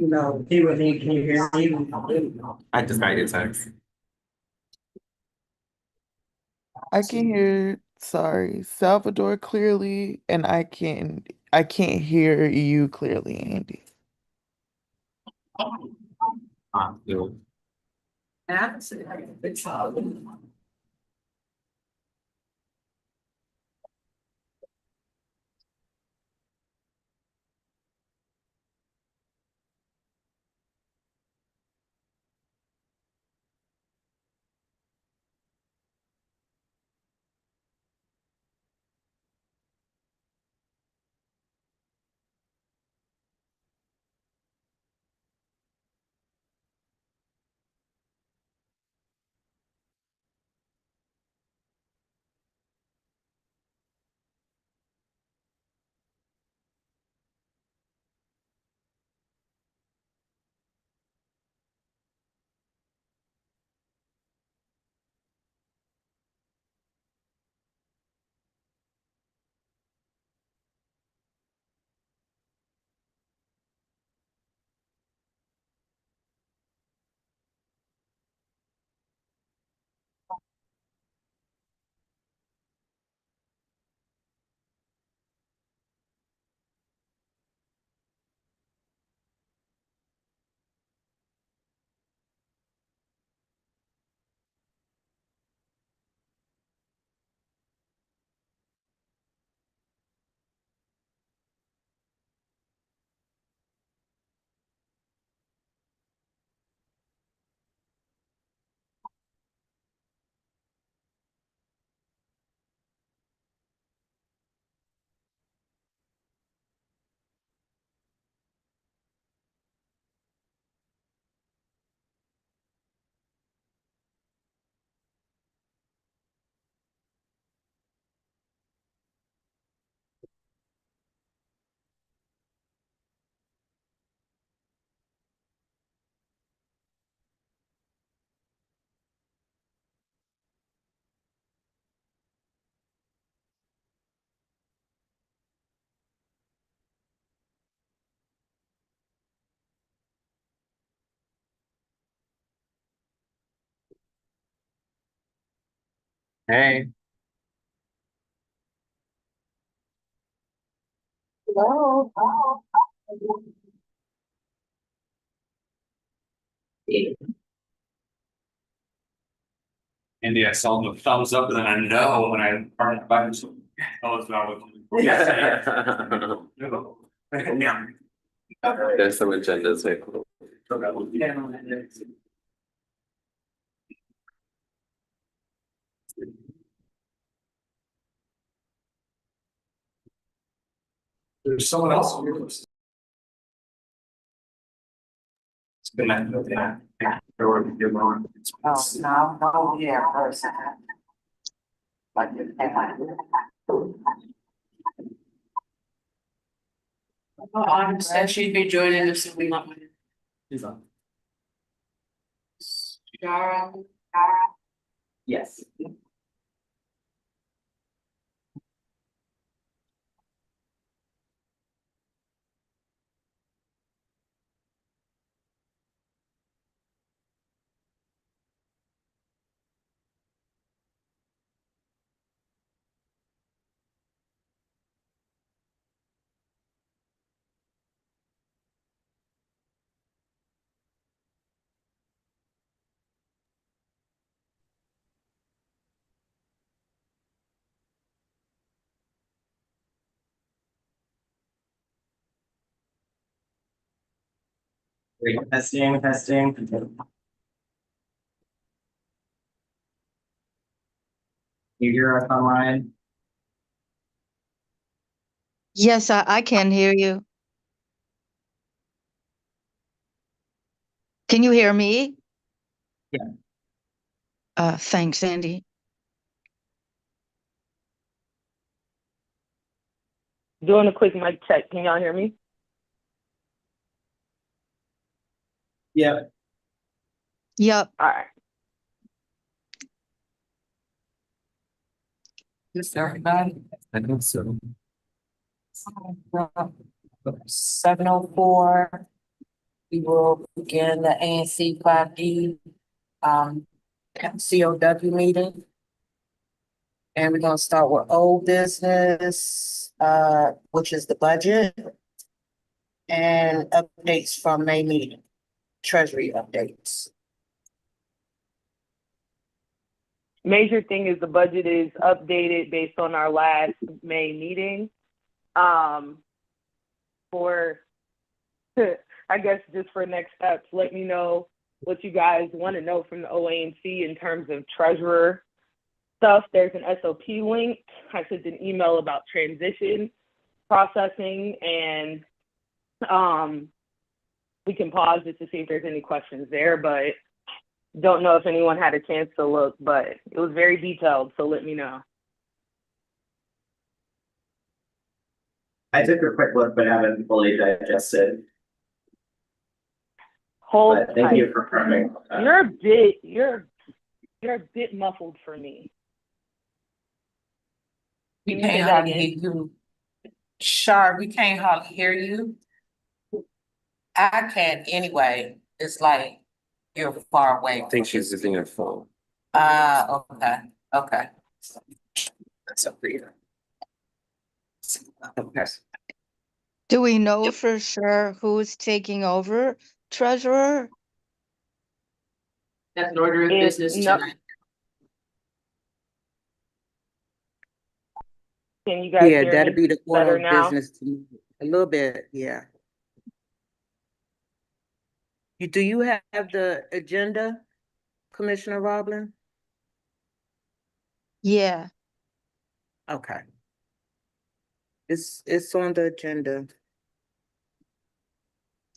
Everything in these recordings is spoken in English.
No, he would need, can you hear me? I just got your text. I can hear, sorry, Salvador clearly, and I can't hear you clearly, Andy. You. Hey. Hello. Andy, I saw the thumbs up and then I know when I started by myself. Oh, it's not what. Yeah. There's some agendas here. There's someone else. It's been yeah. Oh, no, no, yeah, first. Like, Autumn said she'd be joining us if we let me. He's on. Shara, yes. Testing, testing. You hear us online? Yes, I can hear you. Can you hear me? Yeah. Thanks, Andy. Doing a quick mic check. Can y'all hear me? Yeah. Yep. All right. just everybody. I think so. 7:04. We will begin the ANC 5D, COW meeting. And we're gonna start with old business, which is the budget. And updates from May meeting, treasury updates. Major thing is the budget is updated based on our last May meeting. For, I guess just for next steps, let me know what you guys want to know from the OANC in terms of treasurer stuff. There's an SOP link. I sent an email about transition processing, and we can pause just to see if there's any questions there, but don't know if anyone had a chance to look, but it was very detailed, so let me know. I took a quick look, but haven't fully digested. Hold But thank you tight. for confirming. You're a bit muffled for me. We Can you say can't that hardly again? hear you. Sure, we can't hardly hear you. I can't anyway. It's like you're far away. I think she's using her phone. Okay, okay. That's so weird. Okay. Do we know for sure who's taking over treasurer? That's an order of It's business no- tonight. Can you guys Yeah, hear that'd me be the order better of now? business to me. A little bit, yeah. Do you have the agenda, Commissioner Roblin? Yeah, Okay. It's on the agenda.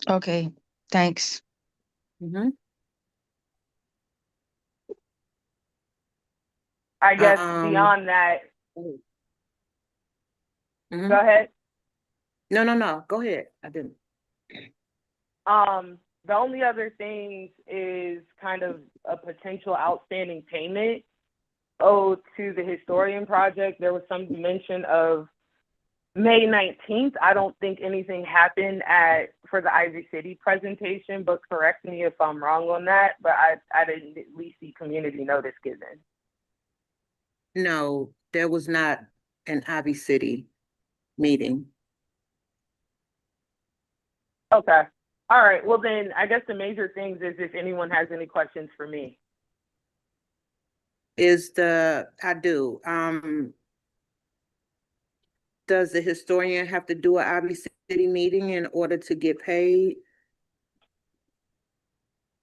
okay, thanks. Mm-hmm. I guess Um, beyond that, Mhm. go ahead. No, go ahead. I didn't. The only other thing is kind of a potential outstanding payment owed to the historian project. There was some mention of May 19th. I don't think anything happened for the Ivy City presentation, but correct me if I'm wrong on that. But I didn't at least see community notice given. No, there was not an Ivy City meeting. Okay. All right. Well, then I guess the major things is if anyone has any questions for me. I do. Does the historian have to do an Ivy City meeting in order to get paid?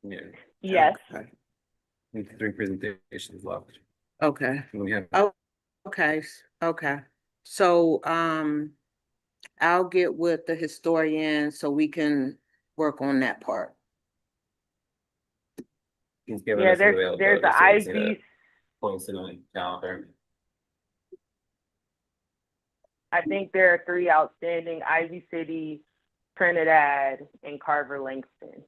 Yeah, Yes. Okay. we have 3 presentations left. Okay. We have Okay. So, I'll get with the historian so we can work on that part. he's given Yeah, us there's availability, the so it's in a Ivy. points in the calendar. I think there are 3 outstanding: Ivy City, Trinidad, and Carver Langston.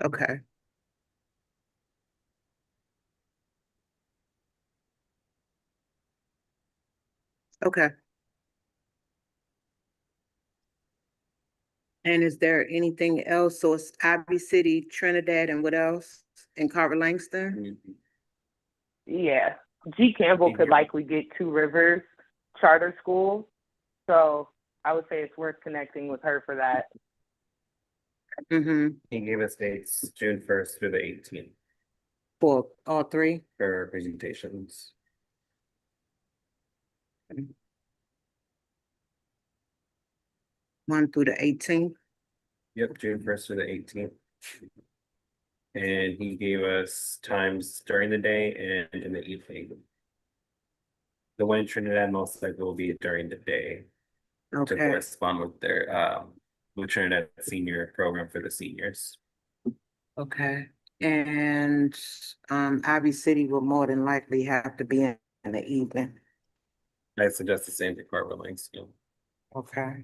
Okay. Okay. And is there anything else? So it's Ivy City, Trinidad, and what else? And Carver Langston? Yeah. G. Campbell could likely get Two Rivers Charter School. So I would say it's worth connecting with her for that. Mm-hmm. He gave us dates June 1st through the 18th For all 3? for presentations. 1 through the 18th? Yep, June 1st through the 18th. And he gave us times during the day and in the evening. The one in Trinidad most likely will be during the day to Okay. correspond with their with Trinidad senior program for the seniors. Okay. And Ivy City will more than likely have to be in the evening. I suggest the same for Carver Langston. Okay.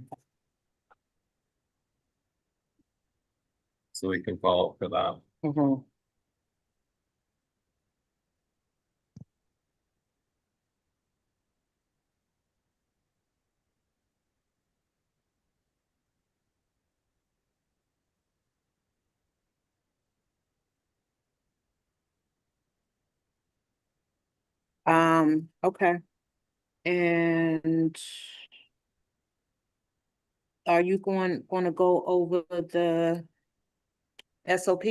So we can follow up for that. Mm-hmm. Okay. And are you gonna go over the SOP?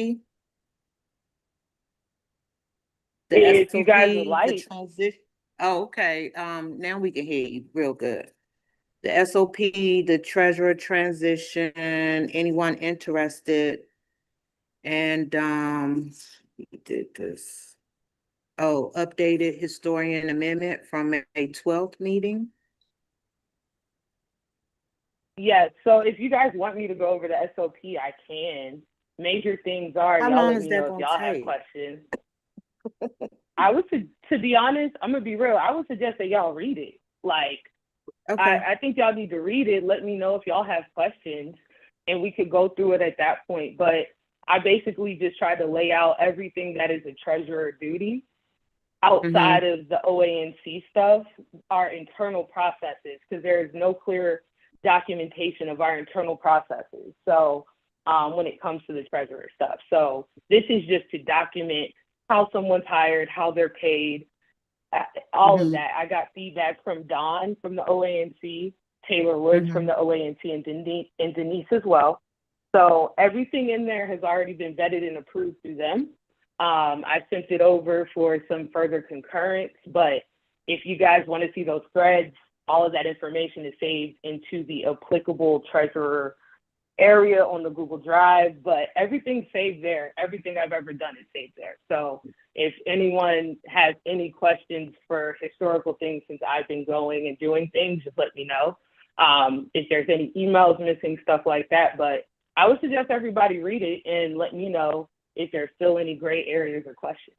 The If you guys would SOP, the like. transition. Oh, okay. Now we can hear you real good. The SOP, the treasurer transition, anyone interested? And we did this. Oh, updated historian amendment from May 12th meeting. Yes, so if you guys want me to go over the SOP, I can. Major things are, How y'all long let is me that know if gonna y'all have take? questions. I would, to be honest, I'm gonna be real, I would suggest that y'all read it. Like, Okay, I think y'all need to read it, let me know if y'all have questions, and we could go through it at that point. But I basically just tried to lay out everything that is a treasurer duty outside of the OANC stuff, our internal processes, because there is no clear documentation of our internal processes. So when it comes to the treasurer stuff. So this is just to document how someone's hired, how they're paid, all of that. I got feedback from Don from the OANC, Taylor Woods from the OANC, and Denise as well. So everything in there has already been vetted and approved through them. I sent it over for some further concurrence, but if you guys want to see those threads, all of that information is saved into the applicable treasurer area on the Google Drive, but everything's saved there. Everything I've ever done is saved there. So if anyone has any questions for historical things since I've been going and doing things, just let me know. If there's any emails missing, stuff like that. But I would suggest everybody read it and let me know if there's still any gray areas or questions.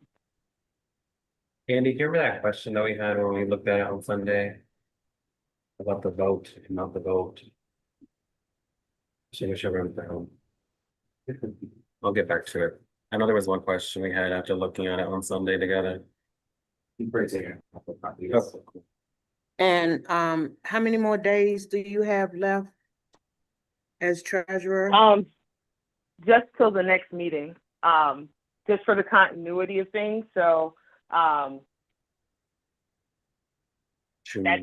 Andy, do you remember that question that we had when we looked at it on Sunday? About the vote and not the vote? Should I run down? I'll get back to it. I know there was one question we had after looking at it on Sunday together. and how many more days do you have left as treasurer? Just till the next meeting. Just for the continuity of things. So that's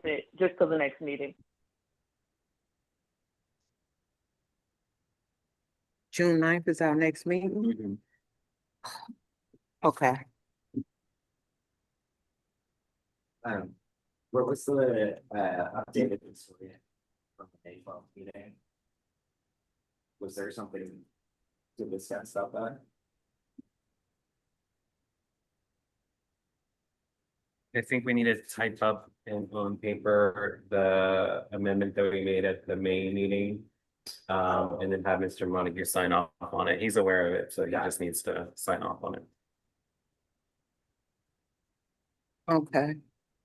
it, just till the next meeting. June 9th is our next meeting? Okay. What was the updated historian from the May 12th meeting? Was there something to discuss about that? I think we need to type up and on paper the amendment that we made at the May meeting. And then have Mr. Montague sign off on it. He's aware of it, so he just needs to sign off on it. Okay.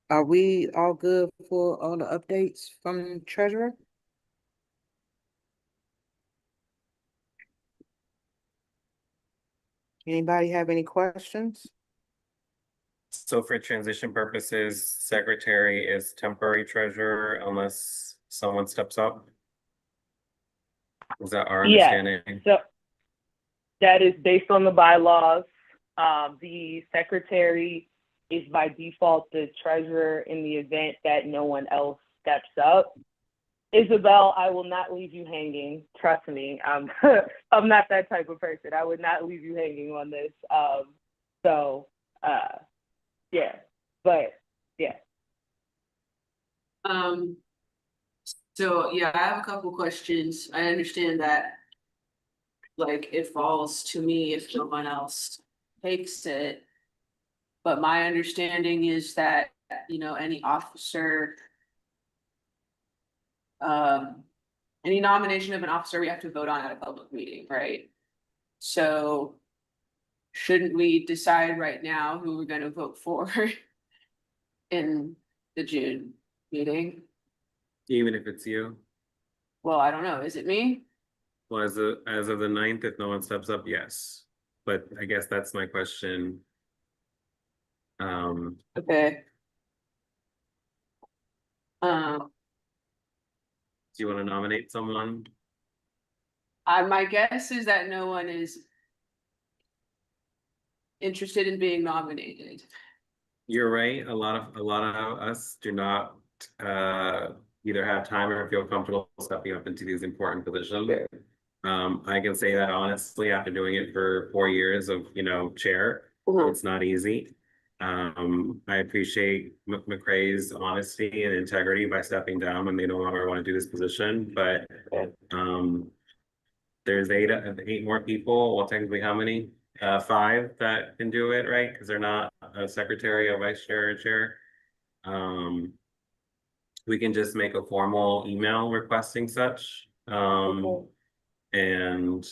Are we all good for all the updates from treasurer? Anybody have any questions? So for transition purposes, secretary is temporary treasurer unless someone steps up? Is that our understanding? So that is based on the bylaws. The secretary is by default the treasurer in the event that no one else steps up. Isabel, I will not leave you hanging. Trust me, I'm not that type of person. I would not leave you hanging on this. Yeah, but yeah. So yeah, I have a couple questions. I understand that like it falls to me if no one else takes it. But my understanding is that, you know, any officer, any nomination of an officer, we have to vote on at a public meeting, right? So shouldn't we decide right now who we're gonna vote for in the June meeting? Even if it's you? Well, I don't know. Is it me? Well, as of the 9th, if no one steps up, yes. But I guess that's my question. Okay. Do you want to nominate someone? My guess is that no one is interested in being nominated. You're right. A lot of us do not either have time or feel comfortable stepping up into these important positions. I can say that honestly, after doing it for 4 years of, chair, it's not easy. I appreciate McCrae's honesty and integrity by stepping down when they no longer want to do this position, but there's eight more people. Well, technically, how many? 5 that can do it, right? Because they're not a secretary, a vice chair, or chair. We can just make a formal email requesting such. And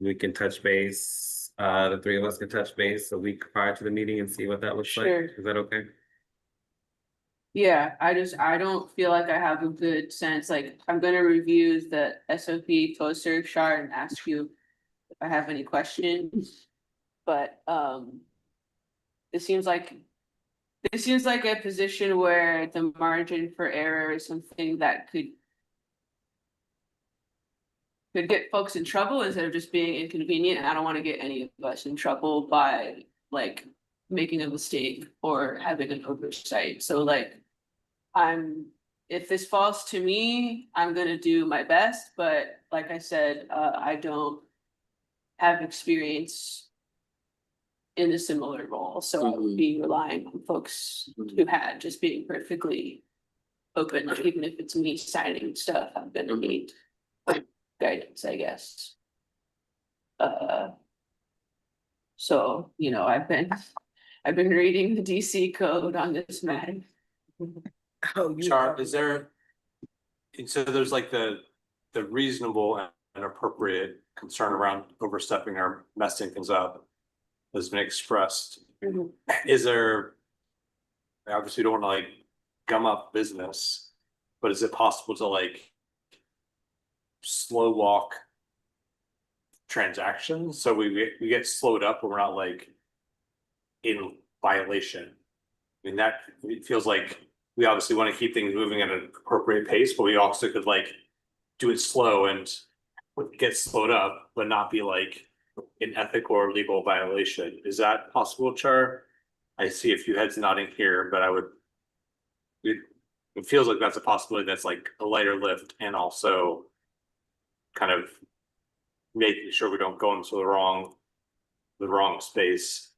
we can touch base. The 3 of us can touch base a week prior to the meeting and see what that looks Sure. like. Is that okay? Yeah, I don't feel like I have a good sense, like, I'm gonna review the SOP poster chart and ask you if I have any questions. But, it seems like a position where the margin for error is something that could get folks in trouble instead of just being inconvenient, and I don't wanna get any of us in trouble by, like, making a mistake or having an oversight, so like, if this falls to me, I'm gonna do my best, but like I said, I don't have experience in a similar role, so I would be relying on folks who had, just being perfectly open, like even if it's me signing stuff, I'm gonna need guidance, I guess. So, I've been reading the DC code on this matter. Oh, Char, is there, and so there's like the reasonable and appropriate concern around overstepping or messing things up has been expressed. Is there, I obviously don't want to like gum up business, but is it possible to like slow walk transactions so we get slowed up when we're not like in violation? I mean, that it feels like we obviously want to keep things moving at an appropriate pace, but we also could like do it slow and get slowed up, but not be like an ethical or legal violation. Is that possible, Char? I see a few heads nodding here, but it feels like that's a possibility that's like a lighter lift and also kind of making sure we don't go into the wrong space.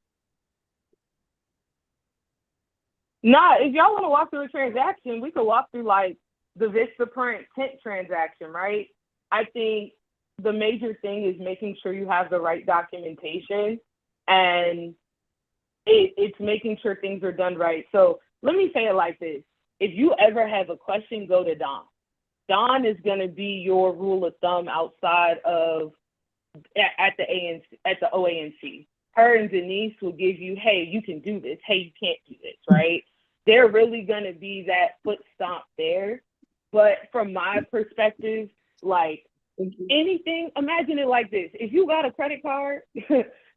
Nah, if y'all want to walk through a transaction, we could walk through like the Vistaprint tint transaction, right? I think the major thing is making sure you have the right documentation, and it's making sure things are done right. So let me say it like this. If you ever have a question, go to Don. Don is going to be your rule of thumb outside of at the ANC, at the OANC. Her and Denise will give you, hey, you can do this. Hey, you can't do this, right? They're really going to be that foot stomp there. But from my perspective, like anything, imagine it like this. If you got a credit card,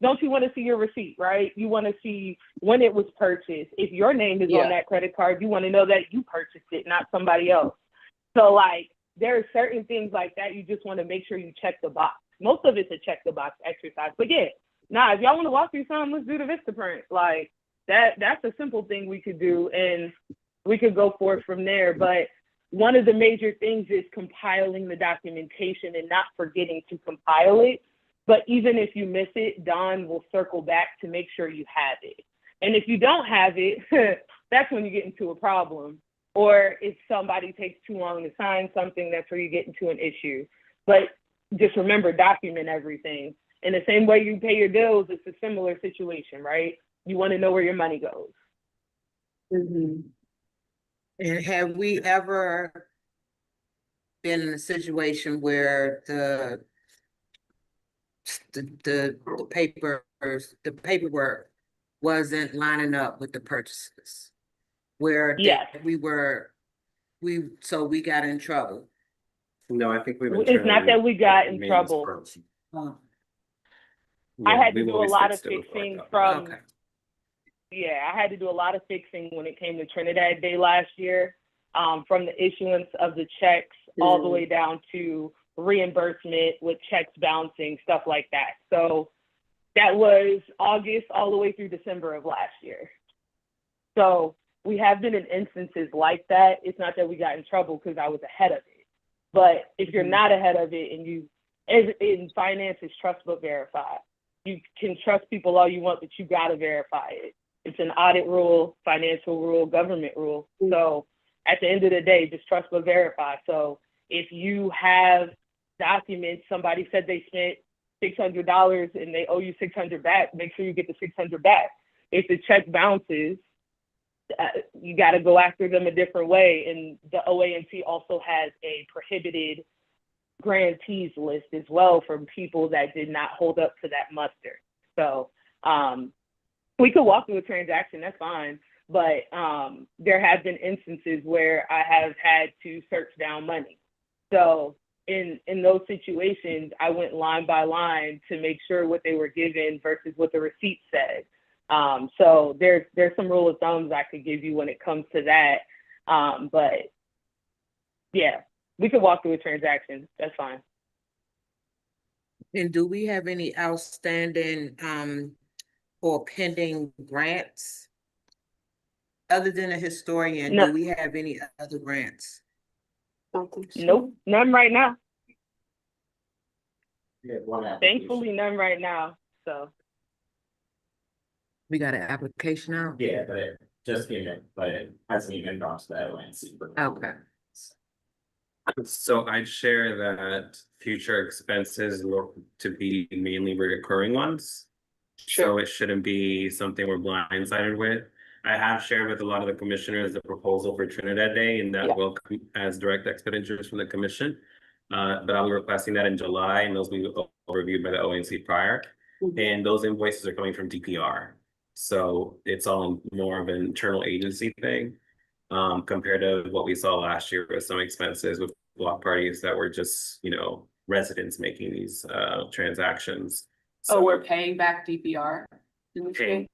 don't you want to see your receipt, right? You want to see when it was purchased. If your name is on that credit card, you want to know that you purchased it, not somebody else. So like, there are certain things like that. You just want to make sure you check the box. Most of it's a check the box exercise. But yeah, if y'all want to walk through something, let's do the Vistaprint. Like that's a simple thing we could do, and we could go forward from there. But one of the major things is compiling the documentation and not forgetting to compile it. But even if you miss it, Don will circle back to make sure you have it. And if you don't have it, that's when you get into a problem. Or if somebody takes too long to sign something, that's where you get into an issue. But just remember, document everything. In the same way you pay your bills, it's a similar situation, right? You want to know where your money goes. And have we ever been in a situation where the paperwork wasn't lining up with the purchases? Where Yes. we got in trouble? No, I think we've It's not that we got in trouble. I had to do a lot of fixing from, I had to do a lot of fixing when it came to Trinidad Day last year, from the issuance of the checks all the way down to reimbursement with checks bouncing, stuff like that. So that was August all the way through December of last year. So we have been in instances like that. It's not that we got in trouble because I was ahead of it. But if you're not ahead of it and you, in finance, it's trust but verify. You can trust people all you want, but you got to verify it. It's an audit rule, financial rule, government rule. So at the end of the day, just trust but verify. So if you have documents, somebody said they spent $600 and they owe you $600 back, make sure you get the $600 back. If the check bounces, you got to go after them a different way. And the OANC also has a prohibited grantees list as well from people that did not hold up to that muster. So we could walk through a transaction, that's fine. But there have been instances where I have had to search down money. So in those situations, I went line by line to make sure what they were given versus what the receipt said. So there's some rule of thumbs I could give you when it comes to that. But yeah, we could walk through a transaction. That's fine. And do we have any outstanding or pending grants? Other than a historian, No. do we have any other grants? Nope, none right now. We had one Thankfully, application. none right now. So We got an application out? Yeah, but it just came in, but it hasn't even gone to the ONC. Okay. So I'd share that future expenses look to be mainly recurring ones. So it shouldn't be something we're blindsided with. I have shared with a lot of the commissioners the proposal for Trinidad Day, and that will come as direct expenditures from the commission. But I'll be requesting that in July, and those will be reviewed by the ONC prior. And those invoices are coming from DPR. So it's all more of an internal agency thing. Compared to what we saw last year with some expenses with block parties that were just, residents making these transactions. Oh, So we're paying back DPR? in this paying, case?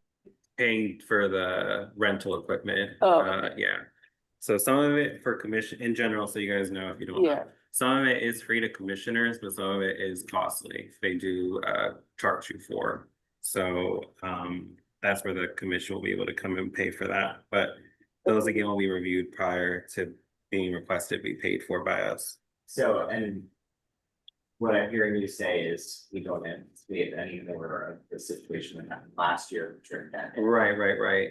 paying for the rental equipment. Oh, okay. Yeah. So some of it for commission in general, so you guys know if you don't. Yeah. Some of it is free to commissioners, but some of it is costly. They do charge you for. So that's where the commission will be able to come and pay for that. But those again will be reviewed prior to being requested be paid for by us. So, and what I'm hearing you say is we don't anticipate any more of the situation that happened last year during that. Right.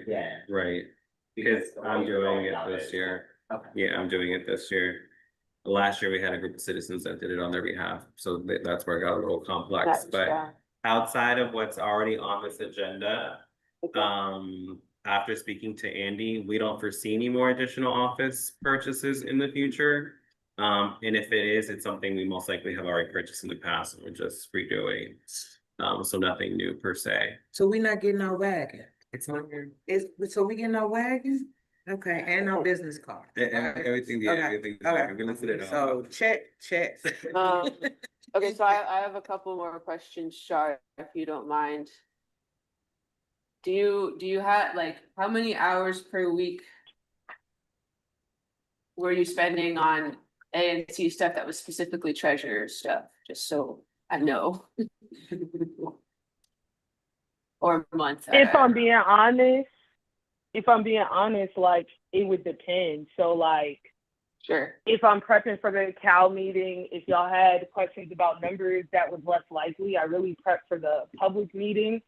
Yeah. Right. Because I'm doing it this year. Okay. Yeah, I'm doing it this year. Last year we had a group of citizens that did it on their behalf, so that's where it got a little complex, but outside of what's already on this agenda, after speaking to Andy, we don't foresee any more additional office purchases in the future. And if it is, it's something we most likely have already purchased in the past and we're just redoing. So nothing new per se. So we're not getting our wagon? It's on here. So we getting our wagon? Okay, and our business card. Everything, yeah, Okay. everything. Okay. We're gonna put it So on. check. Okay, so I have a couple more questions, Shar, if you don't mind. Do you have, like, how many hours per week were you spending on ANC stuff that was specifically treasurer stuff, just so I know? Or month? if I'm being honest, like it would depend. So like Sure. if I'm prepping for the Cal meeting, if y'all had questions about numbers, that was less likely. I really prepped for the public meeting.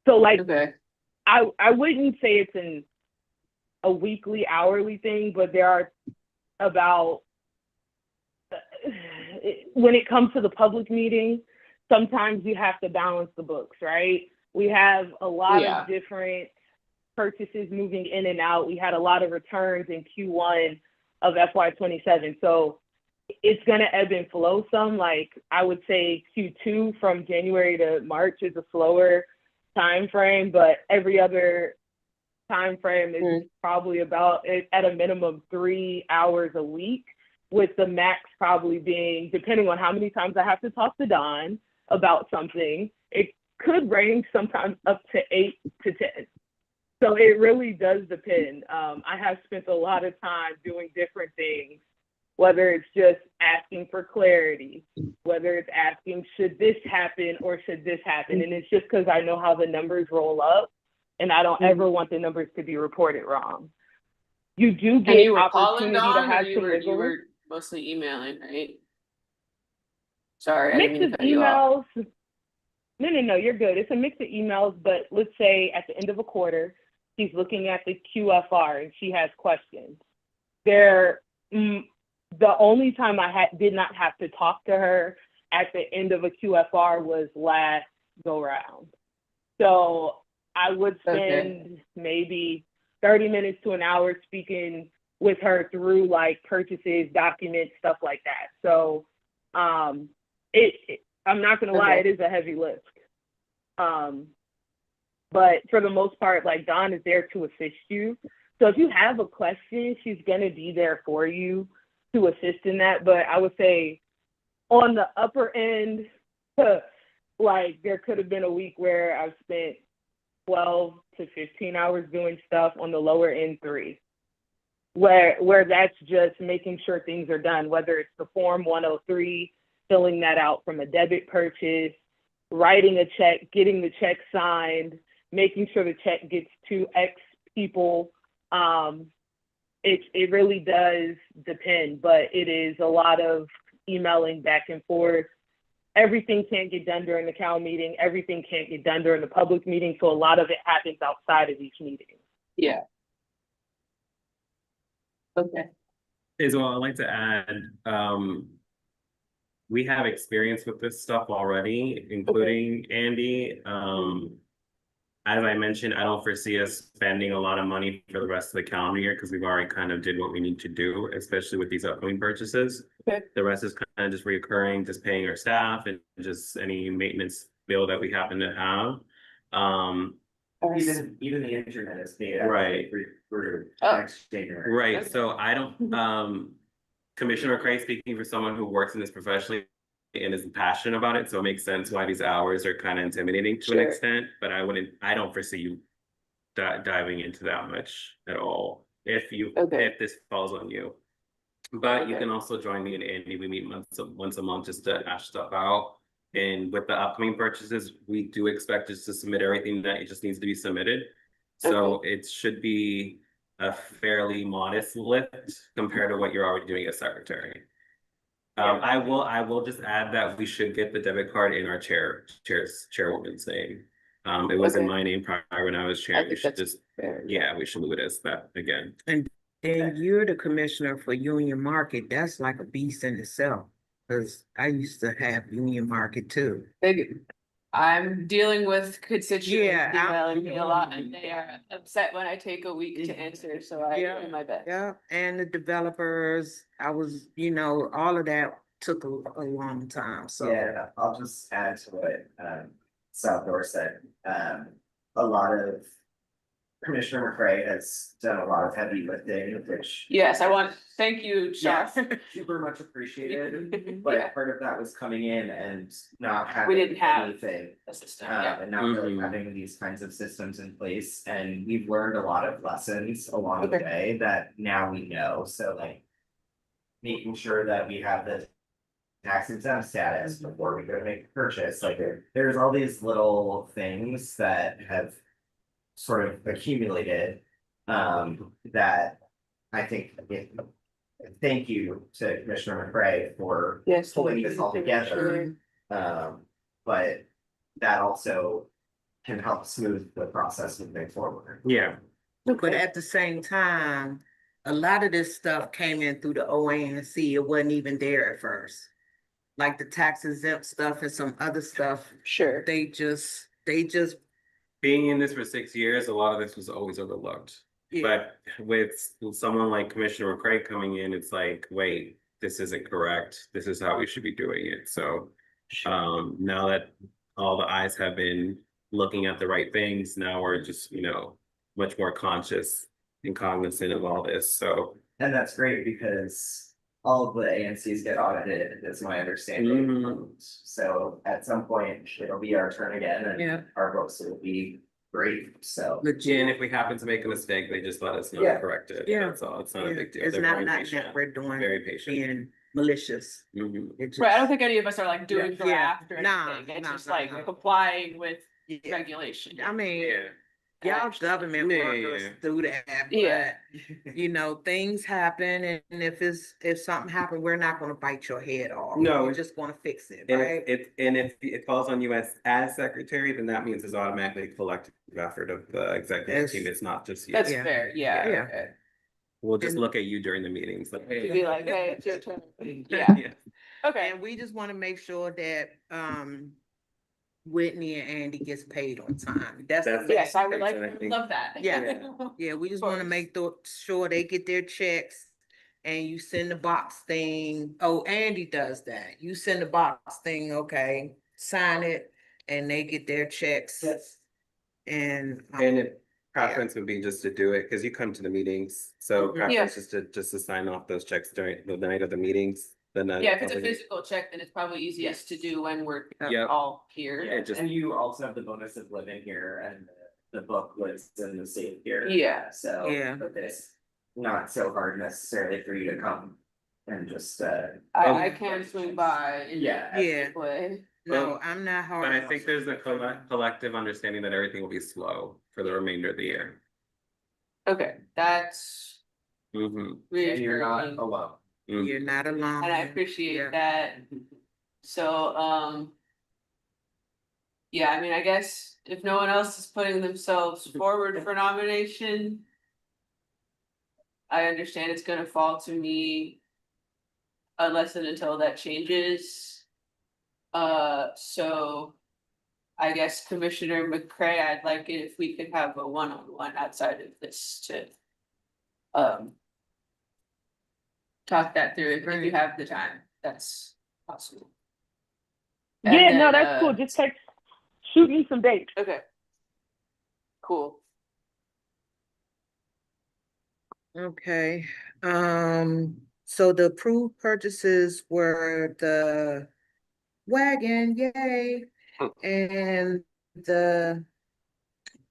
So like Okay. I wouldn't say it's a weekly, hourly thing, but there are about, when it comes to the public meeting, sometimes you have to balance the books, right? We have a lot of different purchases moving in and out. We had a lot of returns in Q1 of FY27. So it's going to ebb and flow some. Like I would say Q2 from January to March is a slower time frame, but every other time frame is probably about at a minimum 3 hours a week, with the max probably being, depending on how many times I have to talk to Don about something, it could range sometimes up to 8 to 10. So it really does depend. I have spent a lot of time doing different things, whether it's just asking for clarity, whether it's asking, should this happen or should this happen? And it's just because I know how the numbers roll up. and I don't ever want the numbers to be reported wrong. You do And get you were calling opportunity to Dawn, or have you some were wiggle. mostly emailing, right? Sorry, I Mix didn't mean of to cut you off. emails. No, you're good. It's a mix of emails, but let's say at the end of a quarter, she's looking at the QFR and she has questions. The only time I did not have to talk to her at the end of a QFR was last go round. So I would spend maybe 30 minutes to an hour speaking with her through like purchases, documents, stuff like that. So I'm not gonna lie, it is a heavy lift. But for the most part, like Dawn is there to assist you. So if you have a question, she's gonna be there for you to assist in that. But I would say on the upper end, like there could have been a week where I've spent 12 to 15 hours doing stuff. On the lower end, 3. Where that's just making sure things are done, whether it's the Form 103, filling that out from a debit purchase, writing a check, getting the check signed, making sure the check gets to X people. It really does depend, but it is a lot of emailing back and forth. Everything can't get done during the CAL meeting. Everything can't get done during the public meeting. So a lot of it happens outside of each meeting. Yeah. Okay. As well, I'd like to add, we have experience with this stuff already, including Andy. As I mentioned, I don't foresee us spending a lot of money for the rest of the calendar year because we've already kind of did what we need to do, especially with these upcoming purchases. Okay. The rest is kind of just reoccurring, just paying our staff and just any maintenance bill that we happen to have. Even the internet is paid out Right. for Oh. next January. Right, so I don't, Commissioner McCray, speaking for someone who works in this professionally and is passionate about it, so it makes sense why these hours are kind of intimidating to an Sure. extent, but I don't foresee you diving into that much at all, if this falls on you. But you Okay. can also join me and Andy, we meet once a month just to hash stuff out. And with the upcoming purchases, we do expect us to submit everything that it just needs to be submitted. So it should be a fairly modest lift compared to what you're already doing as secretary. I will just add that we should get the debit card in our chairwoman's name. It was in my name prior when I was chair. We should just, we should move it as that again. And you're the commissioner for Union Market. That's like a beast in itself. Cause I used to have Union Market too. I'm dealing with constituents Yeah, emailing me a lot, and they are upset when I take a week to answer, so I do my best. Yeah, and the developers, all of that took a long time, so. Yeah, I'll just add to what South Dorset. A lot of Commissioner McCray has done a lot of heavy lifting, which Yes, thank you, Shar. yes, super much appreciated. But Yeah. part of that was coming in and not having We didn't have anything, a system, yeah. and not really having these kinds of systems in place. And we've learned a lot of lessons along the way that now we know. So like making sure that we have the tax exempt status before we go to make a purchase. Like there's all these little things that have sort of accumulated that I think thank you to Commissioner McCray for pulling this all together. But that also can help smooth the process moving forward. Yeah. But at the same time, a lot of this stuff came in through the ANC. It wasn't even there at first. Like the tax exempt stuff and some other stuff. Sure. They just. Being in this for 6 years, a lot of this was always overlooked. Yeah. But with someone like Commissioner McCray coming in, it's like, wait, this isn't correct. This is how we should be doing it. So now that all the eyes have been looking at the right things, now we're just, much more conscious and cognizant of all this. So And that's great because all of the ANCs get audited, is my understanding. So at some point, it'll be our turn again and our books will be great, so. legit, and if we happen to make a mistake, they just let us know, correct it. Yeah. That's all. It's not a big deal. It's They're not very that patient. we're doing, Very patient. being malicious. Mhm. It just- Right, I don't think any of us are like doing Yeah, draft or nah, anything, it's nah, just nah, like nah. complying with Yeah. regulation. I mean, Yeah. Y'all government Yeah. workers do that, Yeah. but you know, things happen, and if something happened, we're not gonna bite your head off. No. We're just gonna fix it, And right? if it falls on you as secretary, then that means it's automatically a collective effort of the executive Yes. team. It's not just you. That's Yeah. fair, yeah, Yeah. okay. We'll just And- look at you during the meetings, like, To hey. be like, hey, it's your turn. Yeah, Yeah. okay. And we just wanna make sure that, Whitney and Andy gets paid on time. That's the That's- main Yes, I would Thanks, like, and I think- love that. Yeah. Yeah, we just wanna course. make sure they get their checks and you send the box thing. Oh, Andy does that. You send the box thing, okay, sign it, and they get their checks. And. And it preference would be just to do it, because you come to the meetings, so Mhm. preference is to sign off those checks during the night of the meetings. The night. Yeah, if it's a of the- physical check, then it's probably easiest to do when we're Yep. all here. Yeah, just- and you also have the bonus of living here and the book lives in the state here. Yeah. So. Yeah. But it's not so hard necessarily for you to come and just, I can swing by in Yeah. Yeah. way. No, I'm not hard. But I think there's a collective understanding that everything will be slow for the remainder of the year. Okay, that's Mm-hmm. and you're not reassuring, alone. You're not alone. and I appreciate Yeah. that. So, yeah, I mean, I guess if no one else is putting themselves forward for nomination, I understand it's gonna fall to me unless and until that changes. So I guess Commissioner McCray, I'd like it if we could have a one-on-one outside of this to talk that through if you have the time, that's possible. And Yeah, no, then, that's cool. Just shoot me some dates. Okay. Cool. Okay, so the approved purchases were the wagon, yay, and the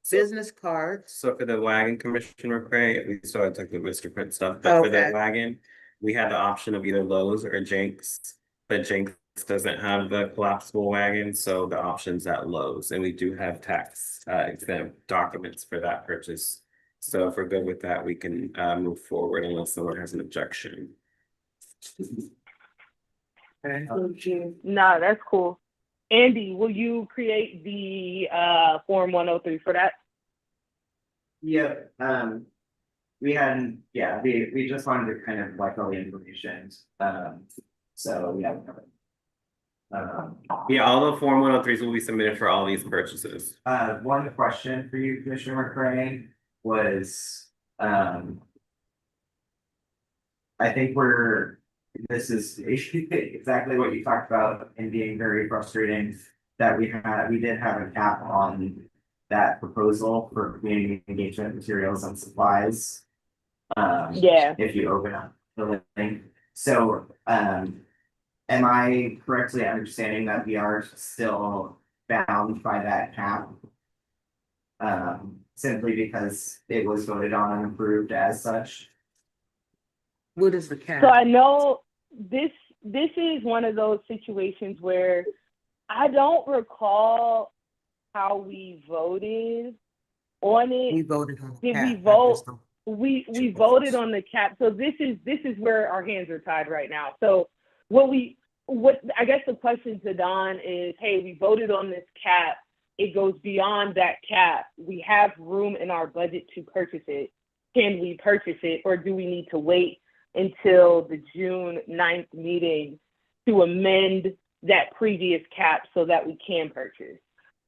business cards. So for the wagon, Commissioner McCray, we still had to do Mr. Print stuff, but for the Okay. wagon, we had the option of either Lowe's or Jenks. But Jenks doesn't have the collapsible wagon, so the option's at Lowe's, and we do have tax exempt documents for that purchase. So if we're good with that, we can move forward unless someone has an objection. Nah, that's cool. Andy, will you create the Form 103 for that? Yep, we just wanted to kind of like all the information, so we haven't covered. Yeah, all the Form 103s will be submitted for all these purchases. One question for you, Commissioner McCray, was, I think this is exactly what you talked about and being very frustrating, that we did have a cap on that proposal for community engagement materials and supplies. Yeah. If you open up the link, so, am I correctly understanding that we are still bound by that cap? Simply because it was voted on and approved as such. What is the cap? So I know this is one of those situations where I don't recall how we voted on it. We voted on the Did cap. we I vote? just don't- We voted on the cap. So this is where our hands are tied right now. So what I guess the question to Don is, hey, we voted on this cap. It goes beyond that cap. We have room in our budget to purchase it. Can we purchase it, or do we need to wait until the June 9th meeting to amend that previous cap so that we can purchase?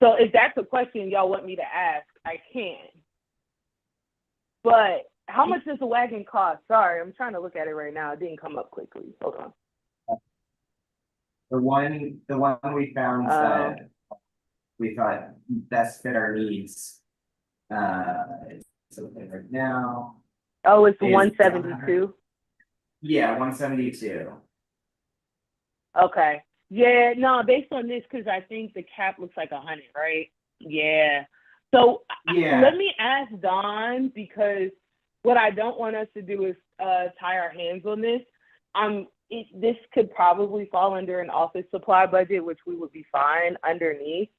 So if that's a question y'all want me to ask, I can. But how much does the wagon cost? Sorry, I'm trying to look at it right now. It didn't come up quickly. Hold on. The one we found that we thought best fit our needs. It's open right now. Oh, it's Is 172. Yeah, 172. Okay. Yeah, no, based on this, because I think the cap looks like 100, right? Yeah. So Yeah. let me ask Don, because what I don't want us to do is tie our hands on this. This could probably fall under an office supply budget, which we would be fine underneath.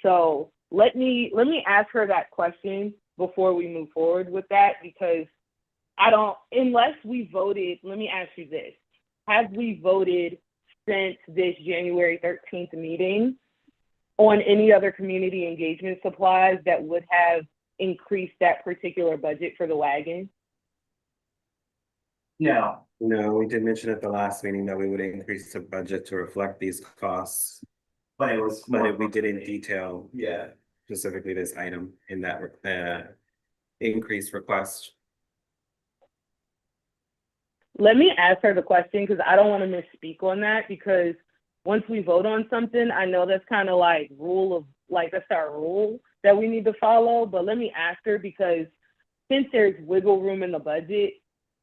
So let me ask her that question before we move forward with that, because unless we voted, let me ask you this. Have we voted since this January 13th meeting on any other community engagement supplies that would have increased that particular budget for the wagon? No, No, we did mention at the last meeting that we would increase the budget to reflect these costs, but it was. but we did in detail, Yeah. specifically this item in that increased request. Let me ask her the question, because I don't want to misspeak on that, because once we vote on something, I know that's kind of like that's our rule that we need to follow. But let me ask her, because since there's wiggle room in the budget,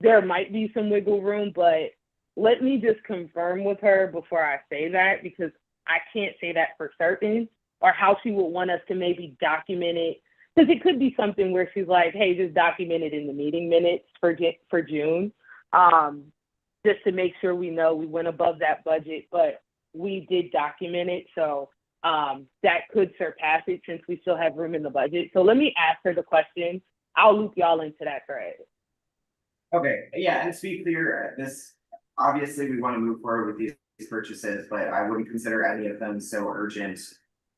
there might be some wiggle room, but let me just confirm with her before I say that, because I can't say that for certain, or how she would want us to maybe document it. Because it could be something where she's like, hey, just document it in the meeting minutes for June. Just to make sure we know we went above that budget, but we did document it. So that could surpass it since we still have room in the budget. So let me ask her the question. I'll loop y'all into that thread. Okay, yeah, and to be clear, obviously we want to move forward with these purchases, but I wouldn't consider any of them so urgent,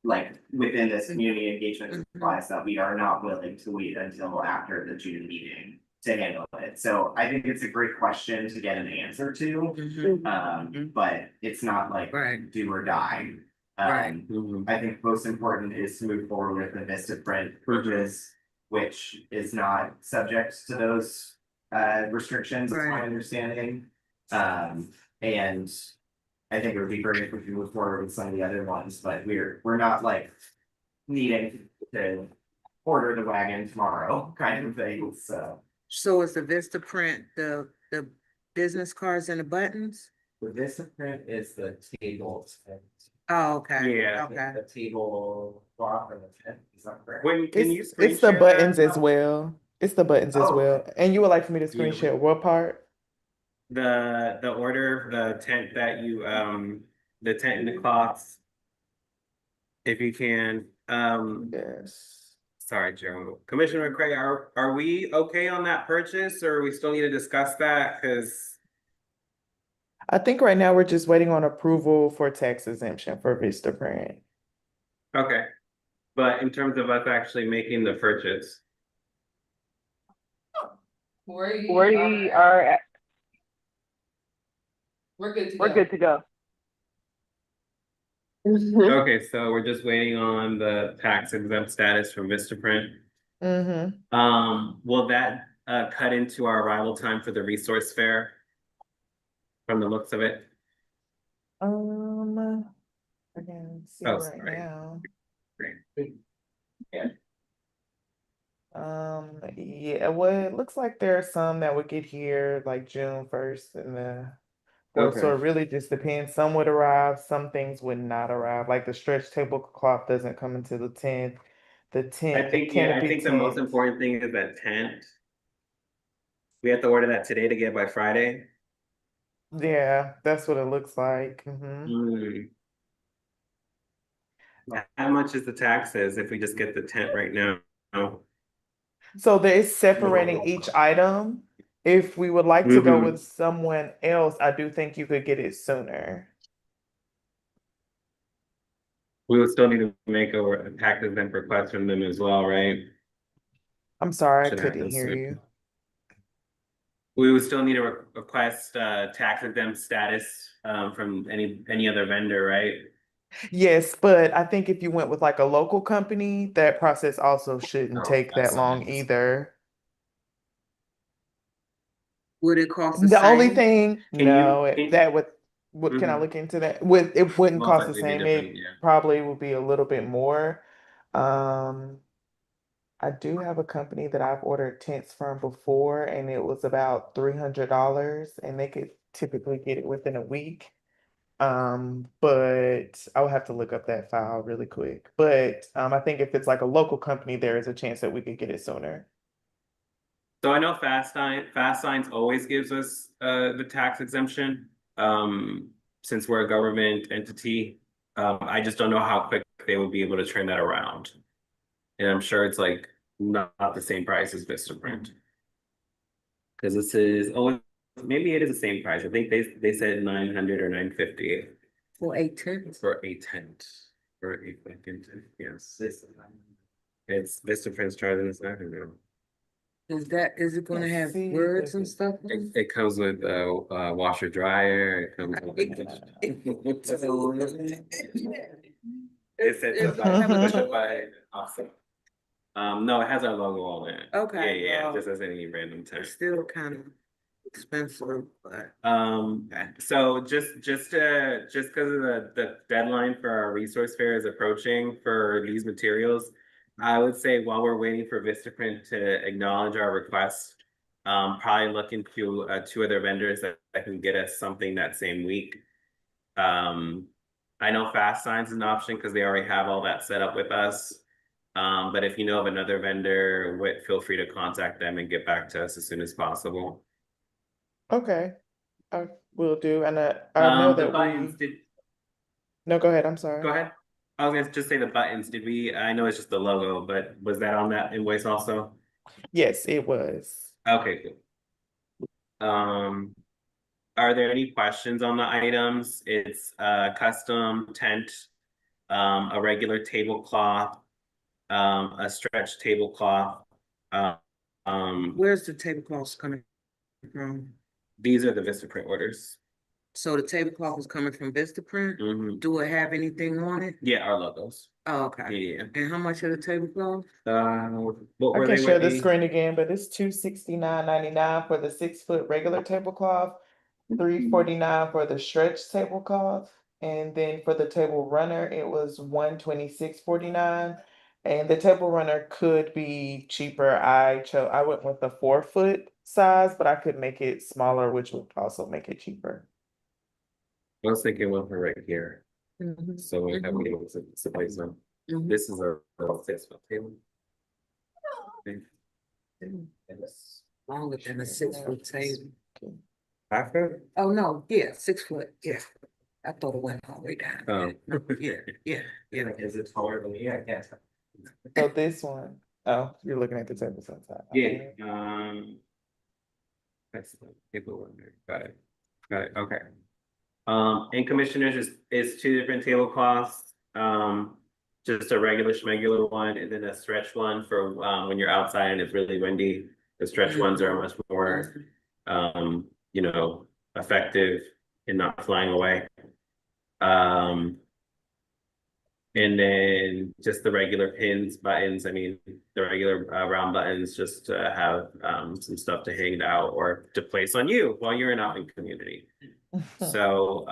like within this community engagement supplies, that we are not willing to wait until after the June meeting to handle it. So I think it's a great question to get an answer to, but it's not like do or die. I think most important is to move forward with the Vistaprint purchase, which is not subject to those restrictions, is my understanding. And I think it would be great if we could move forward with some of the other ones, but we're not like needing to order the wagon tomorrow kind of thing, so. So is the Vistaprint the business cards and the buttons? The Vistaprint is the table. Oh, okay. Yeah. Okay. The table cloth or the tent, is that correct? It's the buttons as well. It's the buttons as well. And you would like for me to screen share what part? The order, the tent that you, the tent and the cloths. If you can, Yes. sorry, Joe. Commissioner Craig, are we okay on that purchase, or we still need to discuss that? Cause I think right now we're just waiting on approval for tax exemption for Vistaprint. okay, but in terms of us actually making the purchase. We are at, We're good to go. we're good to go. Okay, so we're just waiting on the tax exempt status from Vistaprint. Will that cut into our arrival time for the resource fair? From the looks of it? I can see Oh, right sorry. now. Great. Yeah, well, it looks like there are some that would get here like June 1st and so it really just depends. Some would arrive, some things would not arrive. Like the stretch tablecloth doesn't come until the 10th. The I think the most important thing is that tent. We have to order that today to get by Friday. Yeah, that's what it looks like. How much is the taxes if we just get the tent right now? So there is separating each item. If we would like to go with someone else, I do think you could get it sooner. We would still need to make a tax exempt request from them as well, right? I'm sorry, Should I have couldn't this hear soon. you. We would still need to request tax exempt status from any other vendor, right? Yes, but I think if you went with like a local company, that process also shouldn't take that long either. Would it cost the The only same? thing, no, that would, can I Mhm. look into that? It wouldn't Most cost the likely be same. different, It yeah. probably would be a little bit more. I do have a company that I've ordered tents from before, and it was about $300, and they could typically get it within a week. But I would have to look up that file really quick. But I think if it's like a local company, there is a chance that we could get it sooner. So I know Fast Signs always gives us the tax exemption. Since we're a government entity, I just don't know how quick they would be able to turn that around. And I'm sure it's like not the same price as Vistaprint. Cause this is, oh, maybe it is the same price. I think they said 900 or 950 For 8/10. for a tent. For a fucking tent, yes. It's Vistaprint's charging us 900. Is it gonna Let's have see words if and it- stuff? It comes with washer dryer, it comes with. It said to buy, push it by, awesome. No, it has our logo on it. Okay, Yeah, well, just as any random tent. It's still kind of expensive, but. So just because of the deadline for our resource fair is approaching for these materials, I would say while we're waiting for Vistaprint to acknowledge our request, probably look into two other vendors that can get us something that same week. I know Fast Signs is an option because they already have all that set up with us. But if you know of another vendor, feel free to contact them and get back to us as soon as possible. Okay, I will do, and I know The that buttons, no, go ahead, I'm sorry. go ahead. I was gonna just say the buttons, I know it's just the logo, but was that on that invoice also? Yes, it was. Okay, good. Are there any questions on the items? It's a custom tent, a regular tablecloth, a stretch tablecloth. Where's the tablecloths coming from? These are the Vistaprint orders. So the tablecloth is coming from Vistaprint? Mhm. Do it have anything on it? Yeah, our logos. Oh, okay. Yeah. And how much are the tablecloth? What I were can they share with the me? screen again, but it's $269.99 for the 6-foot regular tablecloth, $349 for the stretch tablecloth, and then for the table runner, it was $126.49. And the table runner could be cheaper. I went with the 4-foot size, but I could make it smaller, which would also make it cheaper. I was thinking one for right here. Mhm. So we have be able to place them. Mhm. This is a 6-foot table. Longer than a 6-foot table. 5 foot? Oh, no, yeah, 6 foot, yeah. I thought it went all the way down. Oh. No, yeah, yeah. Is it taller than me? I can't tell. So this one, oh, you're looking at the table sometime. Yeah, that's the table one there. Got it, okay. And commissioners is 2 different tablecloths. Just a regular schmegular one and then a stretch one for when you're outside and it's really windy. The stretch ones are much more effective in not flying away. And then just the regular pins, buttons, I mean, the regular round buttons, just to have some stuff to hang out or to place on you while you're out in community. So,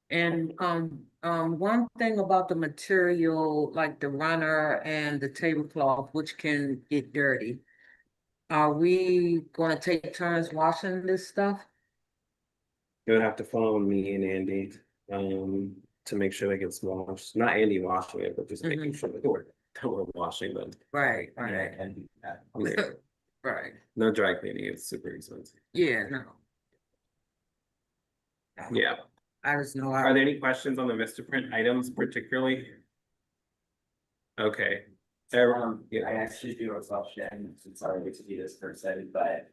And one thing about the material, like the runner and the tablecloth, which can get dirty. Are we gonna take turns washing this stuff? you'll have to follow me and Andy to make sure it gets washed. Not Andy washing it, but just making sure that we're washing them. Right, Yeah, I right, can do that. Yeah. right. No dry cleaning, it's super expensive. Yeah, no. Yeah. I just know. Are there any questions on the Vistaprint items particularly? Okay. Yeah, I actually do a question, sorry to be this person, but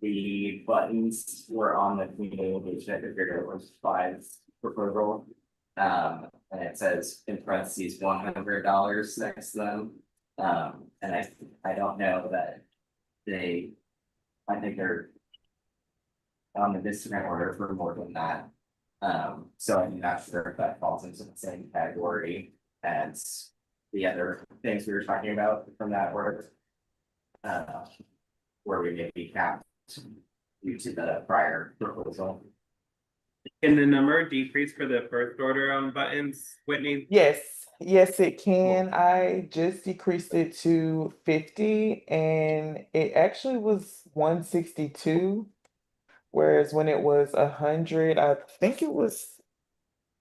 the buttons were on the communication, I figured it was 5 proposal. And it says in parentheses $100 next to them. And I don't know that I think they're on the Vistaprint order for more than that. So I'm not sure if that falls into the same category as the other things we were talking about from that order. Where we may be capped due to the prior proposal. Can the number decrease for the first order on buttons, Whitney? Yes, it can. I just decreased it to 50 and it actually was 162. Whereas when it was 100, I think it was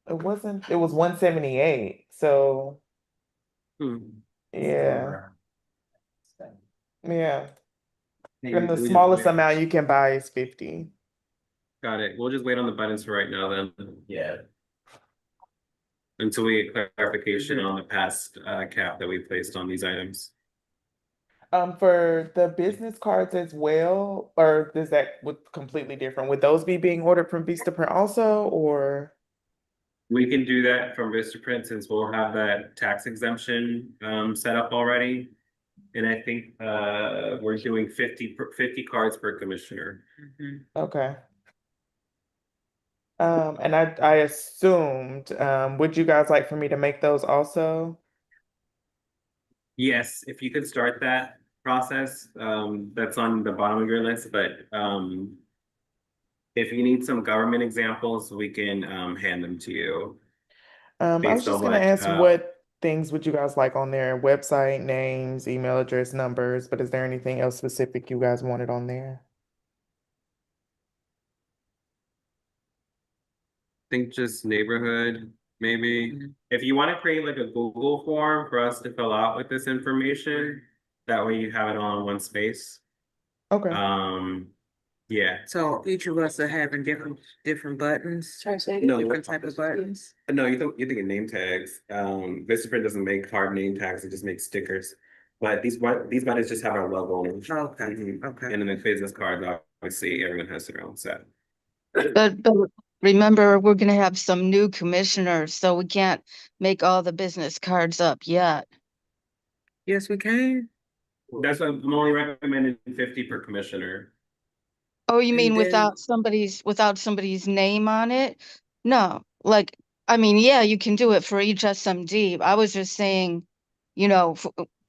178. So yeah, yeah. And the smallest amount you can buy is 50. Got it. We'll just wait on the buttons for right now then. Yeah. until we get clarification on the past cap that we placed on these items. For the business cards as well, or is that completely different? Would those be being ordered from Vistaprint also, or? We can do that from Vistaprint since we'll have that tax exemption set up already. And I think we're doing 50 cards per commissioner. Okay. And I assumed, would you guys like for me to make those also? Yes, if you could start that process, that's on the bottom of your list, but if you need some government examples, we can hand them to you. I was Based just on gonna what, ask what things would you guys like on there? Website, names, email address, numbers, but is there anything else specific you guys wanted on there? think just neighborhood, maybe. If you want to create like a Google form for us to fill out with this information, that way you have it all in one space. Okay. Yeah. So each of us are having different buttons, No, different type of buttons. No, you're thinking name tags. Vistaprint doesn't make hard name tags; it just makes stickers. But these buttons just have our logo on them. Okay, Mhm. okay. And then the business cards, obviously, everyone has their own set. But remember, we're gonna have some new commissioners, so we can't make all the business cards up yet. Yes, we can. That's why I'm only recommending 50 per commissioner. Oh, you mean And then- without somebody's name on it? No, like, I mean, yeah, you can do it for each SMD. I was just saying, you know,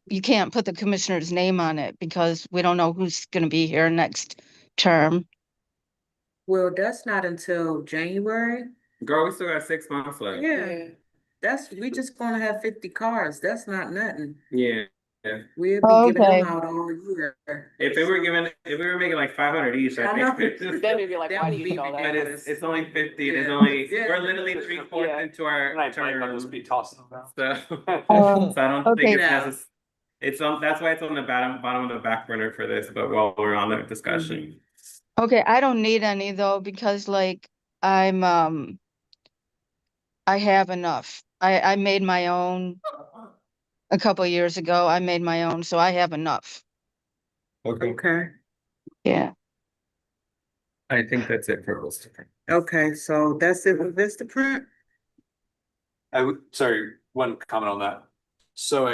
you can't put the commissioner's name on it because we don't know who's gonna be here next term. Well, that's not until January. Girl, we still got 6 months left. Yeah, we just gonna have 50 cars. That's not nothing. Yeah. We'll be giving them Okay. out all year. If we were making like 500 each, I I know. think. it's just- Then we'd be like, That why would do you be need all that? But ridiculous. it's only 50. There's Yeah. only Yeah. we're literally 3/4 Yeah. into our And I might term. not just be tossing them out. So, Um, so I don't okay. think it's No. necessary. It's on. That's why it's on the bottom of the back burner for this. But while we're on the discussion, Okay, I don't need any though, because like I have enough. I made my own a couple years ago. I made my own, so I have enough. Okay, Yeah. I think that's it for Vistaprint. okay, so that's it with Vistaprint? Sorry, one comment on that. So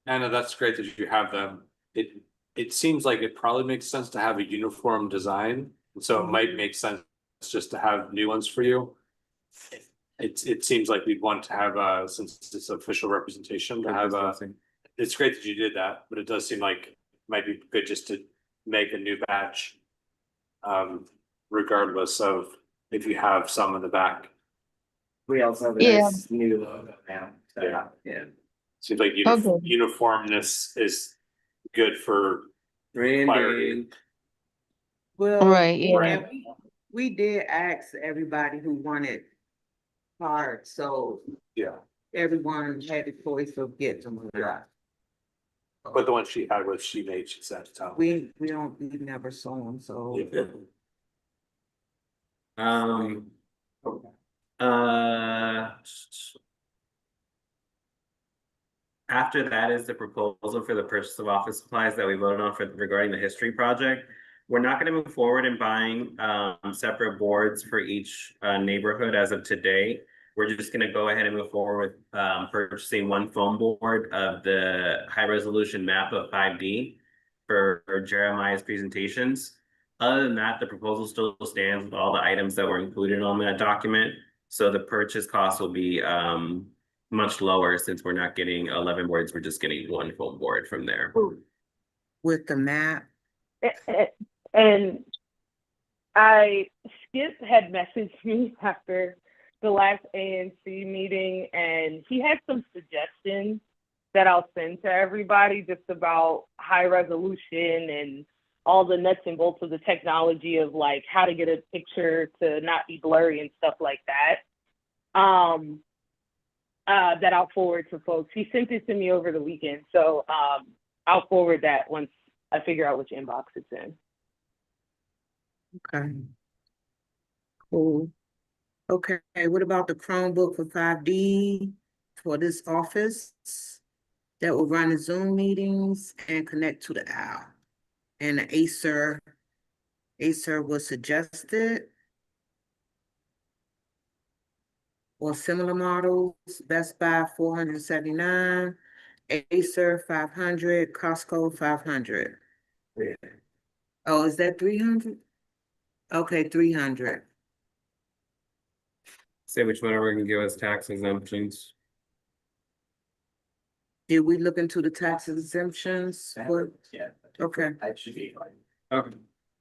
Anna, that's great that you have them. It seems like it probably makes sense to have a uniform design, so it might make sense just to have new ones for you. It seems like we'd want to have since it's official representation, to have it's great that you did that, but it does seem like it might be good just to make a new batch. Regardless of if you have some in the back. We also have a Yeah. nice new logo now. So, Yeah. yeah. Seems like Okay. uniformness is good for clarity. Branding. Well. Right, yeah. and we did ask everybody who wanted cards, so Yeah, everyone had the choice of getting them. but the one she had was she said to tell. We never saw them, so. After that is the proposal for the purchase of office supplies that we voted on regarding the history project. We're not going to move forward in buying separate boards for each neighborhood as of today. We're just going to go ahead and move forward with purchasing one foam board of the high resolution map of 5D for Jeremiah's presentations. Other than that, the proposal still stands with all the items that were included on that document. So the purchase cost will be much lower since we're not getting 11 boards, we're just getting one foam board from there. With the map. And Skip had messaged me after the last ANC meeting, and he had some suggestions that I'll send to everybody just about high resolution and all the nuts and bolts of the technology of like how to get a picture to not be blurry and stuff like that. That I'll forward to folks. He sent it to me over the weekend, so I'll forward that once I figure out which inbox it's in. Okay. Cool. Okay, what about the Chromebook for 5D for this office? That will run the Zoom meetings and connect to the OWL. And the Acer was suggested. Or similar models, Best Buy 479, Acer 500, Costco 500. Oh, is that 300? Okay, 300. Say which one are we gonna give us tax exemptions? Did we look into the tax exemptions? Yeah. Okay. That should be fine. Okay.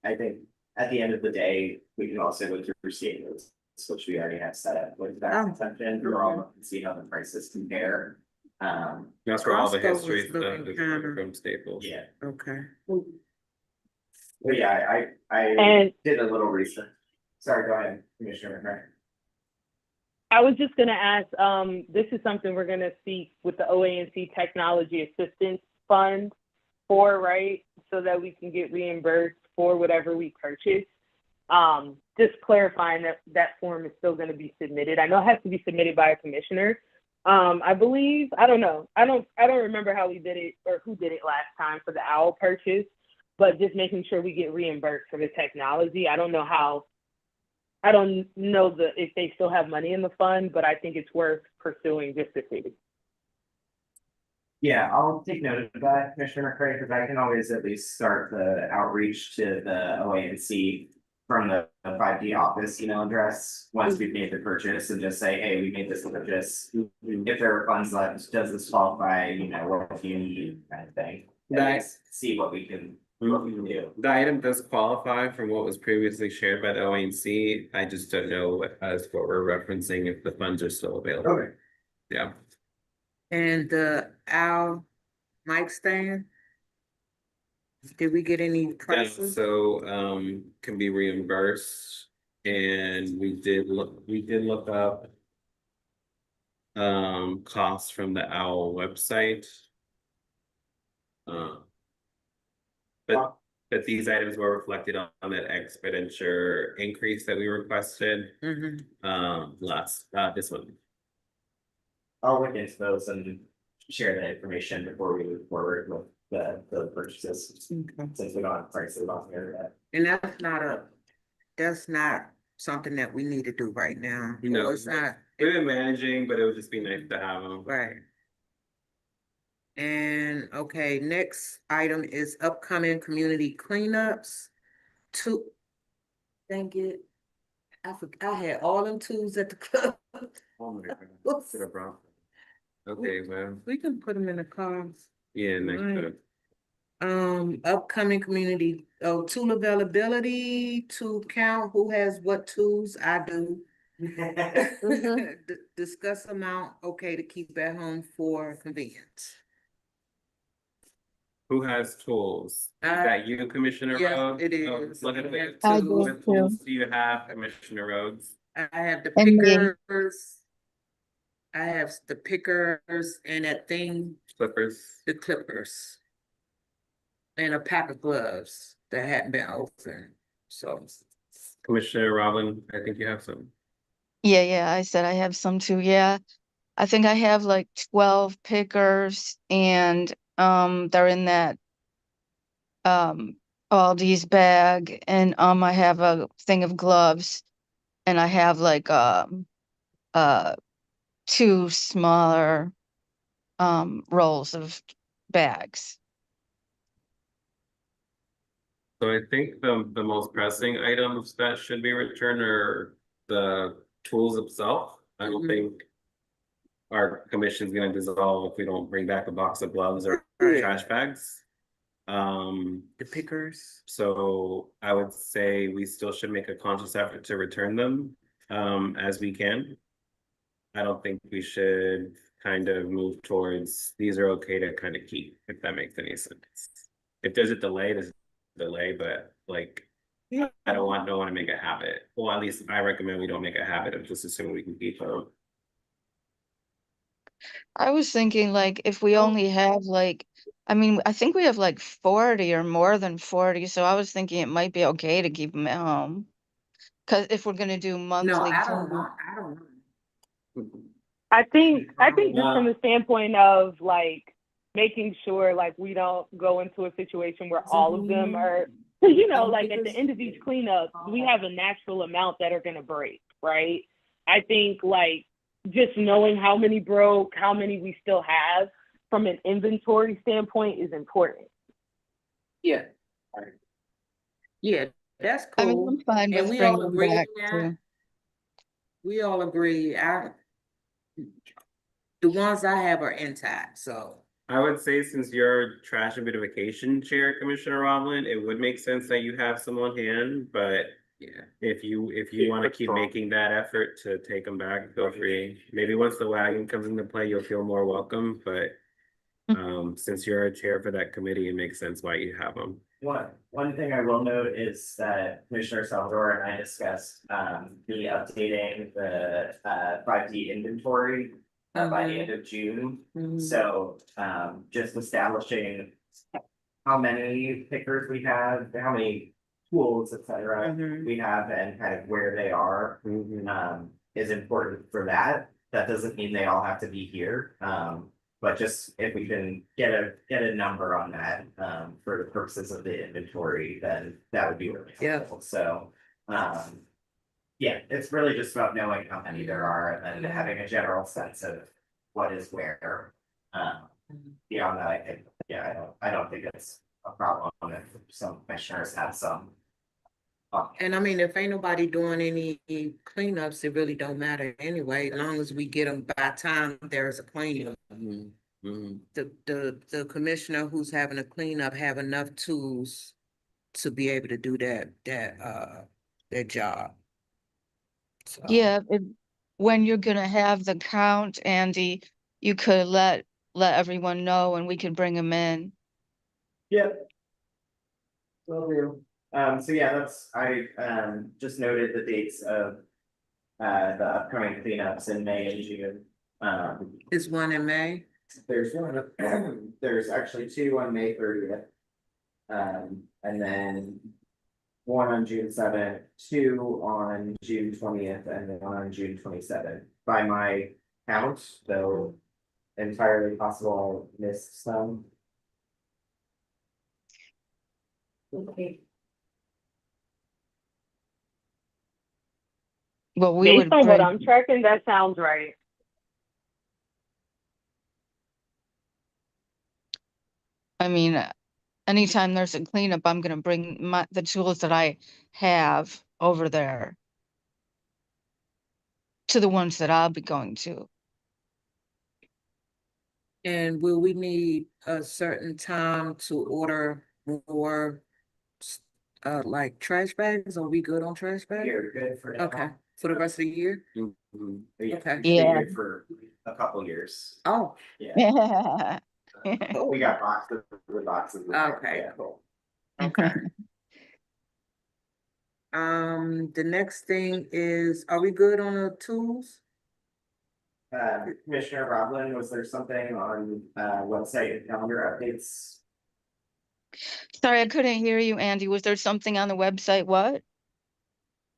I think at the end of the day, we can also go through statements, which we already have set up with that Oh, consumption, we're all and see how the prices compare. That's where all the Costco was history stuff looking is kinda- from Staples. Yeah, Okay. but yeah, I And did a little research. Sorry, go ahead, Commissioner McCray. I was just gonna ask, this is something we're gonna seek with the OANC Technology Assistance Fund for, right? So that we can get reimbursed for whatever we purchase. Just clarifying that that form is still gonna be submitted. I know it has to be submitted by a commissioner. I believe, I don't know. I don't remember how we did it or who did it last time for the OWL purchase, but just making sure we get reimbursed for the technology. I don't know if they still have money in the fund, but I think it's worth pursuing just to see. Yeah, I'll take note of that, Commissioner McCray, because I can always at least start the outreach to the OANC from the 5D office email address, once we've made the purchase, and just say, hey, we made this purchase. If there are funds left, does this qualify, what do you need, kind of thing. And Nice. see what we can do. The item does qualify from what was previously shared by the ONC. I just don't know as what we're referencing if the funds are still available. Okay. Yeah. And the OWL mic stand? Did we get any That prices? also can be reimbursed. And we did look up costs from the OWL website. But these items were reflected on that expenditure increase that we requested this one. I'll look into those and share that information before we move forward with the purchases, Okay. since we don't have prices on here yet. And that's not something that we need to do right now. No. Or it's not. We've been managing, but it would just be nice to have them. Right. And okay, next item is upcoming community cleanups. Dang it. I had all them tools at the club. Oh my God. Whoops. Should have brought them. Okay, well, We can put them in the cars. yeah, next Right. time. Upcoming community, tool availability to count who has what tools. I do. Discuss amount, okay, to keep at home for convenience. Who has tools? Is Uh, that you, Commissioner yes, Rhodes? it Oh, is. Look at I the have I tools. do what too. tools do you have, Commissioner Rhodes? I have the And me. pickers. I have the pickers and that thing, Clippers. the clippers. And a pack of gloves that hadn't been opened, so. Commissioner Robin, I think you have some. Yeah, I said I have some too. Yeah. I think I have like 12 pickers and they're in that Aldi's bag, and I have a thing of gloves, and I have like uh 2 smaller rolls of bags. So I think the most pressing items that should be returned are the tools itself. I don't think our commission's gonna dissolve if we don't bring back a box of gloves or Right. trash bags. The pickers. So I would say we still should make a conscious effort to return them as we can. I don't think we should kind of move towards these are okay to kind of keep, if that makes any sense. If there's a delay, there's a delay, but like I don't want to make a habit. Well, at least I recommend we don't make a habit of just assuming we can keep them. I was thinking like if we only have like, I mean, I think we have like 40 or more than 40, so I was thinking it might be okay to keep them at home. Cause if we're gonna do No, monthly I don't cleanup. want, I don't know. I think just No. from the standpoint of like making sure like we don't go into a situation where all of them are, you know, like at the end of each cleanup, we have a natural amount that are gonna break, right? I think like just knowing how many broke, how many we still have from an inventory standpoint is important. Yeah. Yeah, that's I mean, cool. I'm fine And with we all bringing them agree back on that. to, We all agree. The ones I have are intact, so. I would say since you're trash and beautification chair, Commissioner Roblin, it would make sense that you have some on hand, but Yeah. if you Yeah, want to that's keep strong. making that effort to take them back, feel free. Maybe once the wagon comes into play, you'll feel more welcome, but since you're a chair for that committee, it makes sense why you have them. One thing I will note is that Commissioner Salvador and I discussed, the updating the, 5D inventory by the end of June. Mhm. So, just establishing how many pickers we have, how many tools, et cetera, Mhm. we have and kind of where they are, is important for that. That doesn't mean they all have to be here. But just if we can get a number on that, for the purposes of the inventory, then that would be really Yeah. helpful. So, yeah, it's really just about knowing how many there are and then having a general sense of what is where. Beyond that, I think, yeah, I don't think it's a problem if some commissioners have some. And I mean, if ain't nobody doing any cleanups, it really don't matter anyway, as long as we get them by time there's a cleanup. The commissioner who's having a cleanup have enough tools to be able to do that job. So. yeah, when you're gonna have the count, Andy, you could let everyone know and we can bring them in. Yep. Will do. So yeah, I just noted the dates of the upcoming cleanups in May and June. Is one in May? There's one, there's actually two on May 30th. And then one on June 7th, two on June 20th, and then one on June 27th. By my count, though entirely possible I missed some. Okay. Well, we would Based on what bring, I'm tracking, that sounds right. I mean, anytime there's a cleanup, I'm gonna bring the tools that I have over there to the ones that I'll be going to. And will we need a certain time to order more, like trash bags? Are we good on trash bags? You're good for now. Okay, for the rest of the year? Mhm. Okay. We should be Yeah. good for a couple years. Oh, Yeah, cool. we got boxes with boxes. in there. Okay, Yeah. cool. Okay. The next thing is, are we good on the tools? Commissioner Roblin, was there something on website and calendar updates? Sorry, I couldn't hear you, Andy. Was there something on the website? What?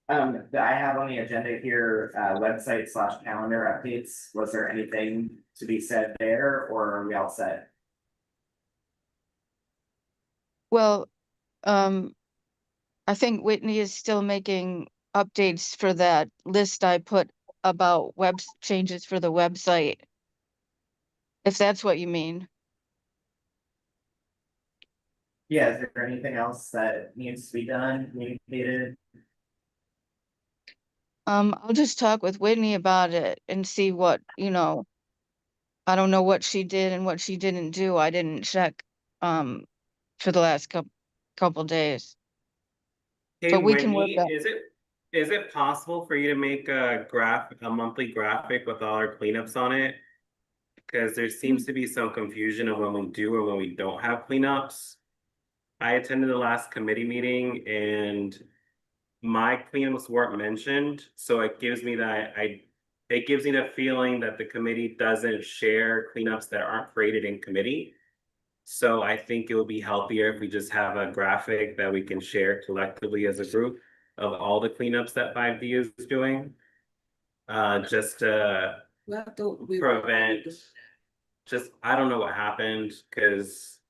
That I have on the agenda here, website / calendar updates. Was there anything to be said there, or are we all set? Well, I think Whitney is still making updates for that list I put about changes for the website. If that's what you mean. Yeah, is there anything else that needs to be done, communicated? I'll just talk with Whitney about it and see what, I don't know what she did and what she didn't do. I didn't check, for the last couple days. Hey, But we can work Whitney, that. is it possible for you to make a monthly graphic with all our cleanups on it? Because there seems to be some confusion of when we do or when we don't have cleanups. I attended the last committee meeting and my cleanups weren't mentioned, so it gives me it gives me the feeling that the committee doesn't share cleanups that aren't created in committee. So I think it would be healthier if we just have a graphic that we can share collectively as a group. of all the cleanups that 5D is doing. Just to prevent, just, I don't know what happened, because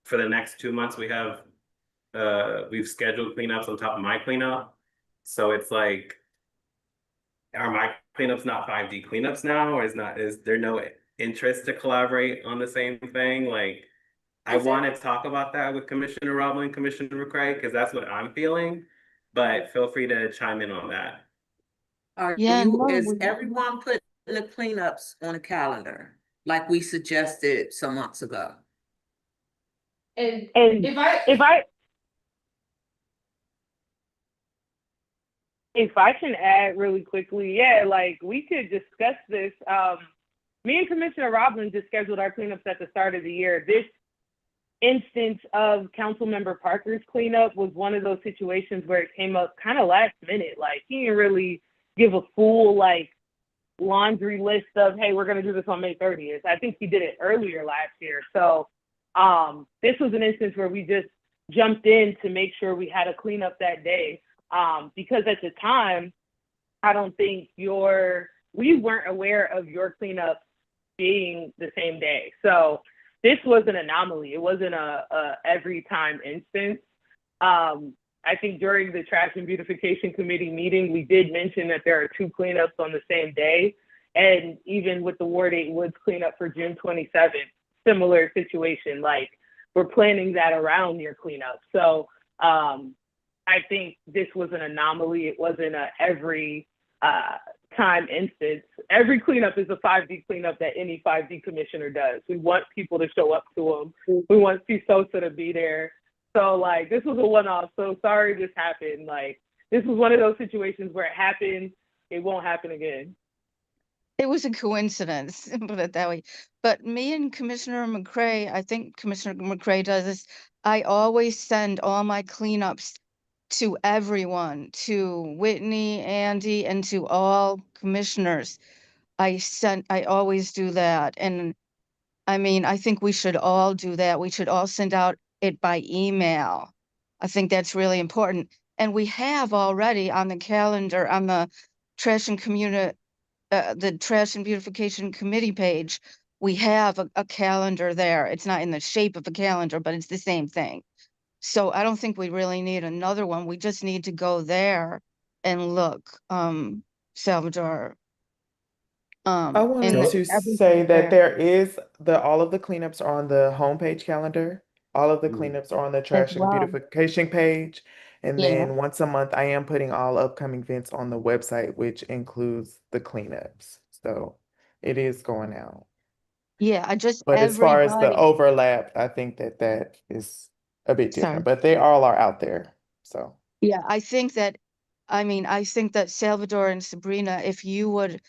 for the next 2 months we've scheduled cleanups on top of my cleanup. So it's like, are my cleanups not 5D cleanups now, or is there no interest to collaborate on the same thing? Like, I want to talk about that with Commissioner Roblin and Commissioner McCray, because that's what I'm feeling, but feel free to chime in on that. Yeah, no, Is we- everyone putting the cleanups on a calendar, like we suggested some months ago? And And if I, if I can add really quickly, yeah, like we could discuss this. Me and Commissioner Roblin just scheduled our cleanups at the start of the year. This instance of Councilmember Parker's cleanup was one of those situations where it came up kind of last minute. Like he didn't really give a full like laundry list of, hey, we're gonna do this on May 30th. I think he did it earlier last year. So this was an instance where we just jumped in to make sure we had a cleanup that day. Because at the time, I don't think we weren't aware of your cleanup being the same day. So this was an anomaly. It wasn't a every time instance. I think during the Trash and Beautification Committee meeting, we did mention that there are 2 cleanups on the same day. And even with the Ward 8 Woods cleanup for June 27th, similar situation, like we're planning that around your cleanup. So I think this was an anomaly. It wasn't a every time instance. Every cleanup is a 5D cleanup that any 5D commissioner does. We want people to show up to them. We want CSOSA to be there. So like this was a one-off. So sorry this happened. Like this was one of those situations where it happened. It won't happen again. it was a coincidence, put it that way. But me and Commissioner McCray, I think Commissioner McCray does this. I always send all my cleanups to everyone, to Whitney, Andy, and to all commissioners. I always do that. And I mean, I think we should all do that. We should all send out it by email. I think that's really important. And we have already on the calendar, on the Trash and the Trash and Beautification Committee page, we have a calendar there. It's not in the shape of a calendar, but it's the same thing. So I don't think we really need another one. We just need to go there and look, Salvador. I wanted And to say everything that there there is all of the cleanups are on the homepage calendar. All of the cleanups are on the as trash and well. beautification page. And Yeah. then once a month, I am putting all upcoming events on the website, which includes the cleanups. So it is going out. Yeah, I just But as far as the everybody. overlap, I think that is a bit Sorry. different, but they all are out there. So Yeah, I think that, I mean, I think that Salvador and Sabrina, if you would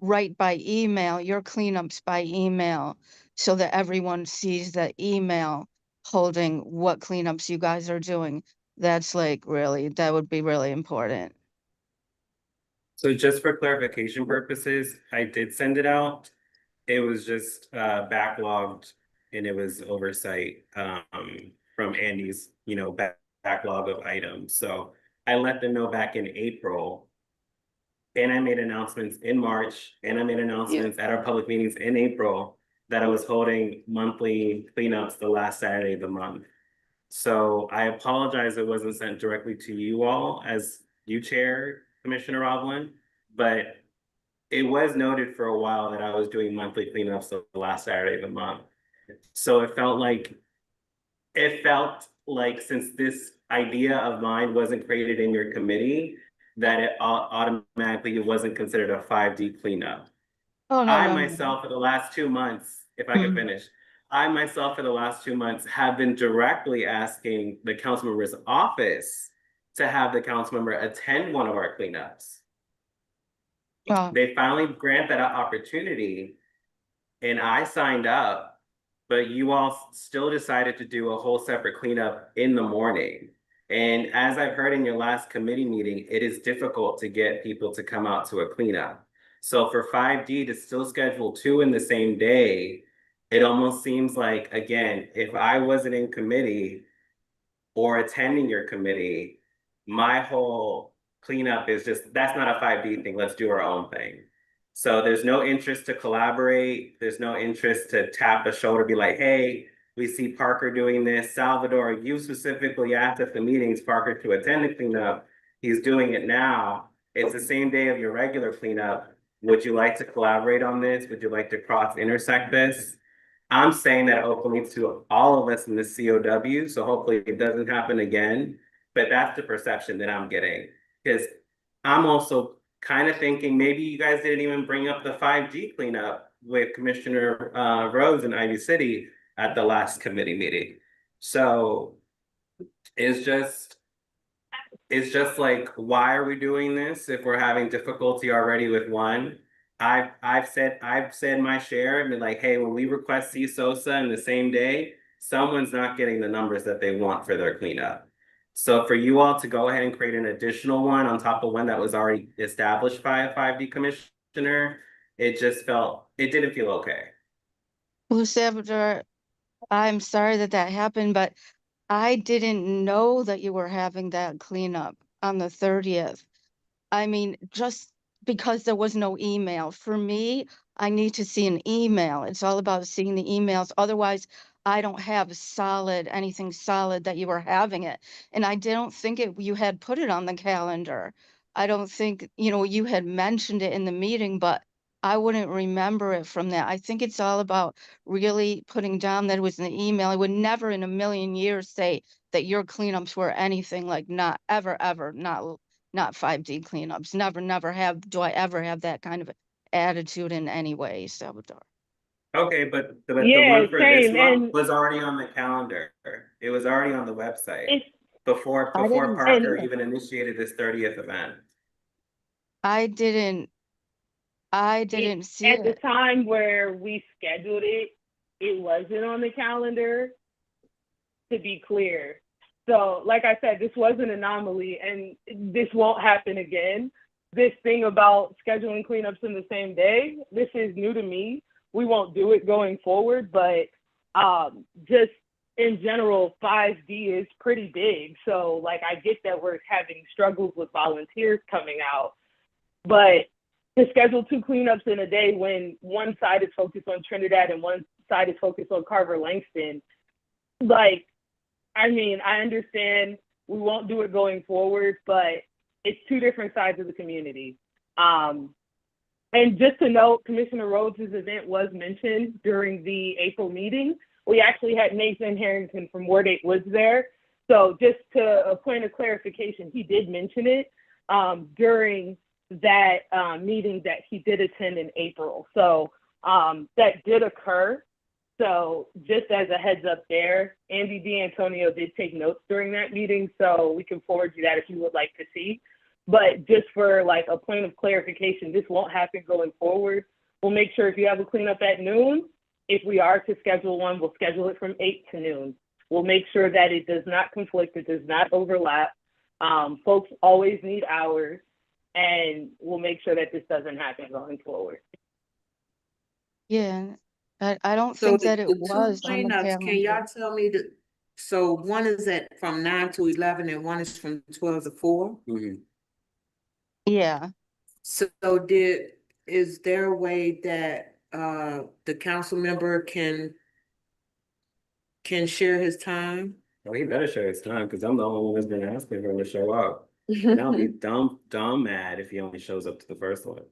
write by email, your cleanups by email, so that everyone sees the email holding what cleanups you guys are doing, that's like really, that would be really important. So just for clarification purposes, I did send it out. It was just backlogged, and it was oversight from Andy's, backlog of items. So I let them know back in April. And I made announcements in March, and I made announcements at our public meetings in April that I was holding monthly cleanups the last Saturday of the month. So I apologize it wasn't sent directly to you all as you chair, Commissioner Roblin, but it was noted for a while that I was doing monthly cleanups the last Saturday of the month. So it felt like since this idea of mine wasn't created in your committee, that it automatically it wasn't considered a 5D cleanup. Oh, no, I no, no. myself for the last 2 months, if I could finish, I myself for the last 2 months have been directly asking the council member's office to have the council member attend one of our cleanups. Oh, They finally grant that opportunity, and I signed up, but you all still decided to do a whole separate cleanup in the morning. And as I've heard in your last committee meeting, it is difficult to get people to come out to a cleanup. So for 5D to still schedule 2 in the same day, it almost seems like, again, if I wasn't in committee or attending your committee, my whole cleanup is just, that's not a 5D thing, let's do our own thing. So there's no interest to collaborate, there's no interest to tap a shoulder, be like, hey, we see Parker doing this. Salvador, you specifically asked at the meetings Parker to attend the cleanup. He's doing it now. It's the same day of your regular cleanup. Would you like to collaborate on this? Would you like to cross intersect this? I'm saying that openly to all of us in the COW, so hopefully it doesn't happen again. But that's the perception that I'm getting. Because I'm also kind of thinking maybe you guys didn't even bring up the 5G cleanup with Commissioner Rose in Ivy City at the last committee meeting. So it's just like, why are we doing this if we're having difficulty already with one? I've said my share and been like, hey, when we request CSOSA in the same day, someone's not getting the numbers that they want for their cleanup. So for you all to go ahead and create an additional one on top of one that was already established by a 5D commissioner, it didn't feel okay. Well, Salvador, I'm sorry that that happened, but I didn't know that you were having that cleanup on the 30th. I mean, just because there was no email. For me, I need to see an email. It's all about seeing the emails. Otherwise, I don't have anything solid that you were having it. And I don't think you had put it on the calendar. I don't think, you had mentioned it in the meeting, but I wouldn't remember it from that. I think it's all about really putting down that it was an email. I would never in a million years say that your cleanups were anything like not ever, ever, not 5D cleanups. Never do I ever have that kind of attitude in any way, Salvador. Okay, but the Yeah, one for this same. month And was already on the calendar. It was already on the website it's before I didn't Parker and see it. even initiated this 30th event. I didn't I it didn't see at the it. time where we scheduled it, it wasn't on the calendar, to be clear. So, like I said, this was an anomaly and this won't happen again. This thing about scheduling cleanups in the same day, this is new to me. We won't do it going forward, but just in general, 5D is pretty big. So, like, I get that we're having struggles with volunteers coming out, but to schedule two cleanups in a day when one side is focused on Trinidad and one side is focused on Carver Langston, like, I mean, I understand we won't do it going forward, but it's two different sides of the community. And just to note, Commissioner Rhodes' event was mentioned during the April meeting. We actually had Nathan Harrington from Ward 8 Woods there. So just to a point of clarification, he did mention it during that meeting that he did attend in April. So that did occur. So just as a heads up there, Andy D'Antonio did take notes during that meeting, so we can forward you that if you would like to see. But just for like a point of clarification, this won't happen going forward. We'll make sure if you have a cleanup at noon, if we are to schedule one, we'll schedule it from 8 to noon. We'll make sure that it does not conflict, it does not overlap. Folks always need hours, and we'll make sure that this doesn't happen going forward. Yeah. I don't So think that it the two was on the cleanups, can y'all calendar. tell me so one is from 9 to 11 and one is from 12 to 4? Yeah. So is there a way that the council member can share his time? Well, he better share his time because I'm the only one that's been asking for him to show up. And I'll be dumb mad if he only shows up to the first one.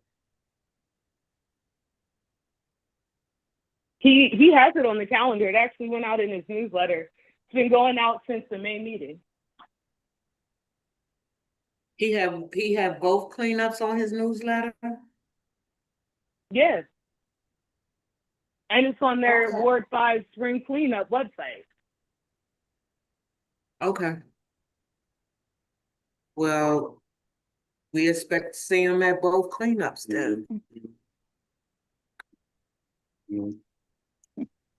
He has it on the calendar. It actually went out in his newsletter. It's been going out since the May meeting. He have both cleanups on his newsletter? Yes. And it's on their Okay. Ward 5 spring cleanup website. Okay. Well, we expect to see him at both cleanups then.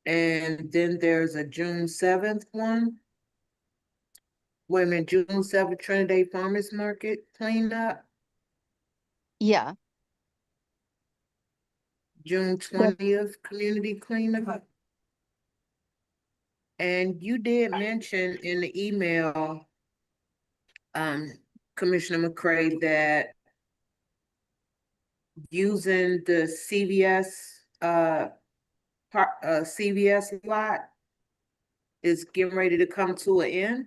And then there's a June 7th one. Wait a minute, June 7th, Trinidad Farmers Market cleanup. Yeah. June 20th, community cleanup. And you did mention in the email, Commissioner McCray, that using the CVS, CVS lot is getting ready to come to an end?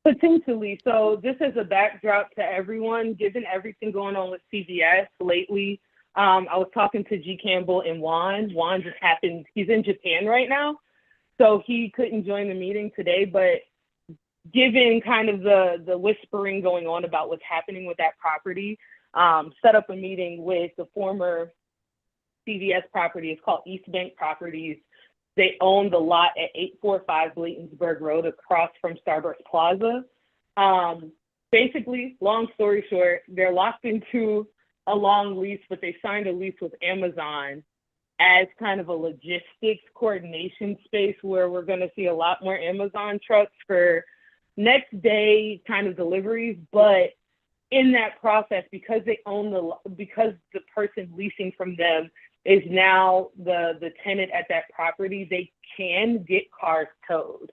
Potentially. So just as a backdrop to everyone, given everything going on with CVS lately, I was talking to G. Campbell and Juan. Juan just happened, he's in Japan right now, so he couldn't join the meeting today, but given kind of the whispering going on about what's happening with that property, set up a meeting with the former CVS property. It's called East Bank Properties. They own the lot at 845 Bladensburg Road across from Starbucks Plaza. Basically, long story short, they're locked into a long lease, but they signed a lease with Amazon as kind of a logistics coordination space where we're going to see a lot more Amazon trucks for next day kind of deliveries. But in that process, because they own because the person leasing from them is now the tenant at that property, they can get cars towed,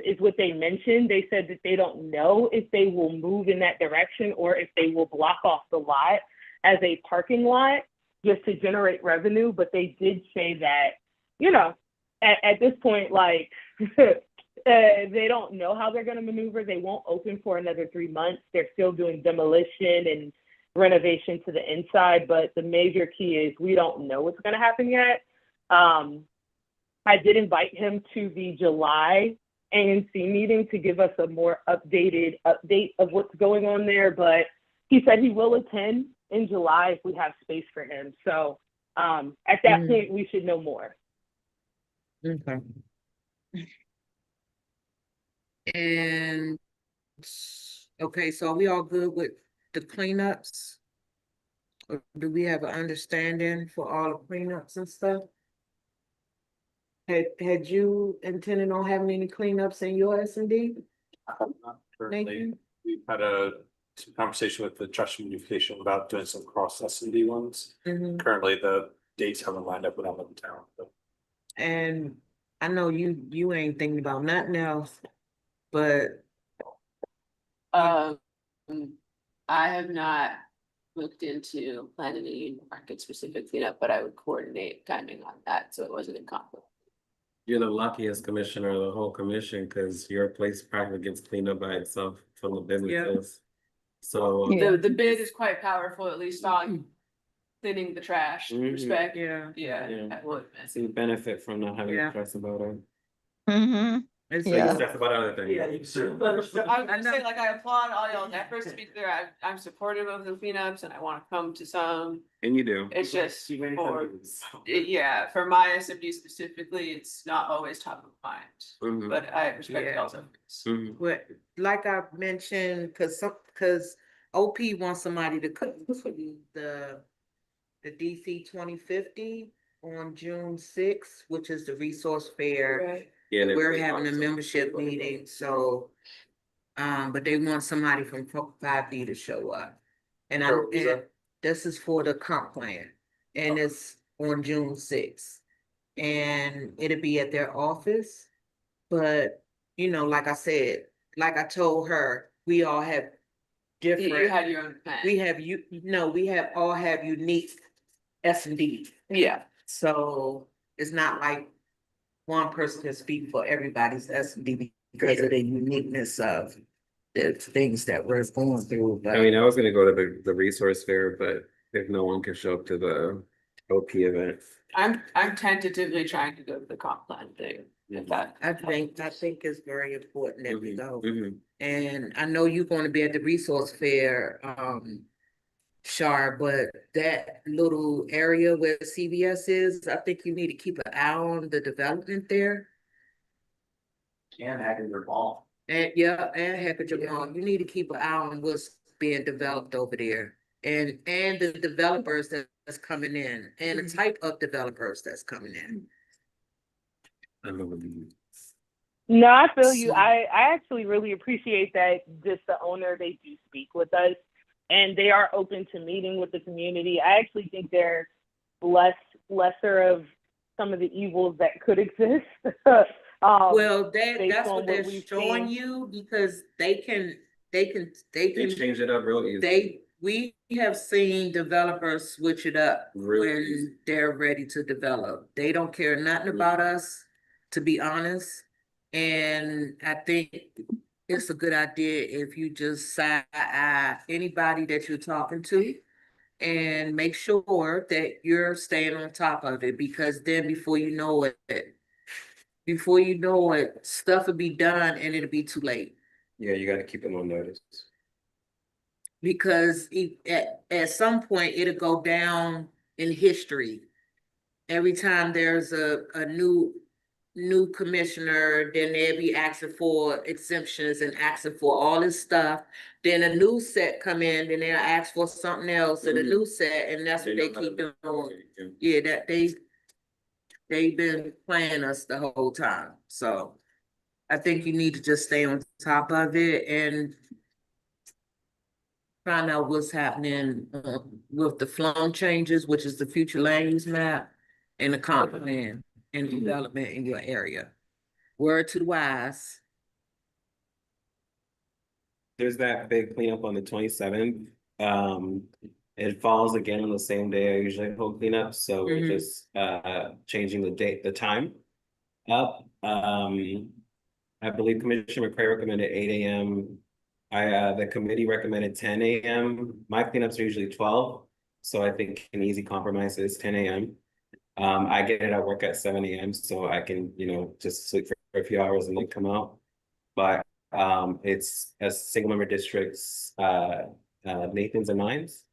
is what they mentioned. They said that they don't know if they will move in that direction or if they will block off the lot as a parking lot just to generate revenue. But they did say that, you know, at this point, like, they don't know how they're going to maneuver. They won't open for another 3 months. They're still doing demolition and renovation to the inside, but the major key is we don't know what's going to happen yet. I did invite him to the July ANC meeting to give us a more update of what's going on there, but he said he will attend in July if we have space for him. So at that point, we should know more. Okay. And, okay, so are we all good with the cleanups? Or do we have an understanding for all the cleanups and stuff? Had you intended on having any cleanups in your S&D? Currently, Nathan? we've had a conversation with the trust unification about doing some cross S&D ones. Mhm. Currently, the dates haven't lined up with all of the town, but And I know you ain't thinking about nothing else, but I have not looked into planning a union market specific cleanup, but I would coordinate timing on that, so it wasn't in conflict. You're the luckiest commissioner of the whole commission, because your place practically gets cleaned up by itself from the businesses. So. Yeah. The bid is quite powerful, at least on thinning the trash Mhm. respect. yeah, Yeah, I would. So you benefit from not having Yeah. to stress about it. Mm-hmm. it's So you Yeah. stress about other things. I would say, like, I applaud all y'all's efforts. To be clear, I'm supportive of the cleanups and I want to come to some. And you do. It's just for my SMD specifically, it's not always top of mind, Mhm. but I respect Yeah. y'all's efforts. Mhm. But like I mentioned, cause OP wants somebody to come to the DC 2050 on June 6th, which is the resource fair. Right. Yeah, they're We're pretty having a awesome. membership meeting, so, but they want somebody from 5D to show up. And this is for the comp plan, and it's on June 6th. And it'll be at their office, but, you know, like I said, like I told her, we all have You different, had your own plan. we all have unique S&D. Yeah. So it's not like one person can speak for everybody's S&D because of the uniqueness of the things that we're going through. But I mean, I was gonna go to the resource fair, but if no one can show up to the OP event. I'm tentatively trying to go to the comp plan thing. If that. I think it's very important that we go. Mhm. And I know you're going to be at the resource fair, Shar, but that little area where CVS is, I think you need to keep an eye on the development there. And having their ball. And yeah, and heck of Jamal, you need to keep an eye on what's being developed over there. And the developers that's coming in, and the type of developers that's coming in. I don't know. No, I feel you. So- I actually really appreciate that just the owner, they do speak with us and they are open to meeting with the community. I actually think they're lesser of some of the evils that could exist. Well, based that's on what they're we've showing seen. you, because they can they They can, changed it up real easy. we have seen developers switch it up Real when easy. they're ready to develop. They don't care nothing about us, to be honest. And I think it's a good idea if you just side eye anybody that you're talking to and make sure that you're staying on top of it, because then before you know it, stuff will be done and it'll be too late. Yeah, you gotta keep them on notice. Because at some point it'll go down in history. Every time there's a new commissioner, then they'll be asking for exemptions and asking for all this stuff. Then a new set come in, then they'll ask for something else and a new set, and that's what they keep doing. Yeah, that they've been playing us the whole time. So I think you need to just stay on top of it and find out what's happening with the flow changes, which is the future land use map, and the comp plan and development in your area. Word to the wise. There's that big cleanup on the 27th. It falls again on the same day I usually hold cleanup, so we're just changing the date, the time up. I believe Commissioner McCray recommended 8 a.m. The committee recommended 10 a.m. My cleanups are usually 12, so I think an easy compromise is 10 a.m. I get it at work at 7 a.m. so I can, just sleep for a few hours and then come out. But it's a single member districts, Nathan's and mine's.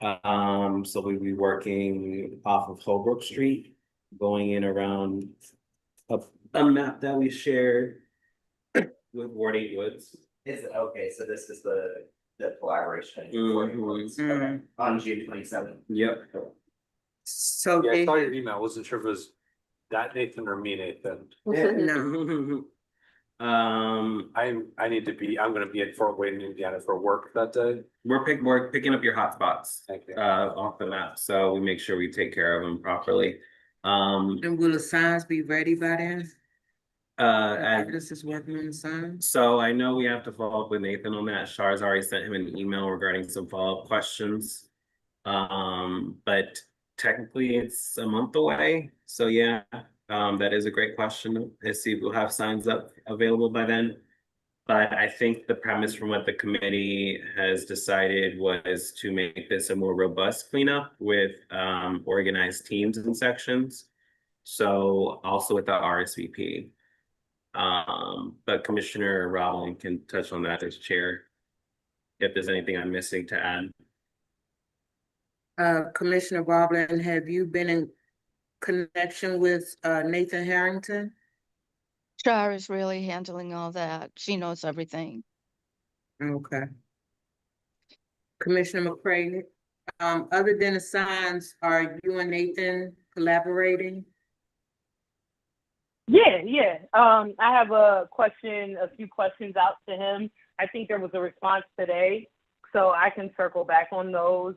So we'll be working off of Holbrook Street, going in around a map that we shared with Ward 8 Woods. Is it, okay, so this is the collaboration. Mhm. Okay, on June 27th. Yep. So Yeah, I they, saw your email. Wasn't sure if it was that Nathan or me, Nathan. no, I need to be, I'm gonna be at Fort Wayne, Indiana for work that day. We're picking up your hotspots Thank you. off the map, so we make sure we take care of them properly. and will the signs be ready by then? And This is working on the signs. so I know we have to follow up with Nathan on that. Char's already sent him an email regarding some follow-up questions. But technically it's a month away. So yeah, that is a great question. Let's see if we'll have signs up available by then. But I think the premise from what the committee has decided was to make this a more robust cleanup with organized teams and sections. So also with the RSVP. But Commissioner Robin can touch on that as chair if there's anything I'm missing to add. Commissioner Boblin, have you been in connection with Nathan Harrington? Char is really handling all that. She knows everything. Okay. Commissioner McCray, other than the signs, are you and Nathan collaborating? Yeah. I have a few questions out to him. I think there was a response today, so I can circle back on those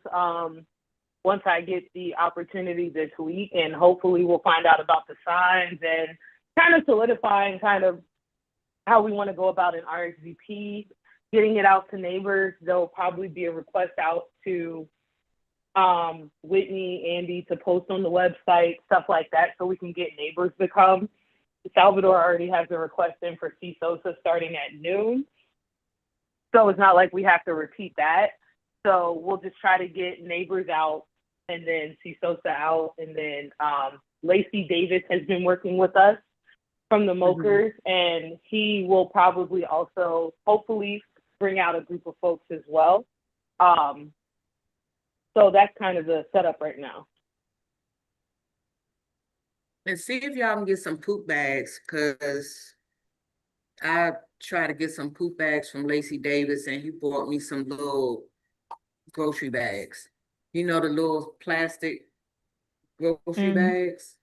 once I get the opportunity this week, and hopefully we'll find out about the signs and kind of solidifying kind of how we want to go about an RSVP, getting it out to neighbors. There'll probably be a request out to Whitney, Andy to post on the website, stuff like that, so we can get neighbors to come. Salvador already has a request in for C. Sosa starting at noon. So it's not like we have to repeat that. So we'll just try to get neighbors out and then C. Sosa out. And then Lacey Davis has been working with us from the Mokers, and he will probably also hopefully bring out a group of folks as well. So that's kind of the setup right now. And see if y'all can get some poop bags, cause I tried to get some poop bags from Lacey Davis and he bought me some little grocery bags. You know, the little plastic grocery bags?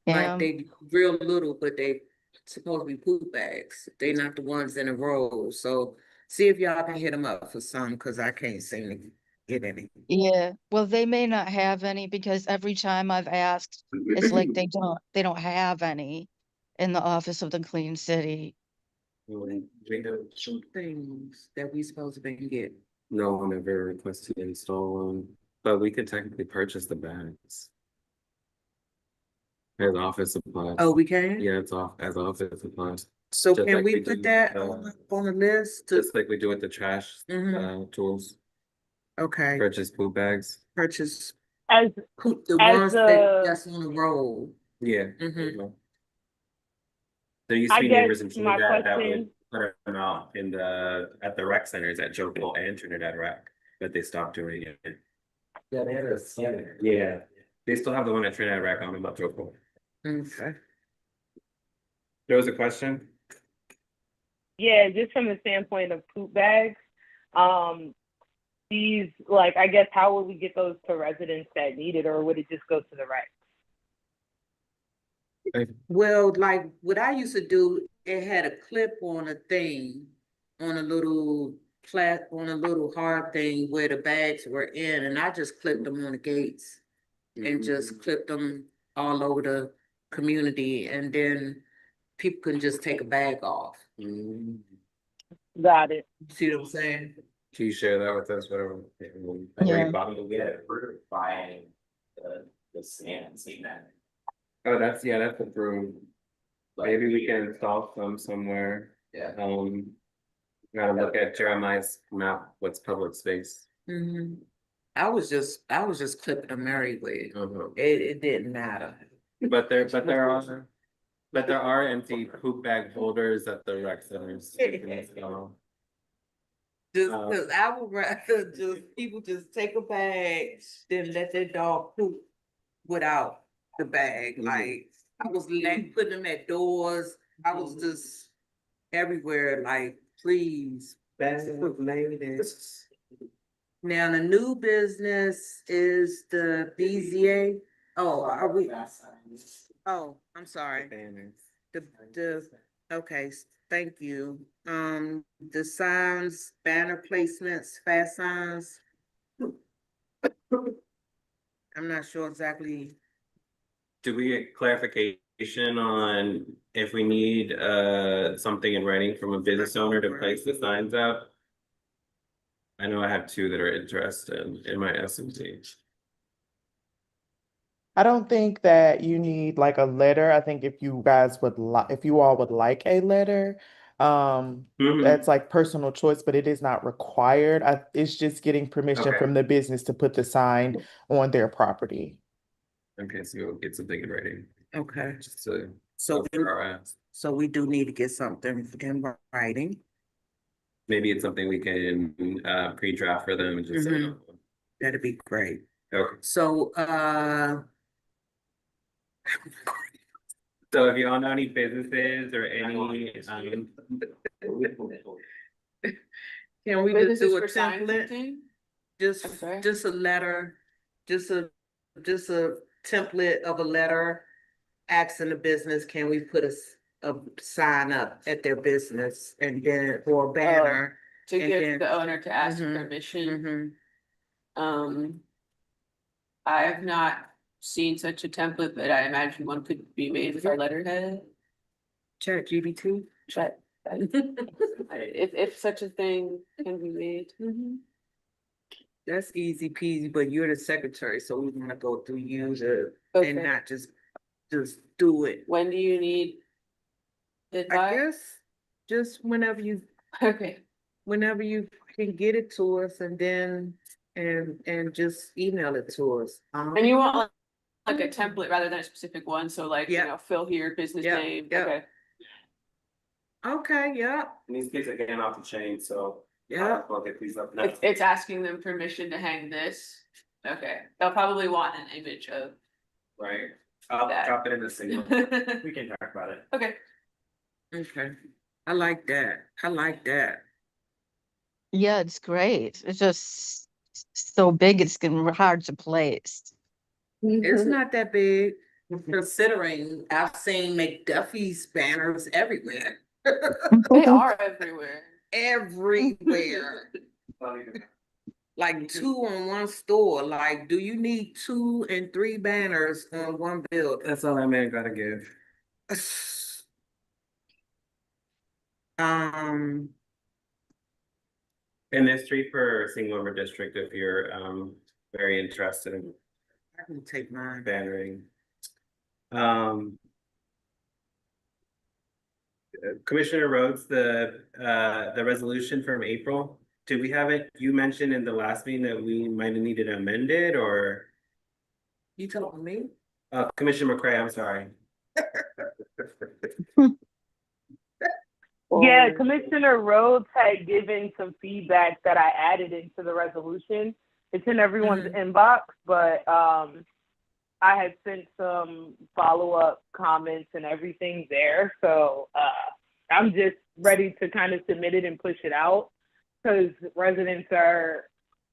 Yeah. Like they real little, but they supposed to be poop bags. They not the ones in a roll. So see if y'all can hit them up for some, cause I can't seem to get any. Yeah. Well, they may not have any because every time I've asked, it's like they don't have any in the office of the Clean City. We have, Two things that we supposed to be get. no one ever requested to install one, but we could technically purchase the bags. As office supplies. Oh, we can? Yeah, it's off as office supplies, So just can like we we put do, that on the list to, just like we do with the trash tools. okay, Purchase poop bags. purchase As the as ones that's on the roll. Yeah. Mhm. There used to I be guess neighbors in my Trinidad that question. would put them out in at the rec centers at Joco and Trinidad Rec, but they stopped doing it. Yeah, they had a scanner. Yeah, they still have the one at Trinidad Rec on about Joco. Okay. There was a question? Yeah, just from the standpoint of poop bags, these, like, I guess, how would we get those to residents that need it, or would it just go to the rec? Well, like what I used to do, it had a clip on a thing, on a little on a little hard thing where the bags were in, and I just clipped them on the gates and just clipped them all over the community, and then people can just take a bag off. Got it. See what I'm saying? Can you share that with us, whatever? Yeah. Probably get it approved by the scan, seeing that. Oh, that's approved. Maybe we can install some somewhere. Yeah. Gotta look at Jeremiah's map, what's public space. I was just clipping them everywhere. Uh-huh. It didn't matter. But there are empty poop bag holders at the rec centers. So, Just cause I would rather just people just take a bag than let their dog poop without the bag. Like I was putting them at doors. I was just everywhere. Like please. ladies. Now the new business is the BZA. Oh, are we? Oh, I'm sorry. Okay, thank you. The signs, banner placements, fast signs. I'm not sure exactly. Do we get clarification on if we need something in writing from a business owner to place the signs out? I know I have two that are interested in my SMT. I don't think that you need like a letter. I think if you guys would like, if you all would like a letter, that's like personal choice, but it is not required. It's just getting permission Okay. from the business to put the sign on their property. Okay, so we'll get something in writing. Okay. Just to So cover our ass. So we do need to get something in writing. Maybe it's something we can pre-draft for them and just say. That'd be great. Okay. So So if you all know any businesses or any can we Wait, just this is do a for signs template? thing? Just I'm sorry? just a letter, just a template of a letter asking the business, can we put a sign up at their business and then or a banner? To And give then- the owner to ask Mhm. permission. I have not seen such a template, but I imagine one could be made with our letterhead. Chat GBT. But if such a thing can be made. That's easy peasy, but you're the secretary, so we wanna go through you to, Okay. and not just do it. When do you need it I by? guess just whenever you can get it to us and then, and just email it to us. And you want like a template rather than a specific one, so like, you Yeah. know, fill here, business Yeah, name, yeah. okay. Okay, yeah, And these kids are getting off the chain, so. yeah. I'll get these up now. It's asking them permission to hang this, okay, they'll probably want an image of. Right, I'll That. drop it in the signal. We can talk about it. Okay, Okay, I like that, I like that. Yeah, it's great. It's just so big, it's gonna be hard to place. It's not that big, considering I've seen McDuffie's banners everywhere. they are everywhere. Everywhere. Like 2 on one store, like, do you need 2 and 3 banners on one building? That's all that man gotta give. Um, And there's 3 per single member district if you're very interested in I can take mine. bannering. Um. Commissioner Rhodes, the resolution from April, did we have it? You mentioned in the last meeting that we might have needed to amend it, or You talking me? Commissioner McCray, I'm sorry. Yeah, Or- Commissioner Rhodes had given some feedback that I added into the resolution. It's in everyone's inbox, but I had sent some follow-up comments and everything there. So I'm just ready to kind of submit it and push it out because residents are,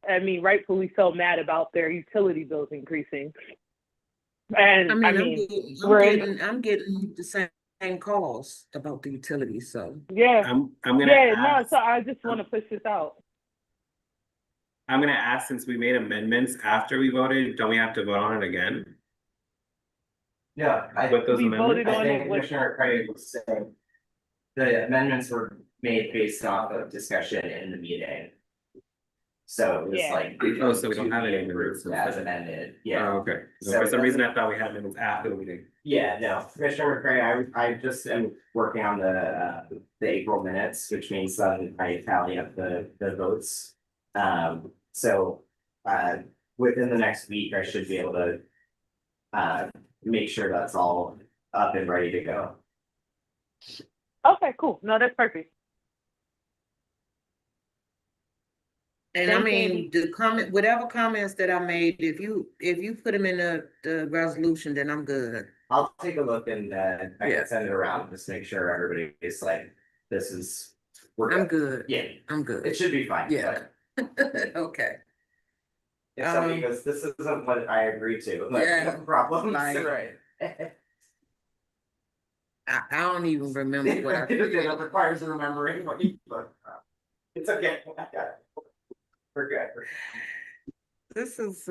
I mean, rightfully so mad about their utility bills increasing. And I'm getting the same calls about the utilities, so. yeah, I'm gonna yeah, no, ask, so I just want to push this out. I'm gonna ask, since we made amendments after we voted, don't we have to vote on it again? Yeah, I, With those We amendments? voted I on think it with, Commissioner Craig was saying the amendments were made based off of discussion in the meeting. So it was Yeah. like. Oh, so we don't to have be any approved amendments. as amended, yeah. Oh, okay. So For it some reason, doesn't- I thought we had amendments after the meeting. Yeah, no, Commissioner McCray, I just am working on the April minutes, which means I tally up the votes. So within the next week, I should be able to make sure that's all up and ready to go. okay, cool. No, that's perfect. And I Thanks, mean, Andy. the comment, whatever comments that I made, if you put them in the resolution, then I'm good. I'll take a look and I Yeah. can send it around, just make sure everybody is like, this is, we're I'm good. good. Yeah, I'm good. it should be fine. Yeah. But Okay. if somebody goes, this isn't what I agreed to, like, Yeah, no problem. like- Right. I don't even remember what I. It requires remembering what you, but it's okay. We're good. This is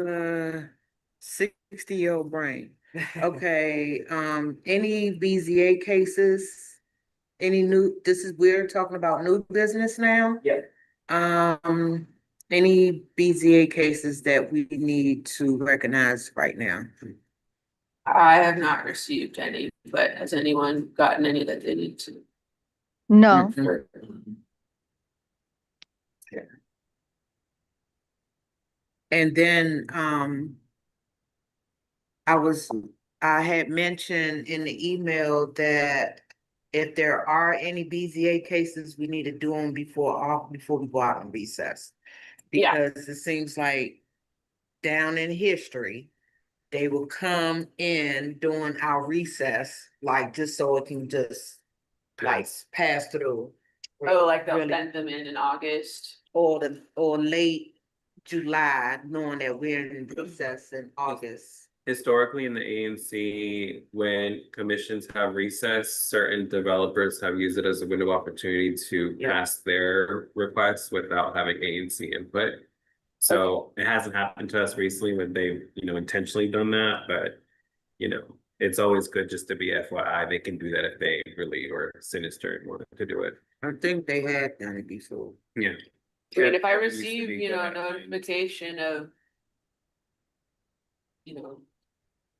60-year-old brain. Okay, any BZA cases? Any we're talking about new business now? Yeah. Any BZA cases that we need to recognize right now? I have not received any, but has anyone gotten any that they need to? No, And then, I had mentioned in the email that if there are any BZA cases, we need to do them before we go out on recess. Yeah. Because it seems like down in history, they will come in during our recess, like just so it can just like pass through. Oh, like they'll Really. send them in August. Or late July, knowing that we're in recess in August. Historically, in the ANC, when commissions have recess, certain developers have used it as a window of opportunity to Yeah. pass their requests without having ANC input. So it hasn't happened to us recently when they've, intentionally done that, but, it's always good just to be FYI. They can do that if they really were sinister and wanted to do it. I think they had done it before. Yeah. I mean, if I It used to receive, be a that way. notification of,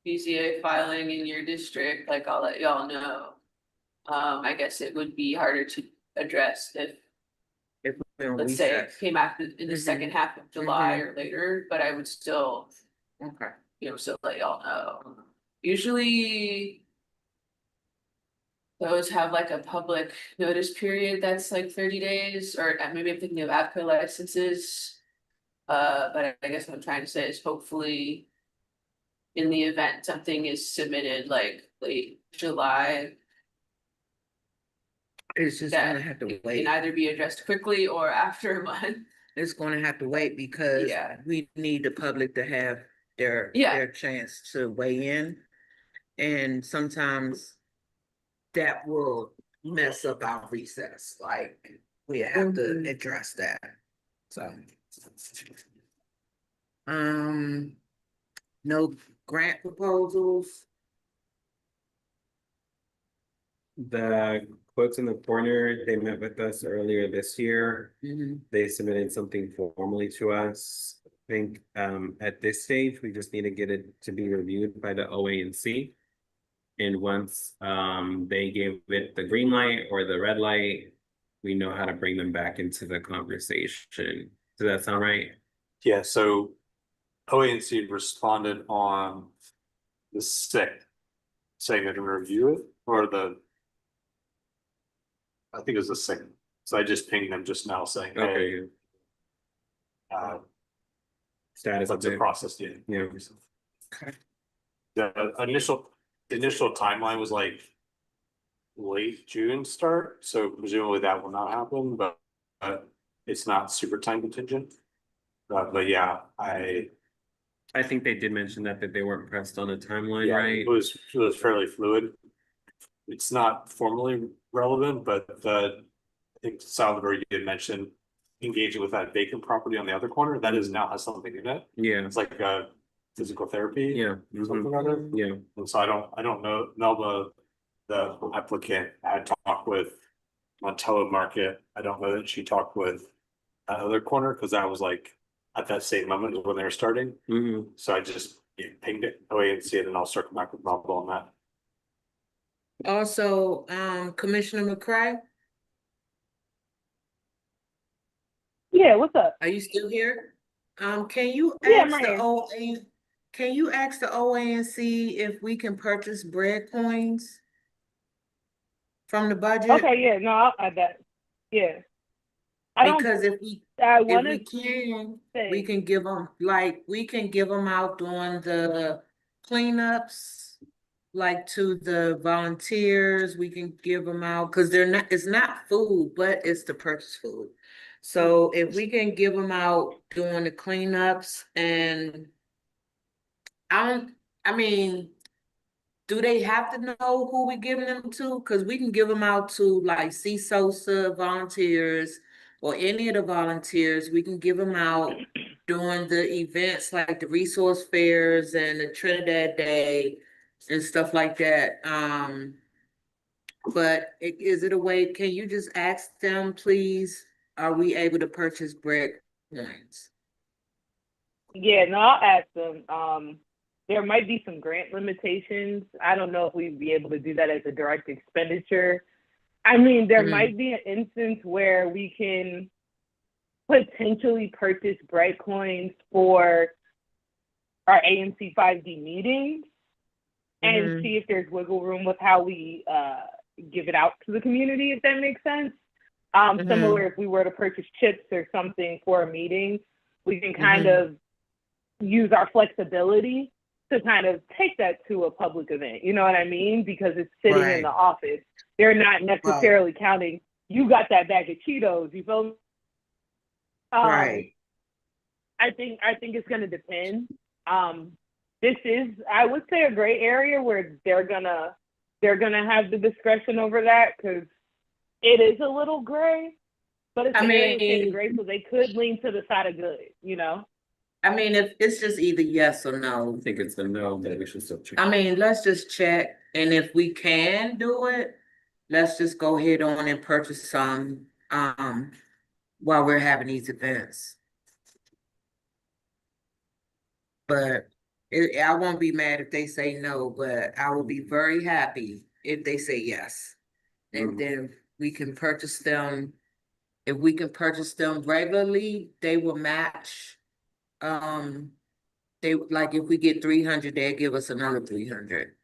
BZA filing in your district, like I'll let y'all know. I guess it would be harder to address if, If we're on let's say, it recess. came after in the Mhm. second half of July or later, but I would still, Okay. still let y'all know. Usually. Those have like a public notice period that's like 30 days, or maybe I'm thinking of APCO licenses. But I guess what I'm trying to say is hopefully. In the event something is submitted like late July, It's just that gonna have to it wait. can either be addressed quickly or after a month. It's gonna have to wait because Yeah. we need the public to have their chance to weigh in. And sometimes that will mess up our recess, like we have to address that, so. No grant proposals. The quotes in the corner, they met with us earlier this year. Mhm. They submitted something formally to us. I think at this stage, we just need to get it to be reviewed by the OANC. And once they gave it the green light or the red light, we know how to bring them back into the conversation. Does that sound right? Yeah, so OANC responded on the 6th, saying they're gonna review it, or I think it was the 6th. So I just pinged them just now saying, hey, Okay. Status what's the update. process? Yeah. Yeah. The initial timeline was like late June start, so presumably that will not happen, but it's not super time contingent. But yeah, I think they did mention that they weren't pressed on a timeline, yeah, right? it was fairly fluid. It's not formally relevant, but I think Salvador, you did mention engaging with that vacant property on the other corner. That is now has something in it. Yeah. It's like a physical therapy. Yeah. Something or other. Yeah. And so I don't know, Melba, the applicant had talked with Montello Market. I don't know that she talked with that other corner, because that was like at that same moment when they were starting. So I just pinged it away and see it, and I'll circle back with Melba on that. Also, Commissioner McCray, Yeah, what's up? are you still here? Can you Yeah, I'm ask right the here. OA, can you ask the OANC if we can purchase bread coins from the budget? Okay, yeah, no, I'll add that. Yeah. I don't, Because I if wanna we can, say. we can give them, like, we can give them out during the cleanups, like to the volunteers, we can give them out, because they're not, it's not food, but it's the purchase food. So if we can give them out during the cleanups, and I mean, do they have to know who we giving them to? Cause we can give them out to like C Sosa volunteers or any of the volunteers. We can give them out during the events like the resource fairs and the Trinidad Day and stuff like that. But is it a way, can you just ask them, please? Are we able to purchase bread coins? Yeah, no, I'll ask them. There might be some grant limitations. I don't know if we'd be able to do that as a direct expenditure. I mean, there might be an instance where we can potentially purchase bread coins for our ANC 5D meetings and see if there's wiggle room with how we give it out to the community, if that makes sense. Similar, if we were to purchase chips or something for a meeting, we can kind of use our flexibility to kind of take that to a public event. You know what I mean? Because it's sitting in the office. They're not necessarily counting, you got that bag of Cheetos, you feel me? Right. I think it's gonna depend. This is, I would say, a gray area where they're gonna have the discretion over that, because it is a little gray, but it's an area shade of gray, so they could lean to the side of good, you know? I mean, if it's just either yes or no. I think it's a no, but we should still check. I mean, let's just check, and if we can do it, let's just go ahead on and purchase some, while we're having these events. But I won't be mad if they say no, but I will be very happy if they say yes. And then we can purchase them. If we can purchase them regularly, they will match. They, like, if we get 300, they'll give us another 300.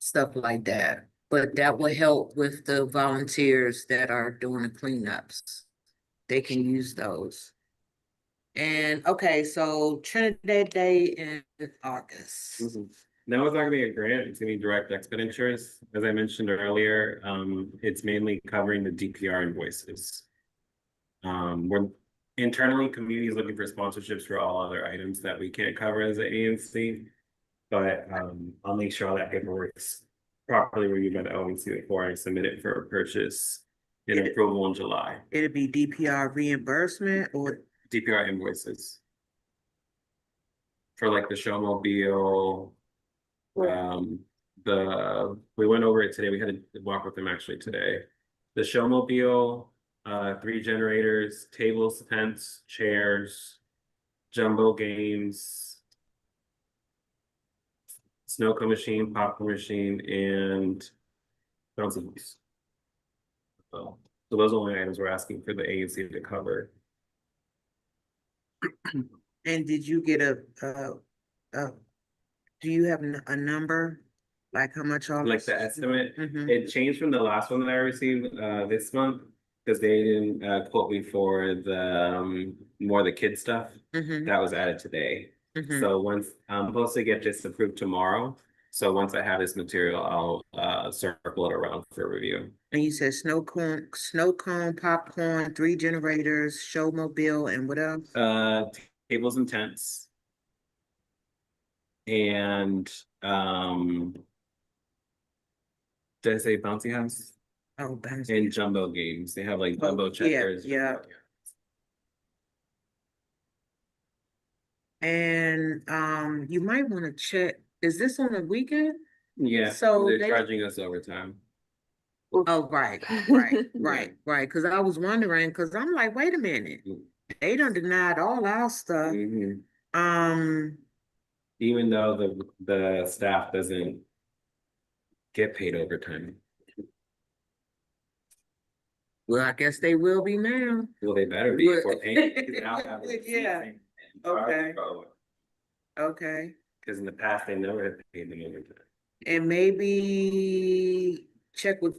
Stuff like that. But that will help with the volunteers that are doing the cleanups. They can use those. And okay, so Trinidad Day in August. Now it's not gonna be a grant, it's gonna be direct expenditures. As I mentioned earlier, it's mainly covering the DPR invoices. We're internally, communities looking for sponsorships for all other items that we can't cover as an ANC. But I'll make sure all that paperwork's properly reviewed by the ONC before I submit it for purchase and approval in July. It'll be DPR reimbursement or DPR invoices. For like the showmobile, we went over it today. We had to walk with them actually today. The showmobile, 3 generators, tables, tents, chairs, jumbo games, snow cone machine, popcorn machine, and bouncy balls. So those are the only items we're asking for the ANC to cover. And did you get do you have a number? Like how much all? Like the estimate, Mhm. it changed from the last one that I received this month because they didn't quote me for the more the kid stuff Mhm. that was added today. Mhm. So once I'm supposed to get this approved tomorrow, so once I have this material, I'll circle it around for review. And you said snow cone, popcorn, 3 generators, showmobile, and what else? Tables and tents, and did I say bouncy house? Oh, bouncy. And jumbo games. They have like jumbo checkers. Yeah. And you might want to check, is this on a weekend? Yeah, So they're they- charging us overtime. Oh, right, right. Cause I was wondering, cause I'm like, wait a minute. They done denied all our stuff. Mhm. Um, Even though the staff doesn't get paid overtime. well, I guess they will be now. Well, they better be if we're paying. 'Cause now have a Yeah. season. Okay. Okay. Because in the past, they never had paid them overtime. And maybe check with,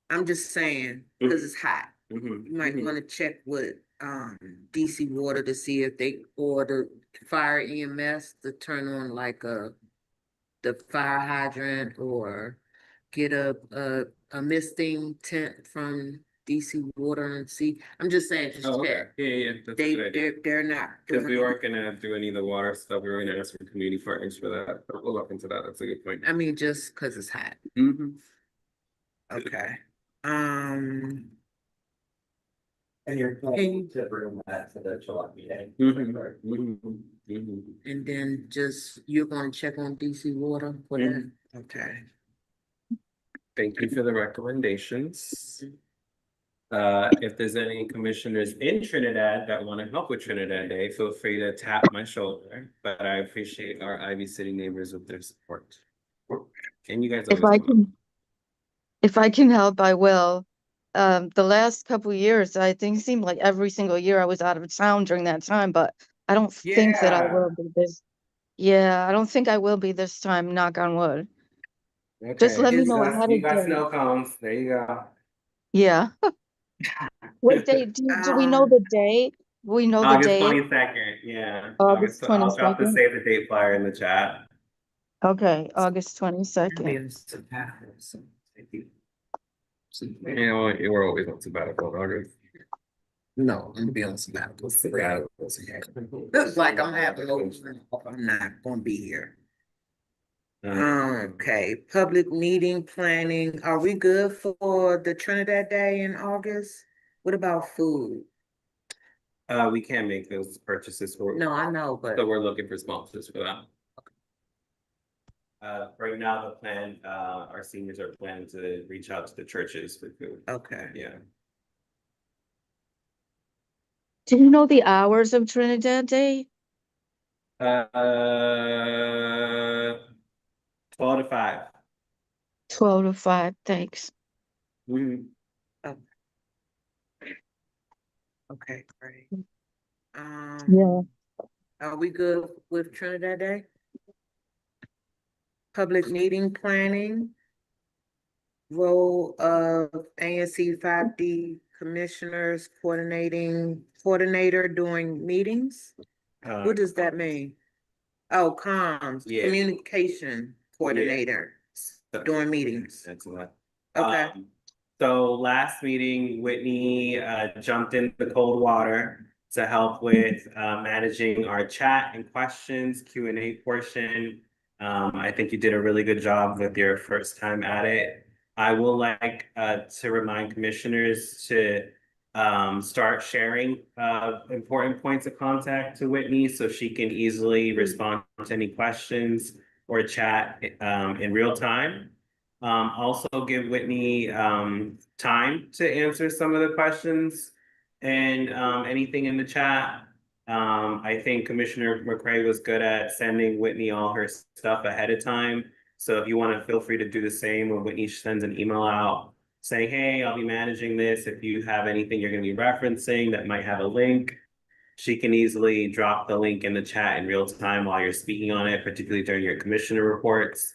I'm just saying, because it's hot. Mhm, You might mhm. want to check with DC Water to see if they order fire EMS to turn on like the fire hydrant or get a misting tent from DC Water and see. I'm just saying, just Oh, okay. check. Yeah, that's a good idea. They're not. Because we doing- weren't gonna do any of the water stuff. We were gonna ask for community partners for that. But we'll look into that. That's a good point. I mean, just because it's hot. Mhm. Okay. And you're Hey. planning to bring that to the July meeting. Mhm, mhm, mhm. And then just, you're gonna check on DC Water for that? Okay. Thank you for the recommendations. If there's any commissioners in Trinidad that want to help with Trinidad Day, feel free to tap my shoulder. But I appreciate our Ivy City neighbors with their support. And you guys If always I come out. can, if I can help, I will. The last couple years, I think it seemed like every single year I was out of town during that time, but I don't think that I will be this. Yeah, I don't think I will be this time, knock on wood. Just Okay, let me Is- know ahead you of got time. snow cones. There you go. Yeah. What day, do we know the day? We know the August day, 22nd. Yeah. August I'll drop the 22nd? save the date flyer in the chat. Okay, August 22nd. You know, we're always on sabbatical in August. No, I'm gonna be on sabbatical. Looks like I'm having I'm not gonna be here. Okay, public meeting planning. Are we good for the Trinidad Day in August? What about food? We can't make those purchases for. No, I know, but So we're looking for sponsors for that. Right now, the plan, our seniors are planning to reach out to the churches for food. okay. Yeah. Do you know the hours of Trinidad Day? 12 to 5. 12 to 5, thanks. Mhm. Okay, great. Yeah. Are we good with Trinidad Day? Public meeting planning. Role of ANC 5D commissioners coordinator doing meetings? What does that mean? Oh, comms, Yeah. communication coordinator doing meetings. Excellent. Okay. So last meeting, Whitney jumped in the cold water to help with managing our chat and questions, Q&A portion. I think you did a really good job with your first time at it. I will like to remind commissioners to start sharing important points of contact to Whitney so she can easily respond to any questions or chat in real time. Also give Whitney time to answer some of the questions and anything in the chat. I think Commissioner McCray was good at sending Whitney all her stuff ahead of time. So if you want to feel free to do the same when Whitney sends an email out saying, hey, I'll be managing this. If you have anything you're going to be referencing that might have a link, she can easily drop the link in the chat in real time while you're speaking on it, particularly during your commissioner reports.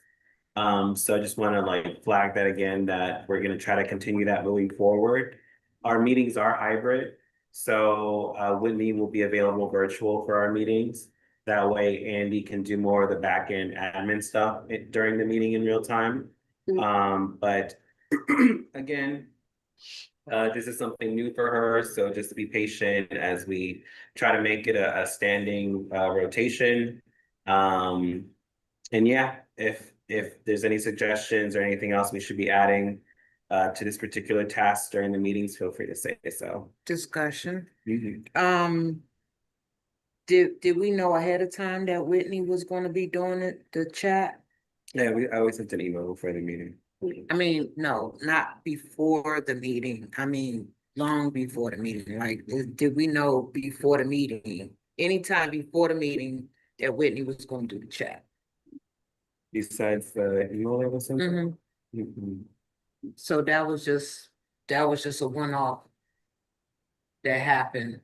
So I just want to like flag that again, that we're going to try to continue that moving forward. Our meetings are hybrid, so Whitney will be available virtual for our meetings. That way Andy can do more of the back end admin stuff during the meeting in real time. But again, this is something new for her, so just be patient as we try to make it a standing rotation. And yeah, if there's any suggestions or anything else we should be adding to this particular task during the meetings, feel free to say so. Discussion. Mhm. Did we know ahead of time that Whitney was gonna be doing the chat? Yeah, I always sent an email before the meeting. I mean, no, not before the meeting. I mean, long before the meeting. Like, did we know before the meeting, anytime before the meeting, that Whitney was gonna do the chat? Besides the email that was sent? Mhm. Mhm. So that was just a one-off that happened.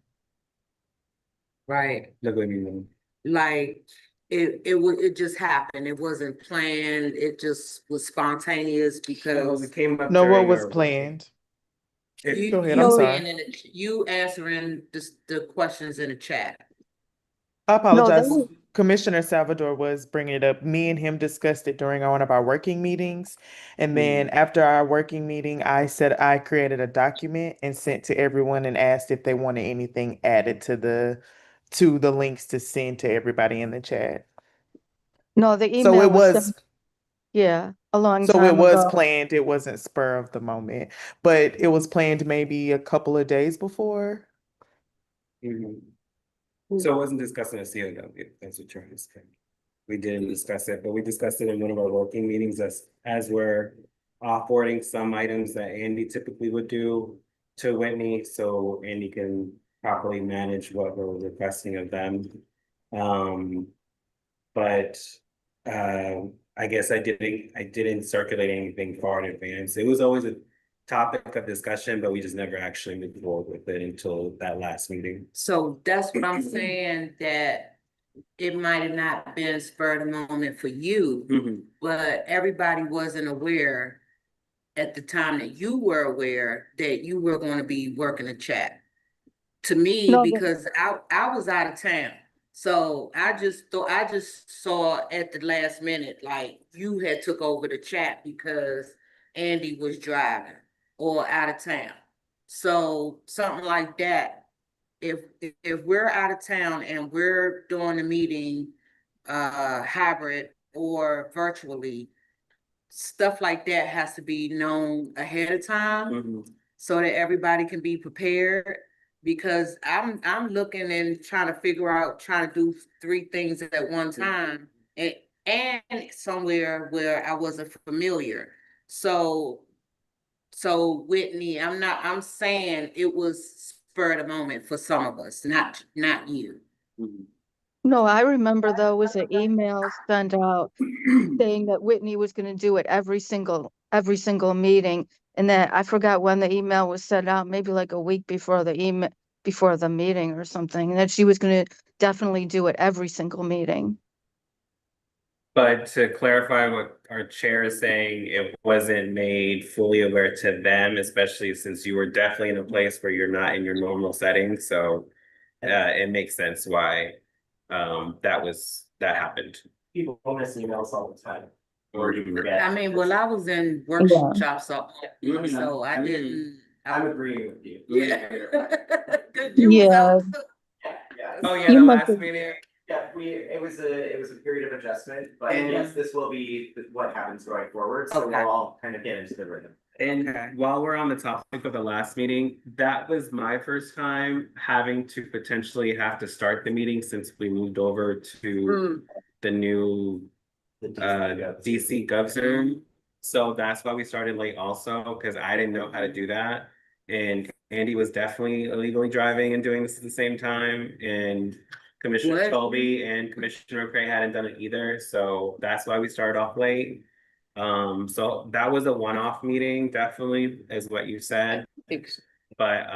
Right, Look at me. like, it just happened. It wasn't planned. It just was spontaneous Oh, because it came up No, what during was our- planned? It- Go ahead, I'm sorry. you answering the questions in the chat. I apologize. was- Commissioner Salvador was bringing it up. Me and him discussed it during one of our working meetings. And then after our working meeting, I said I created a document and sent to everyone and asked if they wanted anything added to the links to send to everybody in the chat. No, the So email it was was sent, yeah, a long so it time was ago. planned. It wasn't spur of the moment, but it was planned maybe a couple of days before. Mhm. So it wasn't discussed in a COW, that's what you're saying. We didn't discuss it, but we discussed it in one of our working meetings as we're offboarding some items that Andy typically would do to Whitney, so Andy can properly manage what we're requesting of them. But I guess I didn't circulate anything far in advance. It was always a topic of discussion, but we just never actually moved forward with it until that last meeting. So that's what I'm saying, that it might have not been spur of the moment for you, but everybody wasn't aware at the time that you were aware that you were gonna be working a chat. To me, No, because I was out of town. So I just saw at the last minute, like you had took over the chat because Andy was driving or out of town. So something like that. If we're out of town and we're doing a meeting hybrid or virtually, stuff like that has to be known ahead of time so that everybody can be prepared. Because I'm looking and trying to figure out, trying to do 3 things at one time and somewhere where I wasn't familiar. So Whitney, I'm saying it was spur of the moment for some of us, not you. no, I remember though was an email sent out saying that Whitney was gonna do it every single meeting. And that I forgot when the email was sent out, maybe like a week before before the meeting or something, and that she was gonna definitely do it every single meeting. But to clarify what our chair is saying, it wasn't made fully aware to them, especially since you were definitely in a place where you're not in your normal setting. So it makes sense why that happened. People miss emails all the time. Or you forget. I mean, well, I was in Yeah. workshops, so I didn't. I'm agreeing with you. Yeah. 'Cause you was Yeah, out. Yeah. Oh yeah, You the must last have- meeting. Yeah, it was a period of adjustment, but yes, this will be what happens going forward, so Okay. we'll all kind of get into the rhythm. And Okay. while we're on the topic of the last meeting, that was my first time having to potentially have to start the meeting since we moved over to the new DC GovZoom. So that's why we started late also, because I didn't know how to do that. And Andy was definitely illegally driving and doing this at the same time. And Commissioner What? Toby and Commissioner Cray hadn't done it either. So that's why we started off late. So that was a one-off meeting, definitely, is what you said. But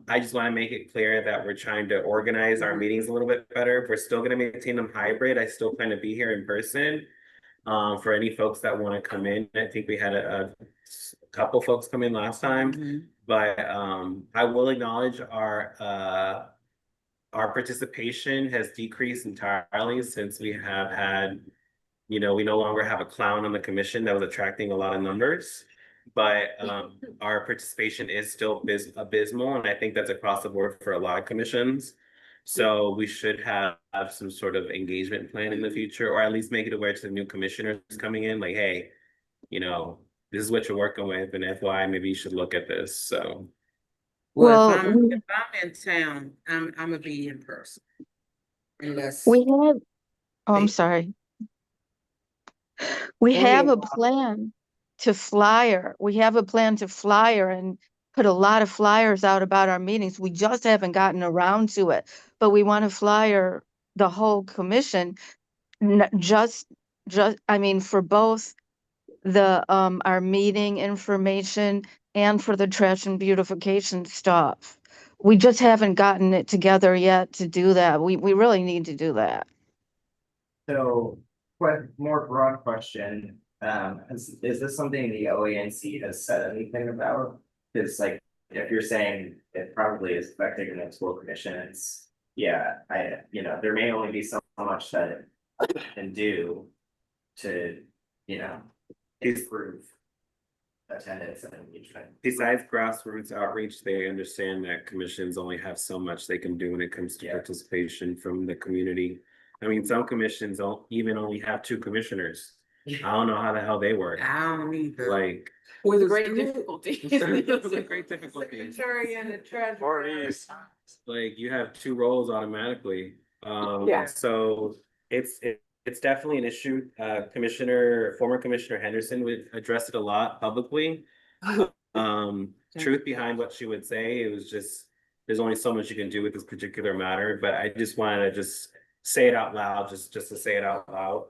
I just want to make it clear that we're trying to organize our meetings a little bit better. We're still going to maintain them hybrid. I still plan to be here in person. For any folks that want to come in, I think we had a couple folks come in last time, but I will acknowledge our participation has decreased entirely since we have had, we no longer have a clown on the commission that was attracting a lot of numbers. But our participation is still abysmal, and I think that's across the board for a lot of commissions. So we should have some sort of engagement plan in the future, or at least make it aware to the new commissioners coming in, like, hey, this is what you're working with, and FYI, maybe you should look at this. So, Well, Well, if I'm in town, I'm gonna be in person. Unless. we have, oh, I'm Hey. sorry. We Go have ahead. a plan to flyer. We have a plan to flyer and put a lot of flyers out about our meetings. We just haven't gotten around to it, but we want to flyer the whole commission, I mean, for both the, our meeting information and for the trash and beautification stuff. We just haven't gotten it together yet to do that. We really need to do that. So, more broad question, is this something the OANC has said anything about? Cause like, if you're saying it probably is affecting the school commissions, yeah, there may only be so much that it can do to, improve attendance and engagement. besides grassroots outreach, they understand that commissions only have so much they can do when it comes to participation from the community. I mean, some commissions don't even only have 2 commissioners. I don't know how the hell they work. I don't either. Like, With great difficulty. with great difficulty. Secretary and the treasurer. Like, you have 2 roles automatically. Yeah. So it's definitely an issue. Former Commissioner Henderson would address it a lot publicly. Truth behind what she would say, it was just, there's only so much you can do with this particular matter, but I just wanted to just say it out loud, just to say it out loud.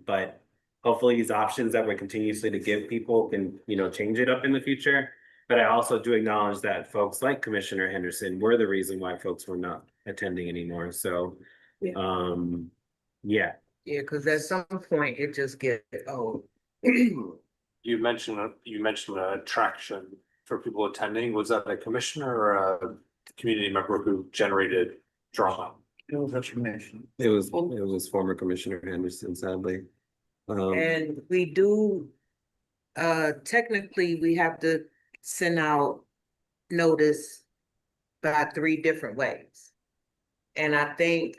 But hopefully these options that we're continuously to give people can, change it up in the future. But I also do acknowledge that folks like Commissioner Henderson were the reason why folks were not attending anymore. So, yeah. Yeah, because at some point it just gets old. You mentioned an attraction for people attending. Was that a commissioner or a community member who generated drama? It was former Commissioner Henderson, sadly. And we do, technically, we have to send out notice by 3 different ways. And I think,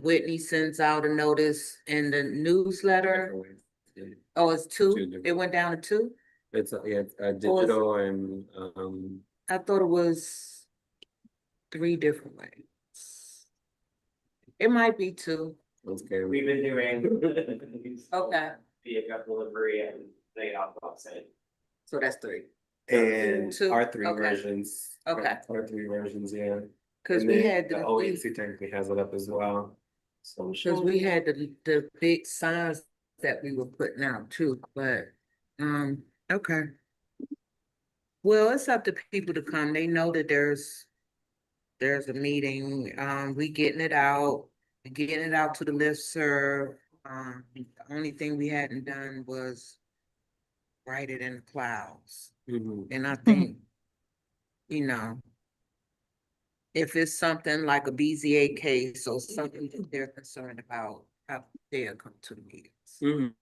Whitney sends out a notice in the newsletter. Oh, it's 2? It went down to 2? It's digital and I thought it was 3 different ways. It might be 2. okay. We've been doing. Okay. Vehicle delivery and they outbox it. So that's 3. And 2, our 3 okay. versions. Okay. Our 3 versions, yeah. Cause And we then had the the, OAC technically has it up as well. So cause we had the big signs that we were putting out too, but, okay. Well, it's up to people to come. They know that there's a meeting, we getting it out to the listserv. The only thing we hadn't done was write it in the clouds. And I think, if it's something like a BZA case or something that they're concerned about, they'll come to the meetings.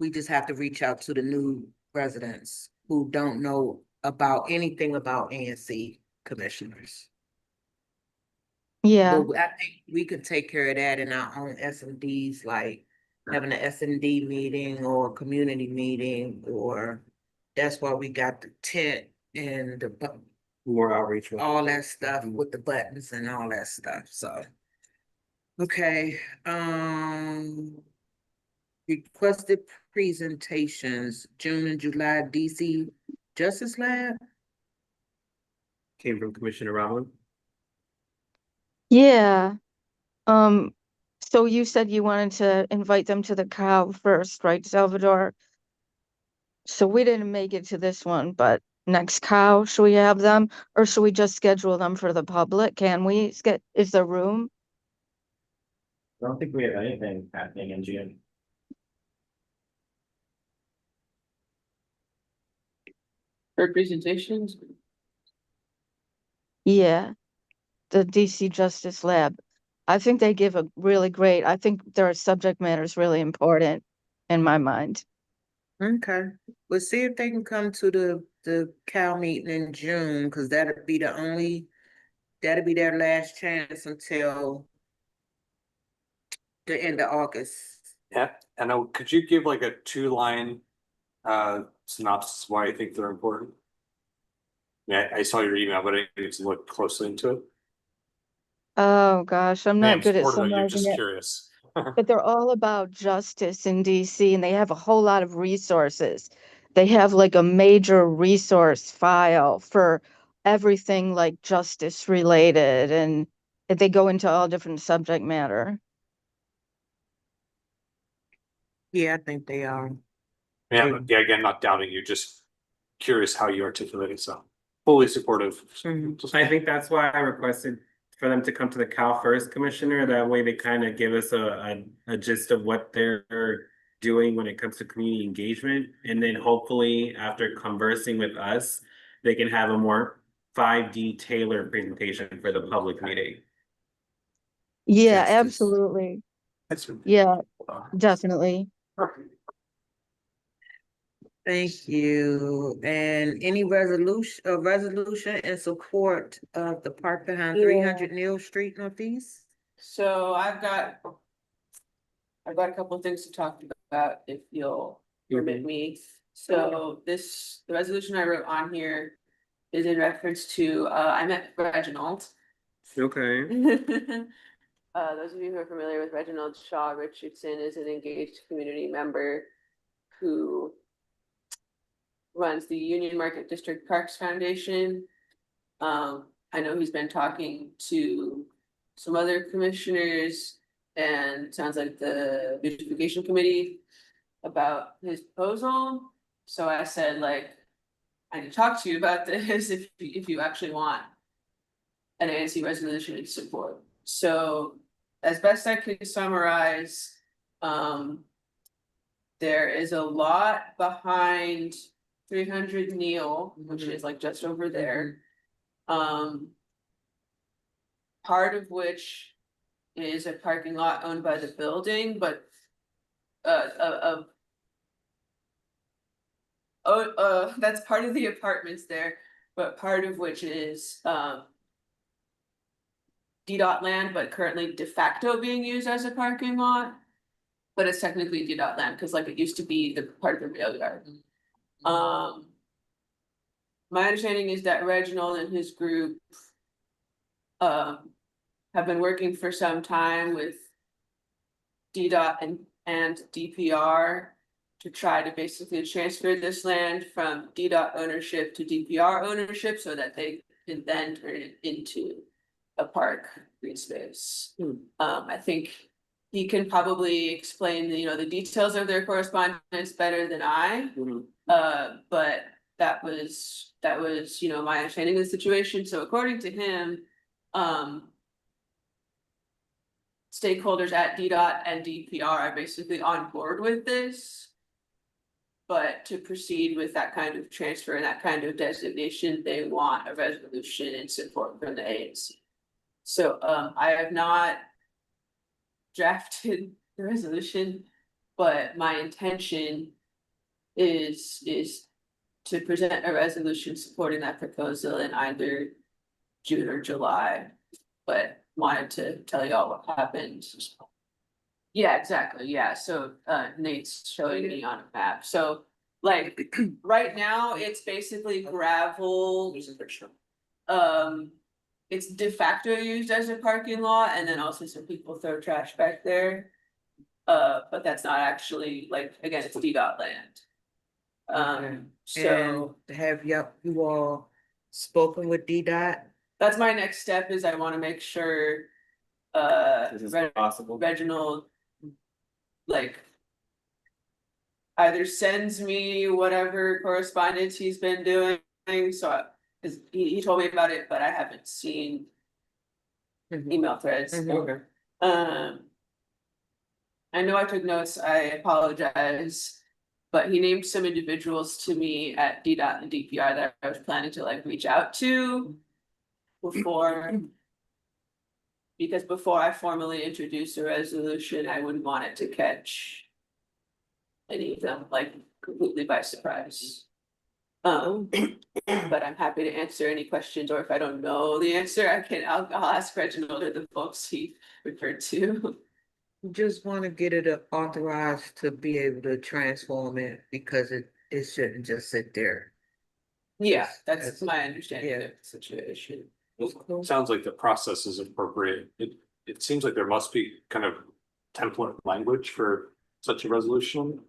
We just have to reach out to the new residents who don't know about anything about ANC commissioners. Yeah. But I think we could take care of that in our own SMDs, like having an SMD meeting or a community meeting, or that's why we got the tent and the more outreach. all that stuff with the buttons and all that stuff, so. Okay, requested presentations, June and July DC Justice Lab. Came from Commissioner Roblin. Yeah. Um, so you said you wanted to invite them to the cow first, right, Salvador? So we didn't make it to this one, but next cow, should we have them? Or should we just schedule them for the public? Can we is there room? I don't think we have anything happening in June. For presentations, Yeah, the DC Justice Lab. I think they give a really great, I think their subject matter is really important in my mind. Okay, we'll see if they can come to the Cal meeting in June, because that'll be their last chance until the end of August. Yeah, and could you give like a 2-line synopsis why you think they're important? Yeah, I saw your email, but I need to look closely into it. Oh gosh, I'm I not am good at supportive, you're summarizing just it. curious. But they're all about justice in DC and they have a whole lot of resources. They have like a major resource file for everything like justice related and they go into all different subject matter. Yeah, I think they are. Yeah, again, not doubting you, just curious how you articulate it, so fully supportive. I think that's why I requested for them to come to the Cal first, Commissioner. That way they kind of give us a gist of what they're doing when it comes to community engagement. And then hopefully after conversing with us, they can have a more 5D tailored presentation for the public meeting. Yeah, Justice. absolutely. Yeah, definitely. Thank you. And any resolution in support of the park behind Yeah. 300 Neal Street Northeast? so I've got a couple of things to talk about if you'll permit me. So the resolution I wrote on here is in reference to, I met Reginald. Okay. Those of you who are familiar with Reginald Shaw Richardson is an engaged community member who runs the Union Market District Parks Foundation. I know he's been talking to some other commissioners and sounds like the beautification committee about his proposal. So I said, like, I need to talk to you about this if you actually want an ANC resolution in support. So as best I could summarize, there is a lot behind 300 Neal, which is like just over there. Part of which is a parking lot owned by the building, but that's part of the apartments there, but part of which is DDOT land, but currently de facto being used as a parking lot. But it's technically DDOT land, because like it used to be the part of the rail yard. My understanding is that Reginald and his group have been working for some time with DDOT and DPR to try to basically transfer this land from DDOT ownership to DPR ownership so that they can then turn it into a park green space. I think he can probably explain the details of their correspondence better than I. But that was my understanding of the situation. So according to him, stakeholders at DDOT and DPR are basically on board with this. But to proceed with that kind of transfer and that kind of designation, they want a resolution in support from the ANC. So I have not drafted the resolution, but my intention is to present a resolution supporting that proposal in either June or July. But wanted to tell y'all what happened. Yeah, exactly. Yeah, so Nate's showing me on a map. So like right now, it's basically gravel. It's de facto used as a parking lot, and then also some people throw trash back there. But that's not actually, like, again, it's DDOT land. Okay. So And have you all spoken with DDOT? that's my next step is I wanna make sure, This is possible. Reginald, like, either sends me whatever correspondence he's been doing, so, cause he told me about it, but I haven't seen Mhm. email threads. Mhm. Okay. I know I took notes, I apologize. But he named some individuals to me at DDOT and DPR that I was planning to like reach out to before. Because before I formally introduce a resolution, I wouldn't want it to catch any of them like completely by surprise. But I'm happy to answer any questions, or if I don't know the answer, I'll ask Reginald or the folks he referred to. Just wanna get it authorized to be able to transform it because it shouldn't just sit there. Yeah, Yes, that's that's- my understanding yeah. of the situation. It sounds like the process is appropriate. It seems like there must be kind of template language for such a resolution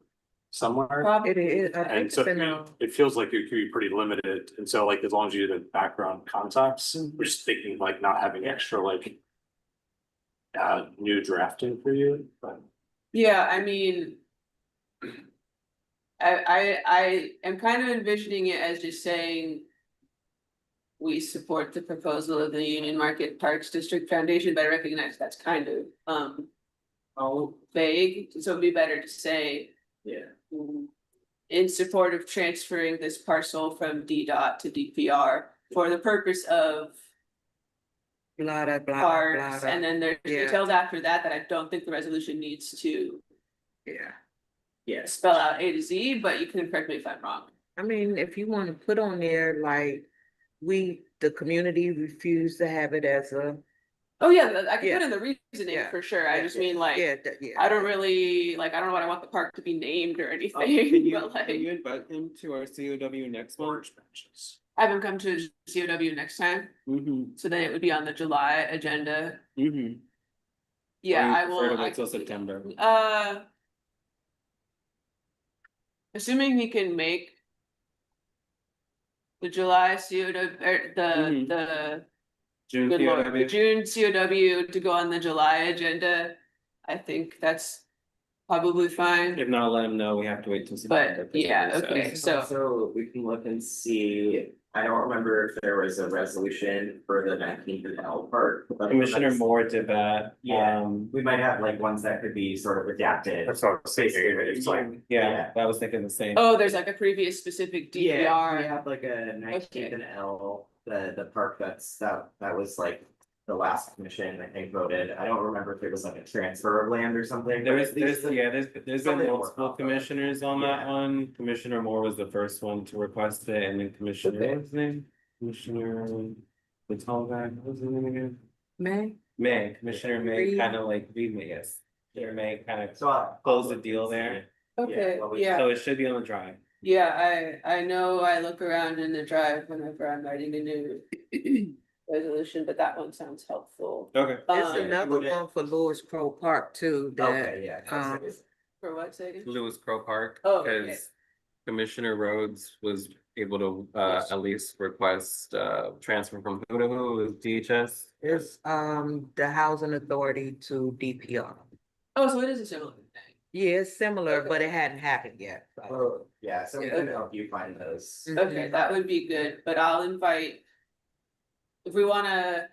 somewhere. It is, I think And it's so in, it feels like it could be pretty limited. And so like, as long as you do the background contacts, Mhm. we're just thinking like not having extra like new drafting for you, but Yeah, I mean. I am kind of envisioning it as just saying. We support the proposal of the Union Market Parks District Foundation, but I recognize that's kind of vague, so it'd be better to say. Yeah. In support of transferring this parcel from DDOT to DPR for the purpose of blah, blah, blah, parks, blah. and then there's Yeah. details after that I don't think the resolution needs to Yeah, Yes. spell out A to Z, but you can correct me if I'm wrong. I mean, if you wanna put on there, like, the community refuse to have it as a. Oh, yeah, I can Yeah. put in the reasoning Yeah. for sure, I Yeah. just mean like. Yeah, yeah. I don't really, like, I don't know what I want the park to be named or Can anything, you, but can you like, invite him to our COW next month? orange benches. have him come to COW next time, Mm-hmm, so then it would be on the July agenda. mm-hmm. Yeah, I Prefer to will, wait till September. assuming he can make. The July COW, or Mhm. the, June good lord, the COW. June COW to go on the July agenda. I think that's probably fine, If not, let him know, we have to wait till September. but yeah, okay, so. So we can look and see, I don't remember if there was a resolution for the 19th L part. but Commissioner that's- Moore did that, Yeah. We might have like ones that could be sort of adapted. That's what I was thinking. Basically, It's like, yeah, I was thinking the same. Oh, there's like a previous specific Yeah, we DVR. have like a 19th and L, the park that was like the last commission, I think, voted. I don't remember if it was like a transfer of land or something. but There's at least the- there's been something to work multiple off of. commissioners on that Yeah. one. Commissioner Moore was the first one to request it, and then Commissioner, Okay. what's his name? Commissioner, the tall guy, what's his name again? May, Commissioner May Reed. kind of like, Reed May, yes. Commissioner May kind of So I'll closed the look deal and see. there, Okay, what we- yeah, so it should be on the drive. yeah, I know I look around in the drive whenever I'm writing a new. Resolution, but that one sounds helpful. Okay. there's Um, another would it- one for Lewis Crow Park too, that, Okay, yeah. For what, say again? Lewis Crow Park, Oh, okay. because Commissioner Rhodes was able to Yes. at least request transfer from who to who with DHS. is, the housing authority to DPR. Oh, so it is a similar thing. Yeah, it's similar, Okay. but it hadn't happened yet. so. Oh, yeah, so we Yeah. can help you find those. Mhm. Okay, that would be good, but I'll invite. If we wanna.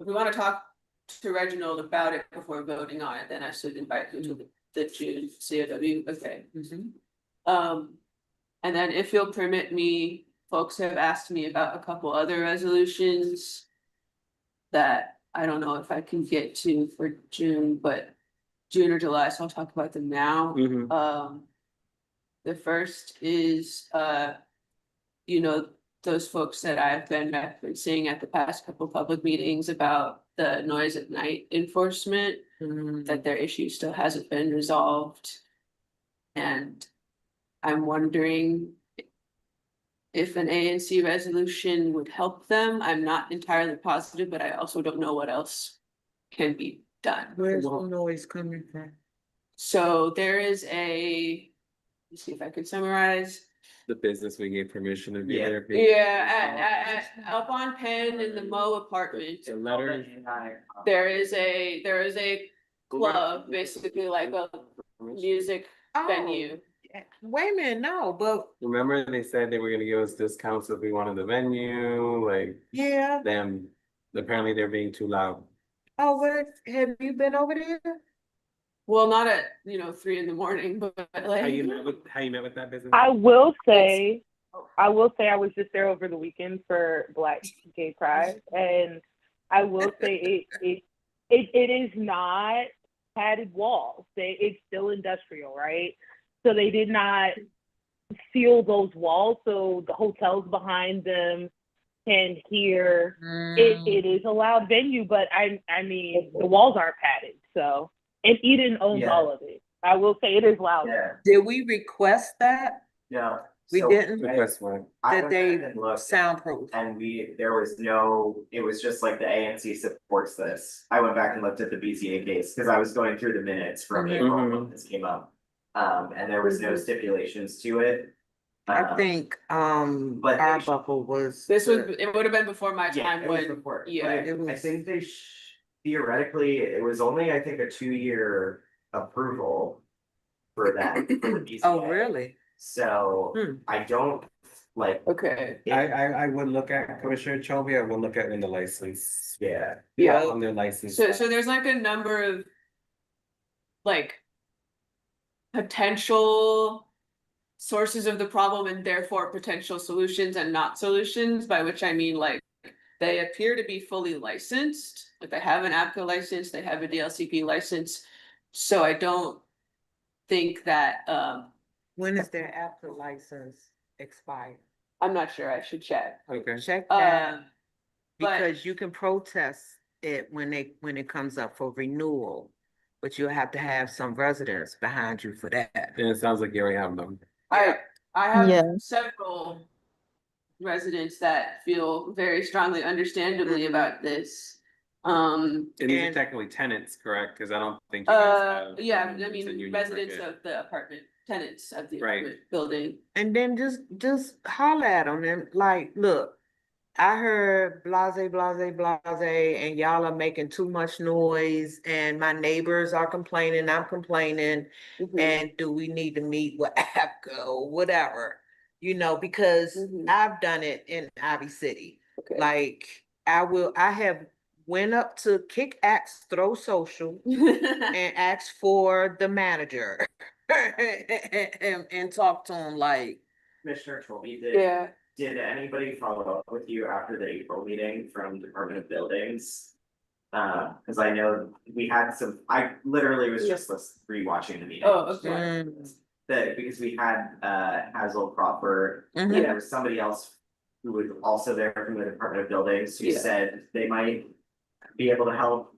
If we wanna talk to Reginald about it before voting on it, then I should invite you to the June COW, okay. Mhm. And then if you'll permit me, folks have asked me about a couple other resolutions. That I don't know if I can get to for June, but June or July, so I'll talk about them now. Mhm. The first is, you know, those folks that I've been referencing at the past couple public meetings about the noise at night enforcement, Mhm. that their issue still hasn't been resolved. And I'm wondering if an ANC resolution would help them. I'm not entirely positive, but I also don't know what else can be done. Where's the noise coming from? So there is let's see if I can summarize. The business we gave permission to be Yeah. there. Yeah, up on Penn in the Mo apartment, The letter. there is a club, basically like a music venue. Oh, wait a minute, no, but Remember they said they were gonna give us discounts if we wanted the venue, like yeah. them, apparently they're being too loud. Oh, what, have you been over there? Well, not at, 3 in the morning, but How you like, met with that business? I will say I was just there over the weekend for Black Gay Pride, and I will say it is not padded walls. It's still industrial, right? So they did not seal those walls, so the hotels behind them can hear. It is a loud venue, but I mean the walls aren't padded, so and Eden owns Yeah. all of it. I will say it is loud. Yeah, Did we request that? no. We So didn't? That's one. I That went back they and looked, soundproof? and there was no, it was just like the ANC supports this. I went back and looked at the BCA case, because I was going through the minutes from Mhm. April when this came up. And there was no stipulations to it. I think, but they Arbuckle was. it would have been before my Yeah, time it was when, before, but yeah. It I was- think they theoretically, it was only, I think, a 2-year approval for that, for the BCA. Oh, really? So, Hmm. I don't, like, Okay, I would look at Commissioner Chovy, I would look at in the license. yeah. yeah. On their license. So there's like a number of like potential sources of the problem and therefore potential solutions and not solutions, by which I mean like they appear to be fully licensed, like they have an APCO license, they have a DLCP license. So I don't think that, When is their after license expire? I'm not sure, I should check. Okay. Check that, Um, but because you can protest it when it comes up for renewal. But you'll have to have some residents behind you for that. And it sounds like you already have them. I have Yeah. several residents that feel very strongly, understandably about this. And these are And- technically tenants, correct? Cause I don't think. you guys have, Yeah, I it's a mean, union residents market. of the apartment, tenants of the Right. apartment building. And then just holler at them and like, look, I heard blase, blase, blase, and y'all are making too much noise and my neighbors are complaining, I'm complaining. Mhm. And do we need to meet with APCO, whatever? Because Mhm. I've done it in Ivy City. Okay. Like, I have went up to Kick Axe Throw Social and asked for the manager. And talk to him like, Commissioner Colby, did Yeah, anybody follow up with you after the April meeting from Department of Buildings? Cause I know we had some, I literally was just rewatching the meeting. Oh, okay. That, because we had, Hazel Crawford, and Mhm. there was somebody else who was also there from the Department of Buildings who Yeah. said they might be able to help.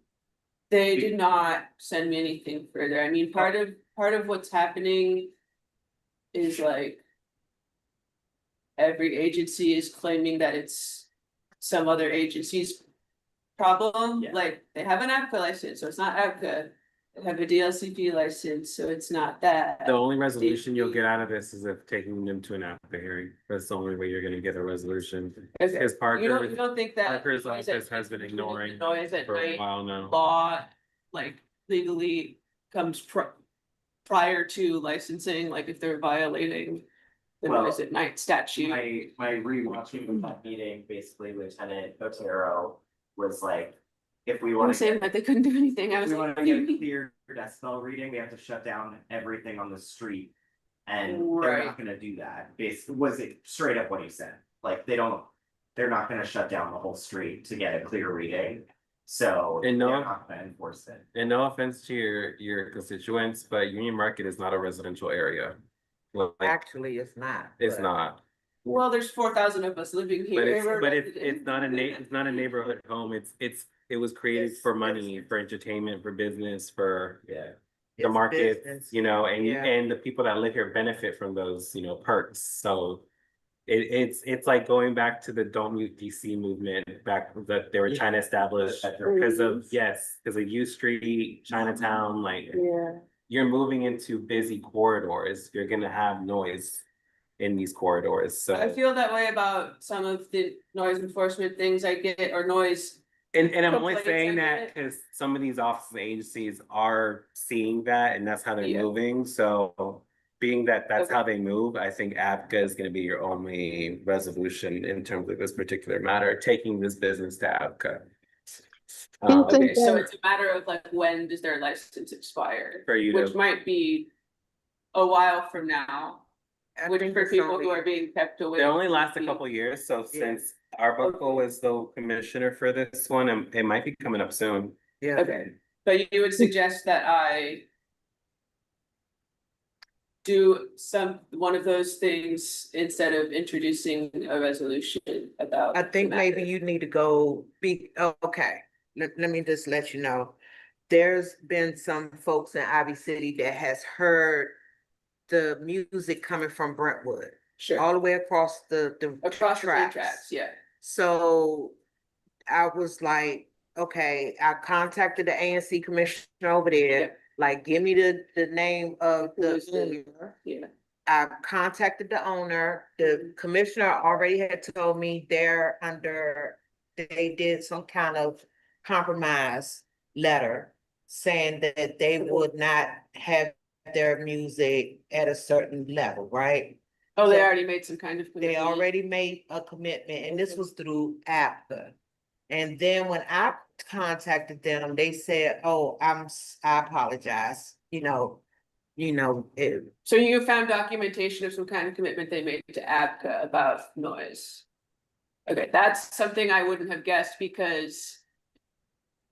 they did not send me anything further. I mean, part of what's happening is like every agency is claiming that it's some other agency's problem. Yeah. Like they have an APCA license, so it's not APCA. They have a DLCP license, so it's not that. The only resolution you'll get out of this is if taking them to an APCA hearing. That's the only way you're gonna get a resolution. Okay. Because You Parker, don't think that Parker's noise at- office has been ignoring noise at for a night while now. law, like legally comes prior to licensing, like if they're violating the Well, noise at night statute? My rewatching of that meeting, basically Lieutenant Otero was like, if we I wanna was saying get, that they couldn't do anything. I if was we like, wanna get a clear decibel reading, we have to shut down everything on the street. And they're Right. not gonna do that, basically, was it straight up what he said, like, they're not gonna shut down the whole street to get a clear reading. So they're And no- not gonna enforce it. And no offense to your constituents, but Union Market is not a residential area. Like, actually, it's not. it's but- not. well, there's 4,000 of us living here. But it's not a neighborhood home. It was created for money, for entertainment, for business, for Yeah. the It's market, business. and Yeah. and the people that live here benefit from those, perks. So it's like going back to the Don't Mute DC movement back that they were trying to establish because of U Street, Chinatown, like Yeah. you're moving into busy corridors, you're gonna have noise in these corridors, so. I feel that way about some of the noise enforcement things I get, or noise. And I'm only complaints saying I that get. because some of these offices and agencies are seeing that and that's how they're Yeah. moving, so. Being that that's Okay. how they move, I think ABCA is gonna be your only resolution in terms of this particular matter, taking this business to ABCA. Okay, so it's a matter of like, when does their license expire? For you Which to, might be a while from now, I which think for it's people only- who are being kept away. they only last a couple years, so Yeah. since Arbuckle was the commissioner for this one, and it might be coming up soon. Yeah. Okay, but you would suggest that I do one of those things instead of introducing a resolution about. I think the maybe matter? you need to go okay, let me just let you know. There's been some folks in Ivy City that has heard the music coming from Brentwood, Sure, all the way across the across the train tracks. tracks, yeah. So I was like, okay, I contacted the ANC commissioner over there, Yeah. like, give me the name of the Who's the- owner. Yeah, I contacted the owner, the commissioner already had told me they did some kind of compromise letter saying that they would not have their music at a certain level, right? oh, they So- already made some kind of. They commitment. already made a commitment, and this Okay. was through APCA. And then when I contacted them, they said, oh, I apologize, it, So you found documentation of some kind of commitment they made to ABCA about noise? Okay, that's something I wouldn't have guessed, because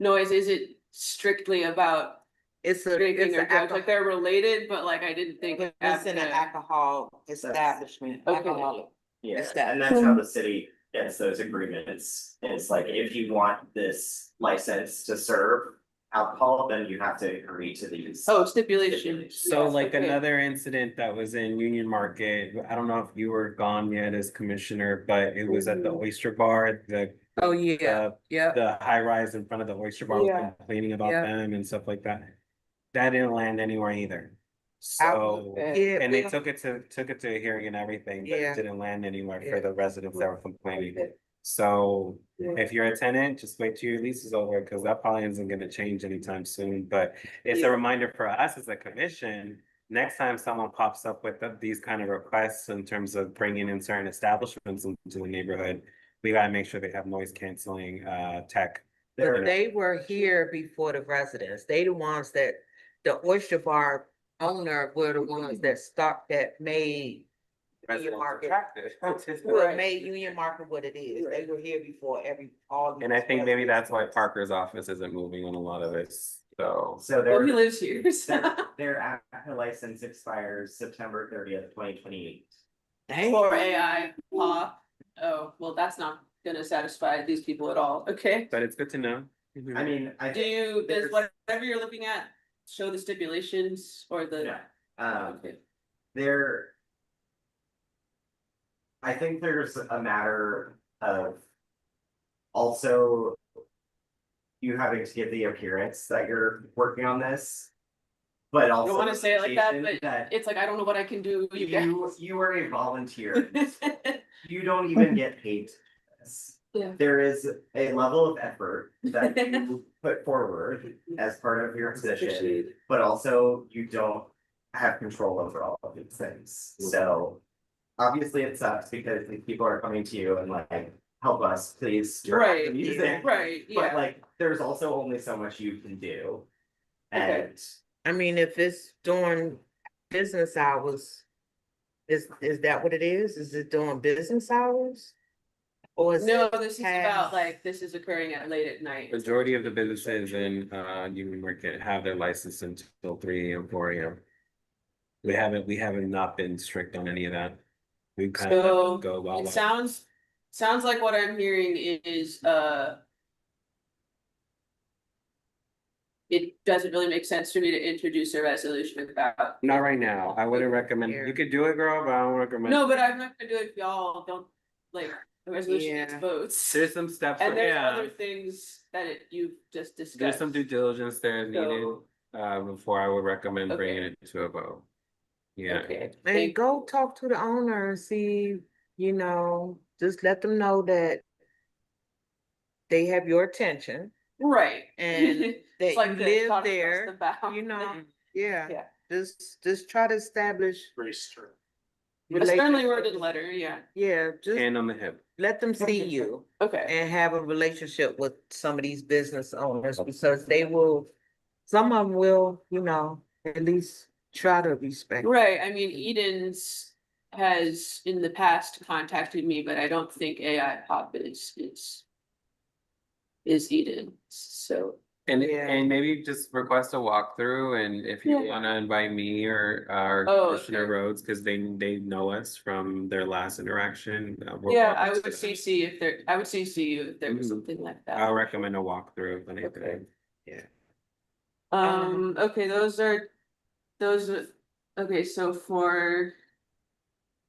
noise isn't strictly about it's a, drinking it's or an drugs, like they're related, but like I didn't think. It's in an ABCA alcohol establishment, Okay. alcoholic. Yeah, It's that. and that's how the city gets those agreements. It's like, if you want this license to serve alcohol, then you have to agree to these. Oh, stipulation. So Yes, like okay. another incident that was in Union Market, I don't know if you were gone yet as commissioner, but it was at the Oyster Bar, Oh, yeah, yeah. the high rise in front of the Oyster Bar was Yeah. complaining about Yeah. them and stuff like that. That didn't land anywhere either. So, Yeah, and they well, took it to a hearing and everything, but Yeah. it didn't land anywhere Yeah. for the residents that were complaining. So if you're a tenant, just wait till your lease is over, because that probably isn't gonna change anytime soon, but it's a reminder for us as a commission. Next time someone pops up with these kind of requests in terms of bringing in certain establishments into the neighborhood, we gotta make sure they have noise canceling tech. But they were here before the residents. They the ones the Oyster Bar owner were the ones that made Union Market. Well, made Union Market what it is. They were here before all. And I these think maybe that's why residents. Parker's office isn't moving on a lot of this, so. So Well, he their, lives here, so. their APCA license expires September 30th, 2028. Dang. For AI pop, oh, well, that's not gonna satisfy these people at all, okay? But it's good to know. I mean, I Do think. you, does there's- whatever you're looking at show the stipulations or the? Yeah, Okay. there. I think there's a matter of also you having to give the appearance that you're working on this. But I also. don't wanna say it like that, indication but it's like, I don't know what I can do, You are a volunteer, guys. you don't even get paid to do this. Yeah. There is a level of effort that you put forward as part of your position, but also you don't have control over all of these things, so. Obviously, it sucks because these people are coming to you and like, help us, please. turn off the Right, music. right, But yeah, like, there's also only so much you can do. Okay. And I mean, if it's during business hours, is that what it is? Is it during business hours? Or is no, it this is past- about like, this is occurring at late at night. Majority of the businesses in Union Market have their license until 3 AM, 4 AM. We haven't not been strict on any of that. We kind of So, go wild. it sounds like what I'm hearing is, it doesn't really make sense for me to introduce a resolution about. Not right now. I wouldn't recommend, you could do it, girl, but I don't recommend. No, but I'm not gonna do it if y'all don't, like, the resolution needs Yeah. votes. There's some steps, And there's yeah. other things that you've just discussed. There's some due diligence there needed. So, before I would recommend bringing Okay. it to a vote. Yeah. Okay. And go talk to the owner and see, you know, just let them know that they have your attention Right. and that It's you like the live thought across there, the bow. you know, yeah. Yeah. Just try to establish Very stern. A sternly relationship. worded letter, yeah. Yeah, just Hand on the hip. let them see you Okay. and have a relationship with some of these business owners because they will, some of them will, you know, at least try to respect. Right, I mean, Eden's has in the past contacted me, but I don't think AI Pop is Eden, so. And Yeah. and maybe just request a walkthrough, and if you Yeah. wanna invite me or Oh, Commissioner okay. Rhodes, cause they know us from their last interaction. We're Yeah, welcome I would to. CC if there, I would CC you if there was Mhm. something like that. I'll recommend a walkthrough if Okay. anything. Yeah. Okay, okay, so for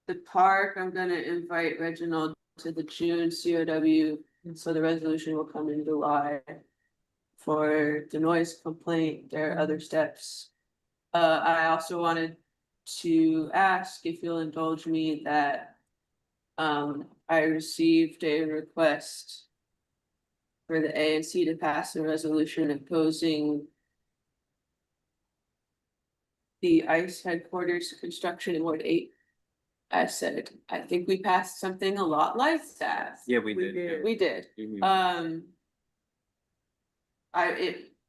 the park, I'm gonna invite Reginald to the June COW, and so the resolution will come in July. For the noise complaint, there are other steps. I also wanted to ask if you'll indulge me that I received a request for the ANC to pass a resolution opposing the ICE headquarters construction in Ward 8. I said, I think we passed something a lot like that. Yeah, we did. We did. Mhm.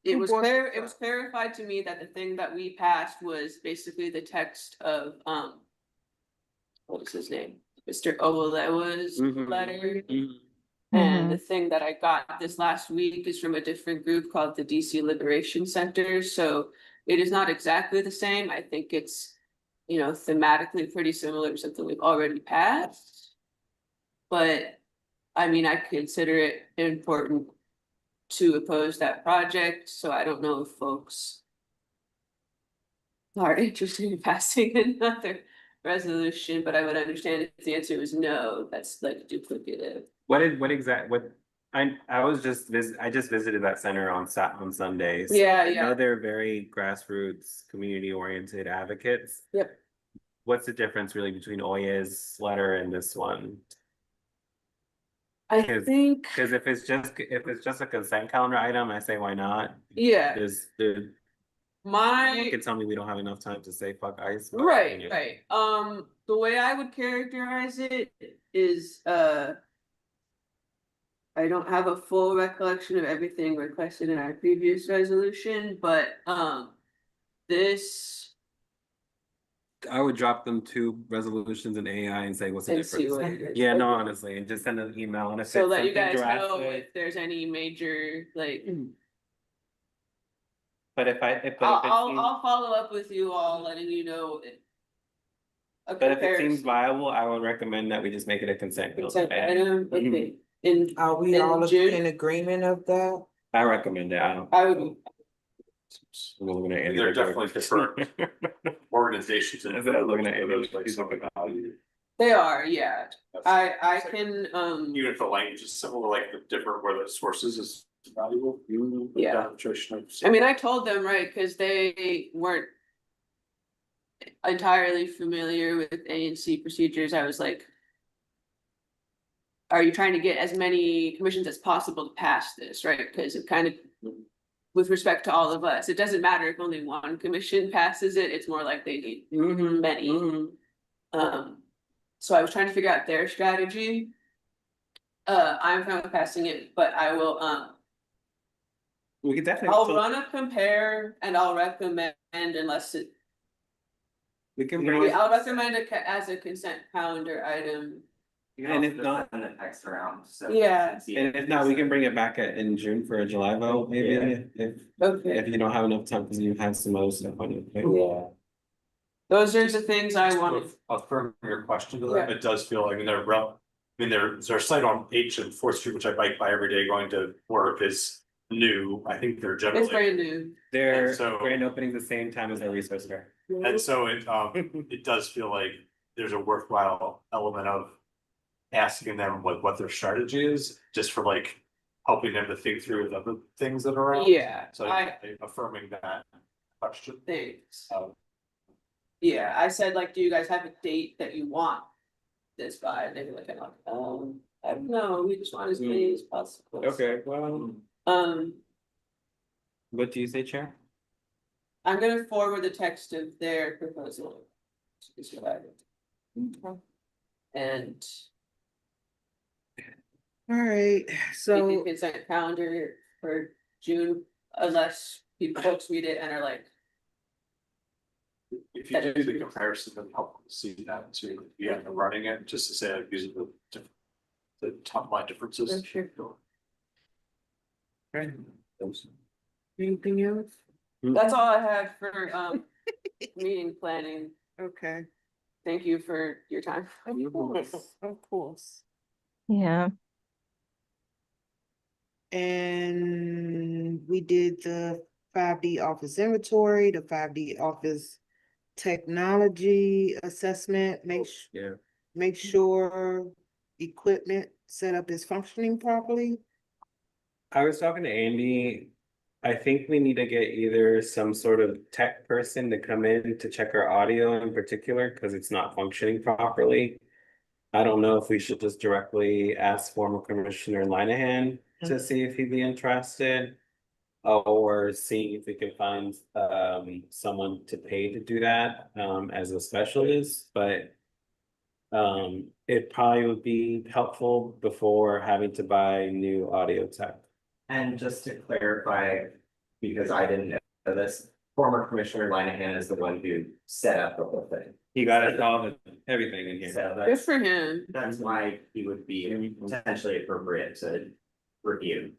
It Who was brought clear, this it was up? clarified to me that the thing that we passed was basically the text of, what was his name? Mr. Owalewa's Mhm. letter. Mhm. And the thing that I got this last week is from a different group called the DC Liberation Center, so it is not exactly the same. I think it's, you know, thematically pretty similar to something we've already passed. But, I mean, I consider it important to oppose that project, so I don't know if folks are interested in passing another resolution, but I would understand if the answer was no, that's like duplicative. I was just I just visited that center on Sundays. Yeah, I know yeah. they're very grassroots, community oriented advocates. Yep. What's the difference really between Oye's letter and this one? I Cause, think, cause if it's just a consent calendar item, I say why not? yeah, You my, can tell me we don't have enough time to say fuck ICE. but, right, you know. right. The way I would characterize it is, I don't have a full recollection of everything requested in our previous resolution, but, this. I would drop them two resolutions in AI and say, what's the And see difference? what it is. Yeah, no, Okay. honestly, and just send an email and if So it's let you something guys know drastic. if there's any major, like, But if it I'll follow up with you all, letting you know. A But if it seems comparison. viable, I would recommend that we just make it a consent. Consent calendar. item, okay, in, Are we In all June? in agreement of that? I recommend it. I don't. I would, I'm looking at Andy They're like definitely that. different organizations. I said I was looking at Really Andy. like something value. they are, yeah, That's- I can, Even if the language is similar, like the different where the sources is valuable. Yeah. Demonstration of- I mean, I told them, right, cause they weren't. Entirely familiar with ANC procedures, I was like. Are you trying to get as many commissions as possible to pass this, right, cause it kind of. With respect to all of us, it doesn't matter if only one commission passes it, it's more like they need many. So I was trying to figure out their strategy. I'm fine with passing it, but I will, We could definitely. I'll run a compare and I'll recommend unless it, We can bring. I'll recommend it as a consent calendar item. You can And also if just not- send the text around, so. Yeah. And if not, we can bring it back in June for a July vote, maybe, if Okay, you don't have enough time, because you have some other stuff on your plate. yeah. Those are the things I wanted, Affirm your question to Yeah. them, it does feel, I mean, their site on H and Fourth Street, which I bike by every day going to work, is new, I think they're it's generally. very new. Their And so- grand opening the same time as our resource fair. And so it does feel like there's a worthwhile element of. Asking them what their strategy is, just for like helping them to think through with other things that are around. Yeah, So I, affirming that. question. Thanks. Yeah, I said like, do you guys have a date that you want this by? And they were like, I don't know, we just want as many as possible. Okay, well, what do you say, Chair? I'm gonna forward the text of their proposal. And All right, the so, consent calendar for June, unless people folks read it and are like, If you do the comparison, then help see that too. You have running it just to say like, these are the top line differences. oh, sure. anything else? That's all I had for meeting planning. Okay. Thank you for your time. Of course, of course. Yeah. And we did the 5D office inventory, the 5D office technology assessment, Yeah. make sure equipment setup is functioning properly. I was talking to Andy. I think we need to get either some sort of tech person to come in to check our audio in particular, because it's not functioning properly. I don't know if we should just directly ask former Commissioner Linehan to see if he'd be interested. Or see if we can find someone to pay to do that as a specialist, but it probably would be helpful before having to buy new audio tech. And just to clarify, because I didn't know this, former Commissioner Linehan is the one who set up the whole thing. He got us all everything in here. So Good for him. that's why he would be potentially appropriate to review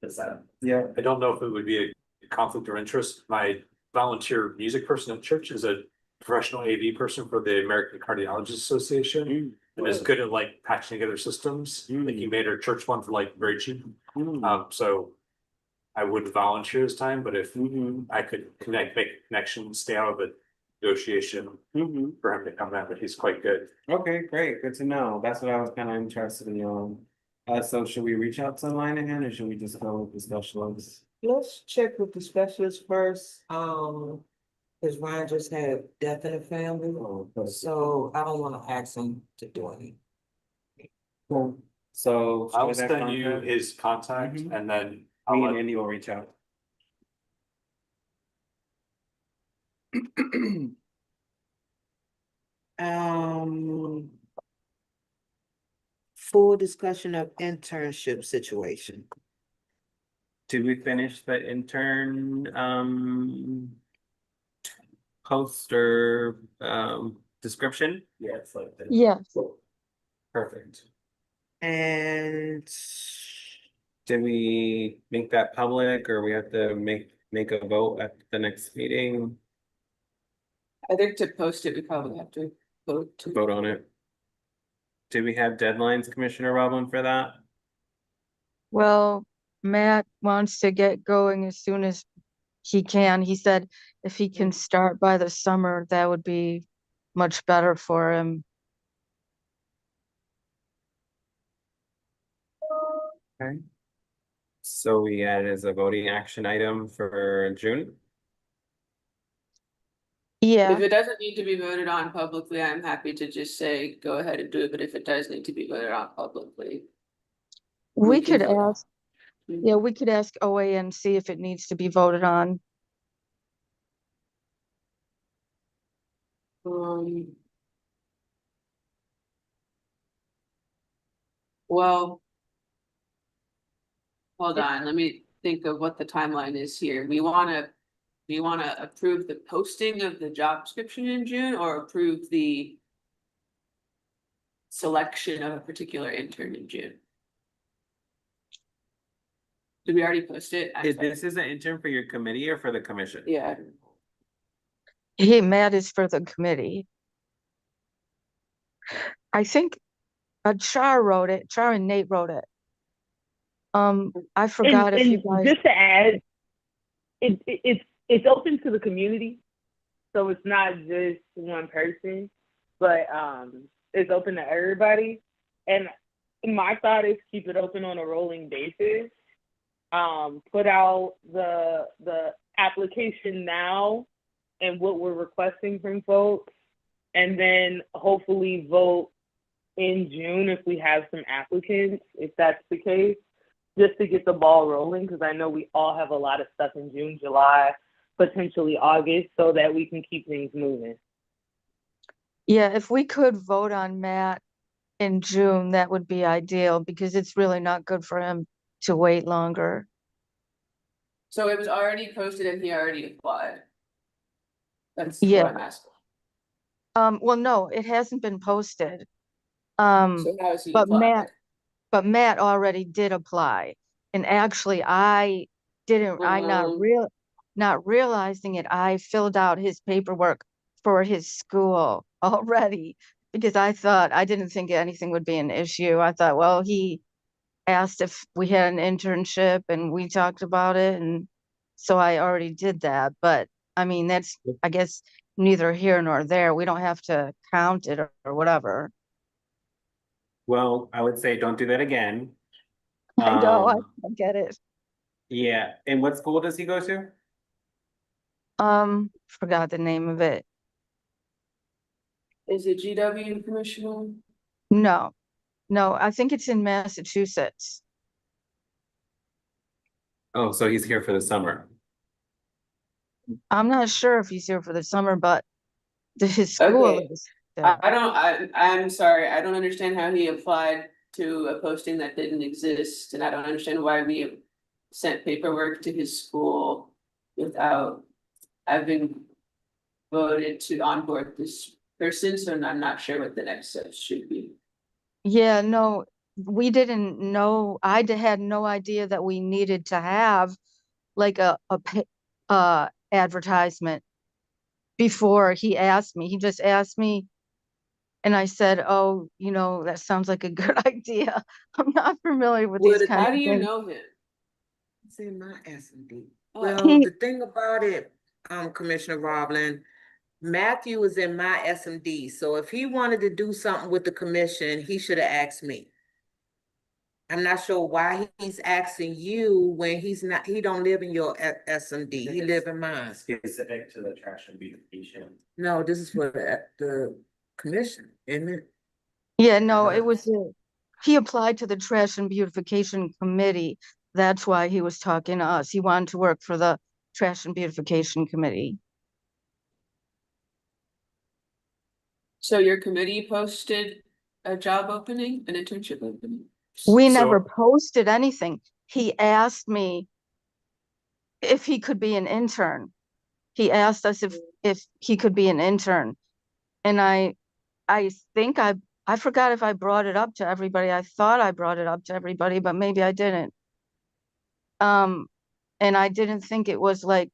the setup. Yeah. I don't know if it would be a conflict of interest. My volunteer music person at church is a professional AV person for the American Cardiologists Association. And is good at like patching together systems. Like he made our church one for like very cheap. So I wouldn't volunteer his time, but if I could make a connection, stay out of the negotiation for him to come in, but he's quite good. Okay, great. Good to know. That's what I was kind of interested in. So should we reach out to Linehan or should we just go with the specialists? Let's check with the specialist first, cause Ryan just had death in the family, so I don't wanna ask him to do anything. Cool. So I'll with that send you contact, his contact and then I'll me and let Andy will reach out. Full discussion of internship situation. Did we finish the intern poster description? Yeah, it's like the. Yes. Perfect. And Did we make that public or we have to make a vote at the next meeting I think to post it, we probably have to vote to vote on it? Did we have deadlines, Commissioner Roblin, for that? Well, Matt wants to get going as soon as he can. He said if he can start by the summer, that would be much better for him. Okay. So we add it as a voting action item for June? Yeah, If it doesn't need to be voted on publicly, I'm happy to just say, go ahead and do it, but if it does need to be voted on publicly. we can could vote on ask, yeah, we could ask OA and see if it needs to be voted on. Well. Hold on, let me think of what the timeline is here. We wanna approve the posting of the job description in June or approve the selection of a particular intern in June? Did we already post it? I'm sorry. This is an intern for your committee or for the commission? Yeah, Matt is for the committee. I think Char wrote it, Char and Nate wrote it. I forgot if you guys. Just to add, it's open to the community, so it's not just one person, but it's open to everybody. And my thought is keep it open on a rolling basis. Put out the application now and what we're requesting from folks, and then hopefully vote in June if we have some applicants, if that's the case, just to get the ball rolling, because I know we all have a lot of stuff in June, July, potentially August, so that we can keep things moving. Yeah, if we could vote on Matt in June, that would be ideal because it's really not good for him to wait longer. So it was already posted and he already applied. That's Yeah. what I'm asking. Well, no, it hasn't been posted. So how is he But applied? Matt already did apply. And actually I didn't, not realizing it, I filled out his paperwork for his school already because I didn't think anything would be an issue. I thought, well, he asked if we had an internship and we talked about it. And so I already did that. But I mean, that's, I guess, neither here nor there. We don't have to count it or whatever. Well, I would say don't do that again. I know, I Um, get it. yeah, and what school does he go to? Forgot the name of it. Is it GW commissioner? No, I think it's in Massachusetts. Oh, so he's here for the summer. I'm not sure if he's here for the summer, but his school Okay. is. I'm sorry, I don't understand how he applied to a posting that didn't exist, and I don't understand why we sent paperwork to his school without having voted to onboard this person, so I'm not sure what the next steps should be. Yeah, no, we didn't know. Had no idea that we needed to have like a advertisement before he asked me. He just asked me, and I said, "Oh, that sounds like a good idea." I'm not familiar with these kinds How do of you things. know him? It's in my S&D. Oh. Well, the thing about it, Commissioner Roblin, Matthew is in my S&D, so if he wanted to do something with the commission, he should have asked me. I'm not sure why he's asking you when he don't live in your S&D, he live in mine. Specific to the trash and beautification. No, this is for the commission, isn't it? Yeah, no, he applied to the Trash and Beautification Committee. That's why he was talking to us. He wanted to work for the Trash and Beautification Committee. So your committee posted a job opening, an internship opening? We So- never posted anything. He asked me if he could be an intern. He asked us if he could be an intern. And I think I forgot if I brought it up to everybody. I thought I brought it up to everybody, but maybe I didn't. And I didn't think it was like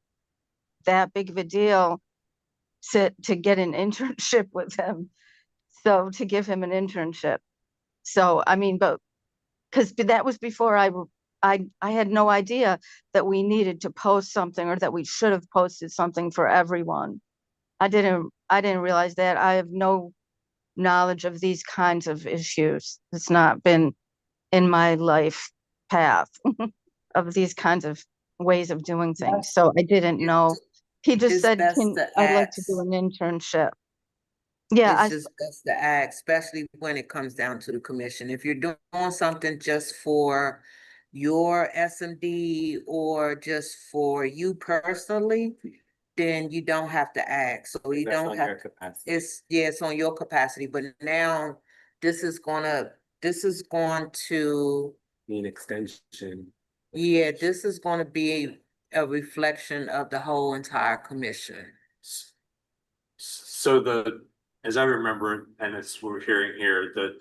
that big of a deal to get an internship with him. So to give him an internship. So, I mean, but because that was before I had no idea that we needed to post something or that we should have posted something for everyone. I didn't realize that. I have no knowledge of these kinds of issues. It's not been in my life path of these kinds of ways of doing things. So I didn't know. He just It's said, best to I'd like to do ask. an internship. Yeah, It's just best to ask, especially when it comes down to the commission. If you're doing something just for your SMD or just for you personally, then you don't have to ask. So you That's don't on have, your capacity. it's on your capacity, but now this is going to, Need extension. yeah, this is going to be a reflection of the whole entire commission. So as I remember, and it's what we're hearing here, that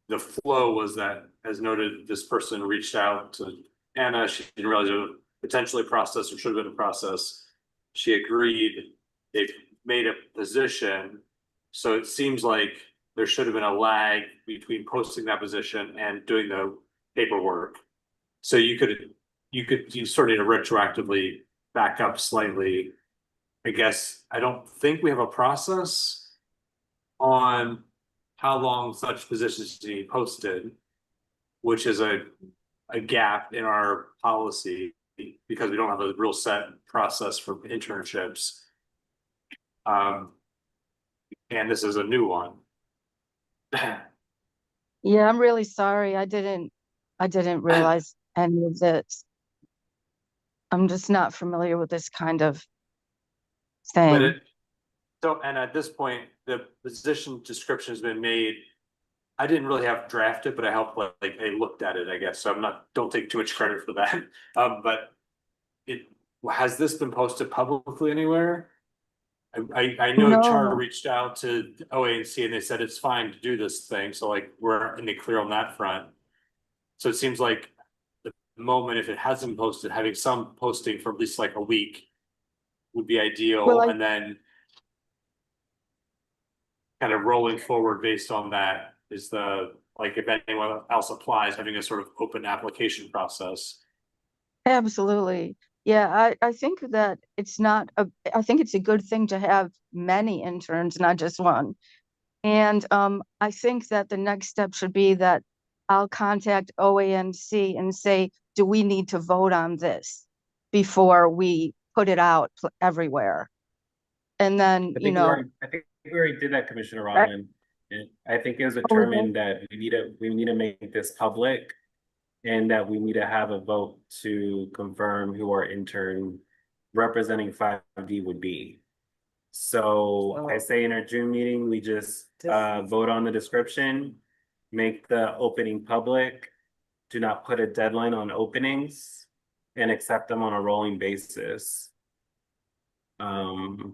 the flow was that, as noted, this person reached out to Anna, she didn't realize it was potentially a process or should have been a process. She agreed, they made a position, so it seems like there should have been a lag between posting that position and doing the paperwork. So you sort of retroactively back up slightly. I guess I don't think we have a process on how long such positions need posted, which is a gap in our policy. because we don't have a real set process for internships. And this is a new one. Yeah, I'm really sorry. I didn't realize any of this. I'm just not familiar with this kind of But thing. and at this point, the position description has been made. I didn't really have drafted, but I helped I looked at it, I guess. So don't take too much credit for that. But has this been posted publicly anywhere? I know Charter No, reached out to OANC and they said it's fine to do this thing. So we're in the clear on that front. So it seems like the moment, if it hasn't posted, having some posting for at least a week would be ideal. Well, And then kind of rolling forward based on that is if anyone else applies, having a sort of open application process. absolutely. Yeah, I think that I think it's a good thing to have many interns, not just one. And I think that the next step should be that I'll contact OANC and say, do we need to vote on this before we put it out everywhere? And then, I think we already did that, Commissioner Robin. And I think it was determined that we need to make this public and that we need to have a vote to confirm who our intern representing 5D would be. So I say in our June meeting, we just vote on the description, make the opening public, do not put a deadline on openings, and accept them on a rolling basis. I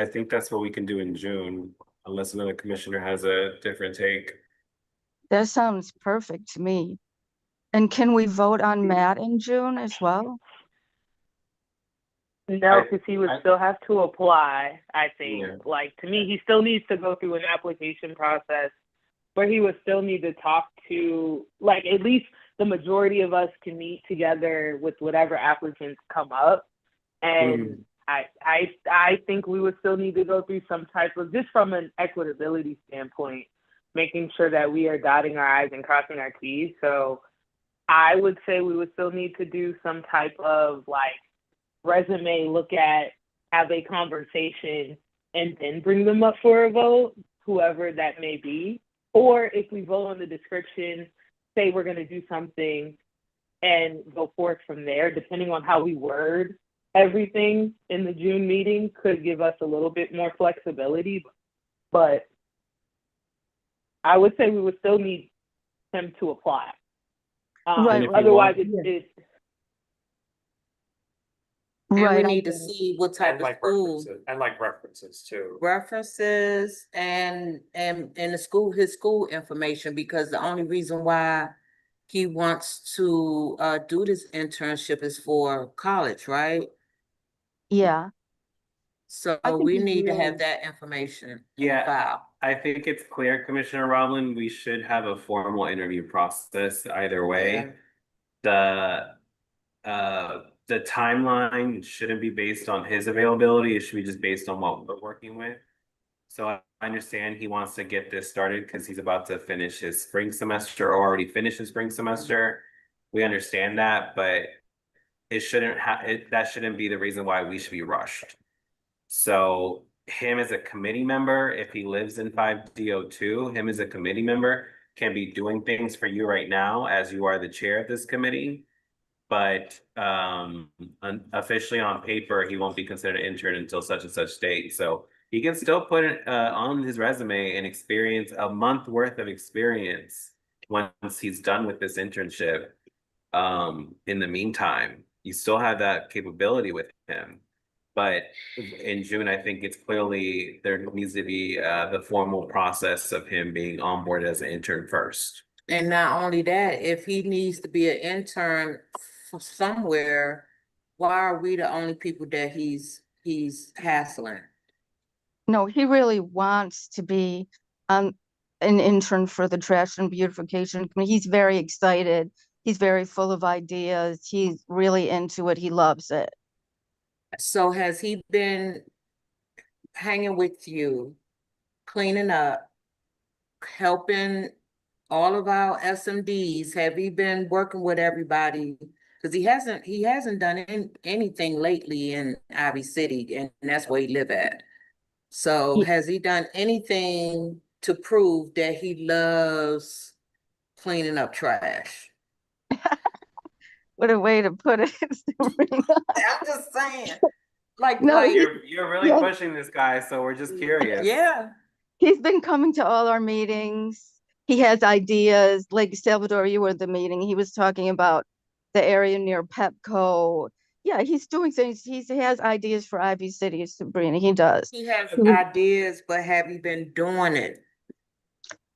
think that's what we can do in June, unless another commissioner has a different take. that sounds perfect to me. And can we vote on Matt in June as well? No, because he would still have to apply, I think. Yeah. To me, he still needs to go through an application process where he would still need to talk to, at least the majority of us can meet together with whatever applicants come up. And I think we would still need to go through some type of, just from an equitability standpoint, making sure that we are dotting our I's and crossing our T's. So I would say we would still need to do some type of resume, look at, have a conversation, and then bring them up for a vote, whoever that may be. Or if we vote on the description, say we're going to do something and go forth from there, depending on how we word everything in the June meeting could give us a little bit more flexibility. But I would say we would still need him to apply. Right. Otherwise, And we need to see what type of school. And references too. References and the school, his school information, because the only reason why he wants to do this internship is for college, right? Yeah. So I think we he's need to have really- that information. Yeah. File. I think it's clear, Commissioner Roblin, we should have a formal interview process either way. The timeline shouldn't be based on his availability. It should be just based on what we're working with. So I understand he wants to get this started because he's about to finish his spring semester or already finished his spring semester. We understand that, but it shouldn't that shouldn't be the reason why we should be rushed. So him as a committee member, if he lives in 5D02, him as a committee member can be doing things for you right now as you are the chair of this committee. But officially on paper, he won't be considered an intern until such and such date. So he can still put it on his resume and experience a month worth of experience once he's done with this internship. In the meantime, you still have that capability with him. But in June, I think it's clearly there needs to be the formal process of him being onboarded as an intern first. And not only that, if he needs to be an intern somewhere, why are we the only people that he's hassling? No, he really wants to be an intern for the trash and beautification committee. He's very excited. He's very full of ideas. He's really into it. He loves it. So has he been hanging with you, cleaning up, helping all of our SMDs? Have you been working with everybody? Cause he hasn't done anything lately in Ivy City, and that's where he live at. So Ye- has he done anything to prove that he loves cleaning up trash? What a way to put it. Sabrina. I'm just saying, like, No, You're really yeah, pushing this guy, so we're just curious. yeah. he's been coming to all our meetings. He has ideas. Like Salvador, you were at the meeting. He was talking about the area near Pepco. Yeah, he's doing things. He has ideas for Ivy City, Sabrina. He does. He has He was- ideas, but have you been doing it?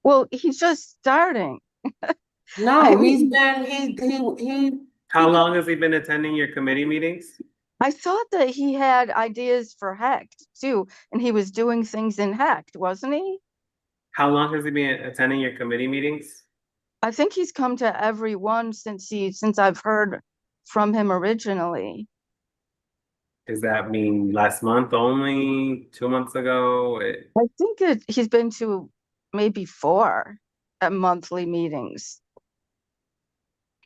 Well, he's just starting. I No, he's mean, been, he. How long has he been attending your committee meetings? I thought that he had ideas for Hecht too, and he was doing things in Hecht, wasn't he? How long has he been attending your committee meetings? I think he's come to every one since I've heard from him originally. Does that mean last month only, 2 months ago? I think he's been to maybe 4 at monthly meetings.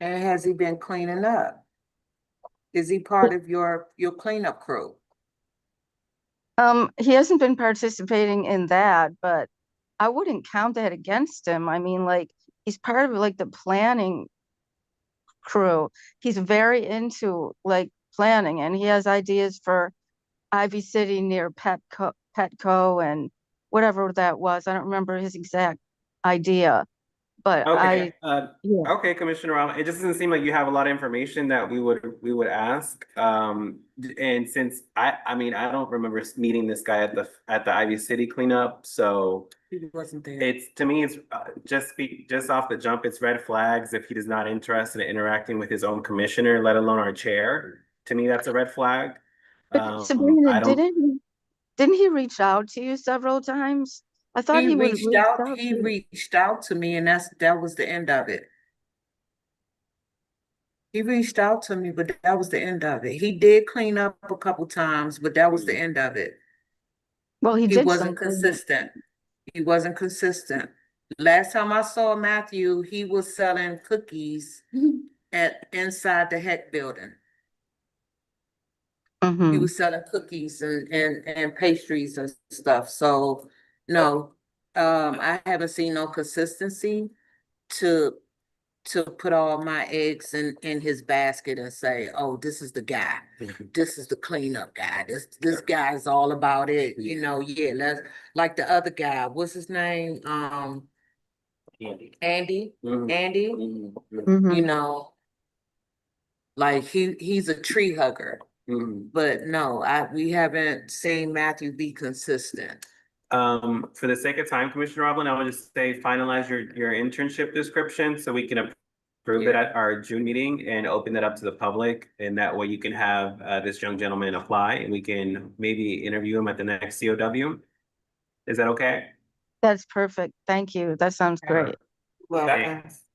And has he been cleaning up? Is he part of your cleanup crew? He hasn't been participating in that, but I wouldn't count that against him. I mean, like he's part of like the planning crew. He's very into like planning, and he has ideas for Ivy City near Petco and whatever that was. I don't remember his exact idea, but Okay, yeah. okay, Commissioner Allen, it just doesn't seem like you have a lot of information that we would ask. And since I mean, I don't remember meeting this guy at the Ivy City cleanup, so He wasn't there. it's, to me, it's just off the jump, it's red flags if he is not interested in interacting with his own commissioner, let alone our chair. To me, that's a red flag. But Sabrina, I don't, didn't he reach out to you several times? I thought he would reach out to He you. reached out to me, and that was the end of it. He reached out to me, but that was the end of it. He did clean up a couple times, but that was the end of it. Well, he He did wasn't something. consistent. He wasn't consistent. Last time I saw Matthew, he was selling cookies inside the Heck building. He Mhm. was selling cookies and pastries and stuff. So no, I haven't seen no consistency to put all my eggs in his basket and say, oh, this is the guy. This is the cleanup guy. This guy's all about it. You know, yeah, let's, like the other guy, what's his name? Andy. Andy, you Mhm. know, like he's a tree hugger. But no, we haven't seen Matthew be consistent. for the sake of time, Commissioner Roblin, I would just say finalize your internship description so we can approve it at our June meeting and open that up to the public. And that way you can have this young gentleman apply and we can maybe interview him at the next COW. Is that okay? That's perfect. Thank you. That sounds great. Well,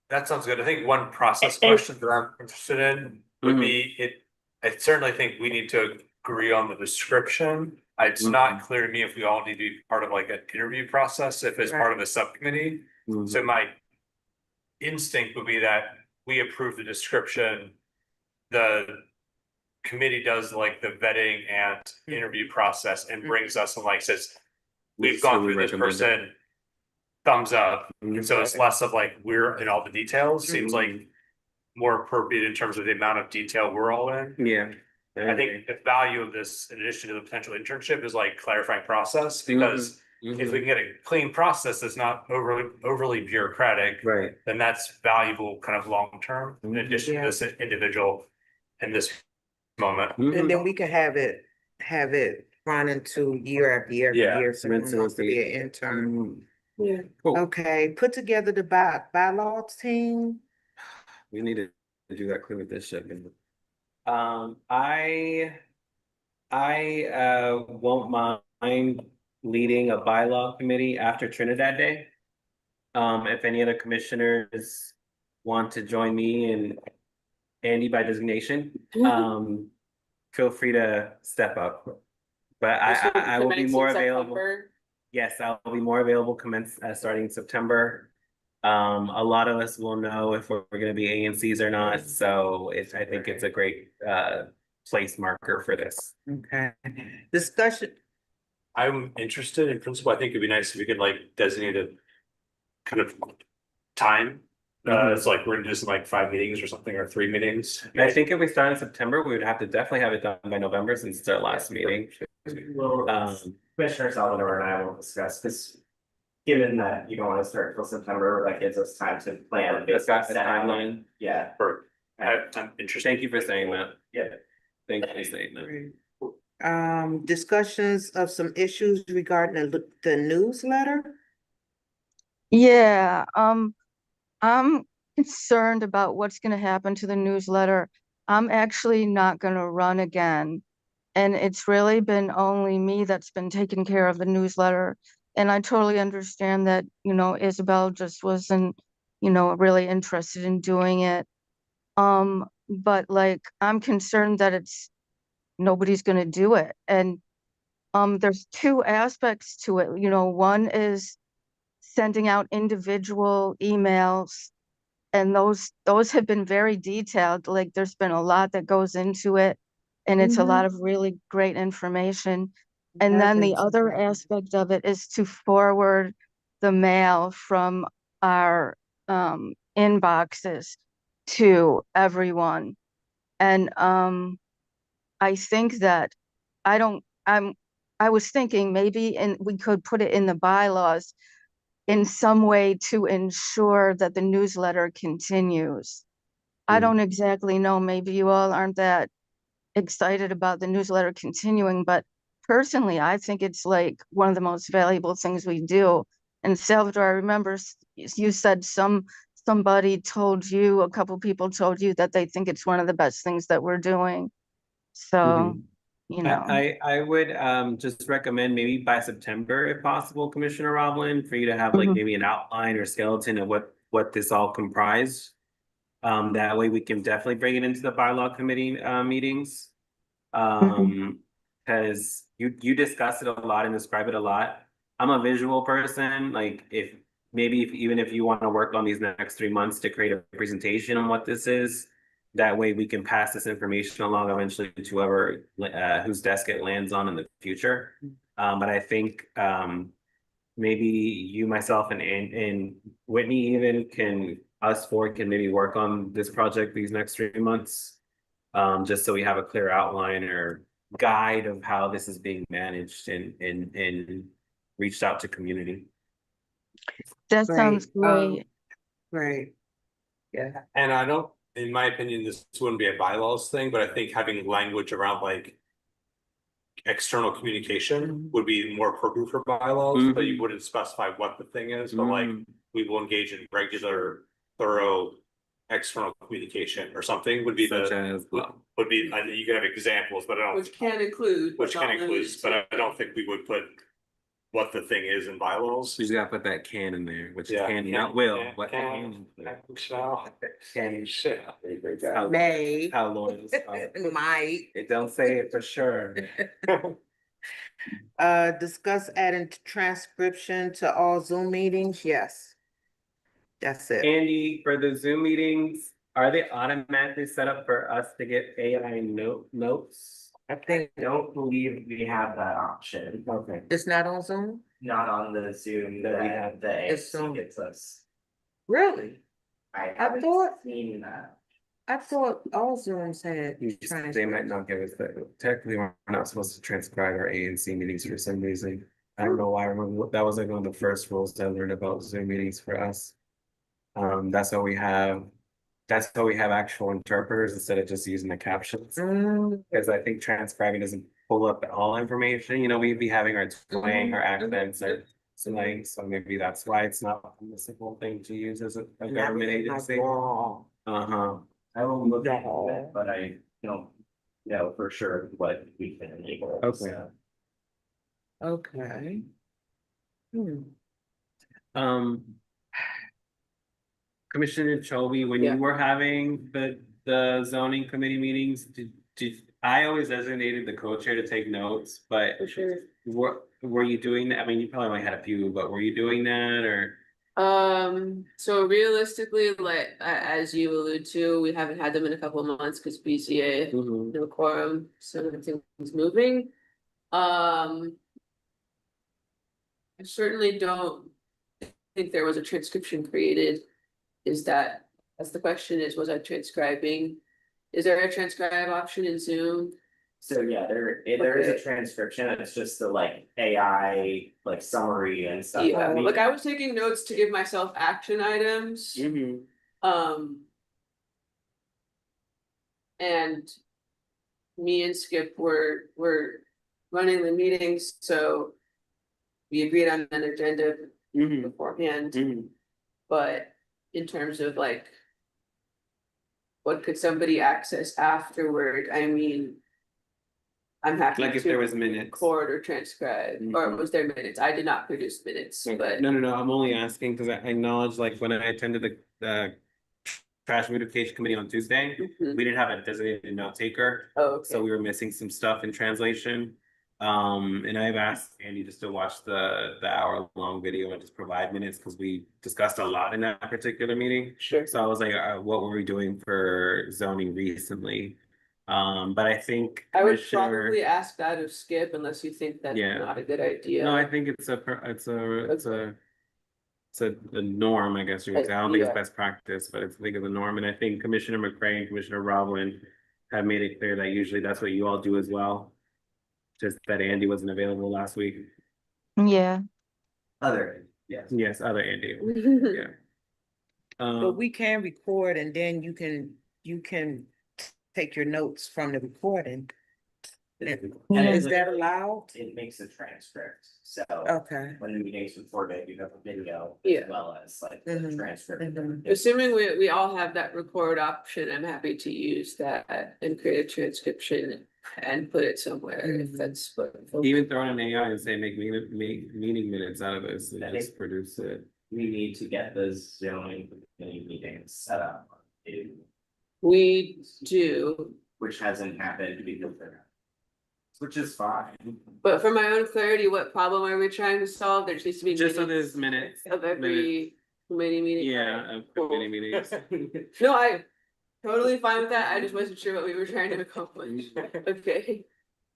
That sounds good. I think one process question that I'm interested in would be I certainly think we need to agree on the description. It's not clear to me if we all need to be part of like an interview process, if it's part of a subcommittee. So my instinct would be that we approve the description. The committee does like the vetting and interview process and brings us and like says, we've gone through this person, thumbs up. And so it's less of like, we're in all the details, seems like more appropriate in terms of the amount of detail we're all in. Yeah. I think the value of this, in addition to the potential internship, is like clarifying process, because if we can get a clean process that's not overly bureaucratic, Right. then that's valuable kind of long term, in addition to this individual in this moment. and then we can have it run into year after year after year, so it wants to be an intern. Yeah. Cool. Okay, put together the bylaws team. We need to do that clear with this ship. I won't mind leading a bylaw committee after Trinidad Day. If any other commissioners want to join me and Andy by designation, feel free to step up. But I will be more available. Yes, I'll be more available starting in September. A lot of us will know if we're gonna be ANCs or not, so I think it's a great place marker for this. Okay. Discussion, I'm interested in principle. I think it'd be nice if we could like designate a kind of time. It's like we're gonna do some like 5 meetings or something, or 3 meetings. I think if we start in September, we would have to definitely have it done by November since it's our last meeting. Well, Commissioner Salvador and I will discuss, because given that you don't want to start till September, that gives us time to plan. Discuss the set out- timeline. Yeah, I'm interested. Thank you for saying that. yeah. Thank you for saying that. discussions of some issues regarding the newsletter? Yeah, I'm concerned about what's gonna happen to the newsletter. I'm actually not gonna run again. And it's really been only me that's been taking care of the newsletter. And I totally understand that, Isabel just wasn't, really interested in doing it. But like, I'm concerned that nobody's gonna do it. And there's two aspects to it. One is sending out individual emails, and those have been very detailed. Like, there's been a lot that goes into it, and it's a lot of really great information. And then the other aspect of it is to forward the mail from our inboxes to everyone. And I think that I don't I was thinking maybe we could put it in the bylaws in some way to ensure that the newsletter continues. I don't exactly know, maybe you all aren't that excited about the newsletter continuing, but personally, I think it's like one of the most valuable things we do. And Salvador, I remember you said somebody told you, a couple people told you that they think it's one of the best things that we're doing. So, I would just recommend maybe by September, if possible, Commissioner Roblin, for you to have like Mhm. maybe an outline or skeleton of what this all comprised. That way we can definitely bring it into the bylaw committee meetings. Because you discuss it a lot and describe it a lot. I'm a visual person, like even if you want to work on these next 3 months to create a presentation on what this is, that way we can pass this information along eventually to whoever whose desk it lands on in the future. But I think maybe you, myself, and Whitney even us four can maybe work on this project these next 3 months. Just so we have a clear outline or guide of how this is being managed and reached out to community. that sounds great. Right. Yeah. And I don't, in my opinion, this wouldn't be a bylaws thing, but I think having language around like external communication would be more appropriate for bylaws, but you wouldn't specify what the thing is, but like we will engage in regular, thorough external communication or something would be Such as, would be, you can have examples, but I don't. Which can include. Which can include, but I don't think we would put what the thing is in bylaws. so you gotta put that can in there, which Yeah. can, not will, what Can. shall. Can, shall. May. How lawyers are. Might. It don't say it for sure. Discuss adding transcription to all Zoom meetings, yes. That's it. Andy, for the Zoom meetings, are they automatically set up for us to get AI notes? I don't believe we have that option. Okay. It's not on Zoom? Not on the Zoom that we have, the It's ANC on- gets us. Really? I thought- haven't seen that. I thought all Zooms had. They might not give us that. Technically, we're not supposed to transcribe our ANC meetings for some reason. I don't know why. I remember that was like one of the first rules I learned about Zoom meetings for us. That's how we have actual interpreters instead of just using the captions. Because I think transcribing doesn't pull up all information. We'd be having our twang, our accents, our slang, so maybe that's why it's not a permissible thing to use as a government agency. Uh-huh. I will look at it, but I don't know for sure what we can enable. Okay. so. Okay. Commissioner Chovy, when Yeah. you were having the zoning committee meetings, I always designated the co-chair to take notes, but For sure. were you doing that? I mean, you probably only had a few, but were you doing that or? So realistically, like, as you allude to, we haven't had them in a couple of months because BCA, Mhm. no quorum, so nothing's moving. I certainly don't think there was a transcription created. That's the question is, was I transcribing? Is there a transcribe option in Zoom? So yeah, there is a Okay. transcription, it's just the like AI, like summary and stuff. Yeah, that we- like I was taking notes to give myself action items. Mhm. And me and Skip were running the meetings, so we agreed on an agenda Mhm. beforehand, Mhm. but in terms of like what could somebody access afterward, I mean, I'm happy Like if to there was minutes. record or transcribe, or Mhm. was there minutes? I did not produce minutes, but No, I'm only asking because I acknowledge like when I attended the trash beautification committee on Tuesday, Mhm. we didn't have a designated note taker. Oh, So okay. we were missing some stuff in translation. And I've asked Andy just to watch the hour-long video and just provide minutes because we discussed a lot in that particular meeting. Sure. So I was like, what were we doing for zoning recently? But I think I would Commissioner- probably ask that of Skip unless you think that's Yeah. not a good idea. No, I think it's a norm, I guess you would say. I don't think it's Yeah. best practice, but it's I think it's a norm. And I think Commissioner McCray and Commissioner Roblin have made it clear that usually that's what you all do as well. Just that Andy wasn't available last week. Yeah. Yes. Yes, other Andy. Yeah. But we can record and then you can take your notes from the recording. Yeah. Is that allowed? It makes a transcript, so Okay. when the meeting's recorded, you have a video Yeah. as well as like the Mhm. transcript. Mhm. Assuming we all have that record option, I'm happy to use that and create a transcription and put it somewhere if that's what. Even throw in an AI and say make meeting minutes out of this and I just think- produce it. We need to get the zoning committee meetings set up. We do, Which hasn't happened before. Which is fine. but for my own clarity, what problem are we trying to solve? There just needs to be Just so minutes there's minutes. of every committee meeting. Yeah, of Cool. committee meetings. No, I totally fine with that. I just wasn't sure what we were trying to accomplish. Okay,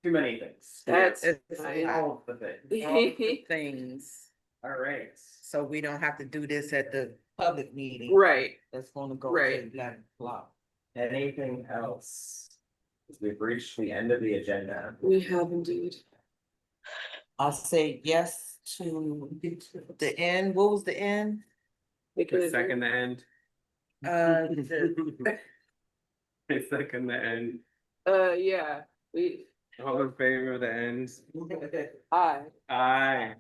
Too many things. that's It's fine. All of the things. all the things, All right. so we don't have to do this at the public meeting. Right, That's gonna go Right. to 11 o'clock. Anything else? We've reached the end of the agenda. we have indeed. I'll say yes to the end. What was the end? The second the end. The- The second the end. Yeah, All in favor of the end? I. Aye.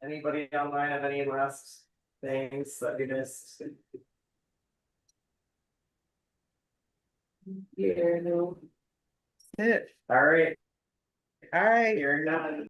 Anybody online have any last things that we missed? Yeah, no. That's it. All right, All right. you're done.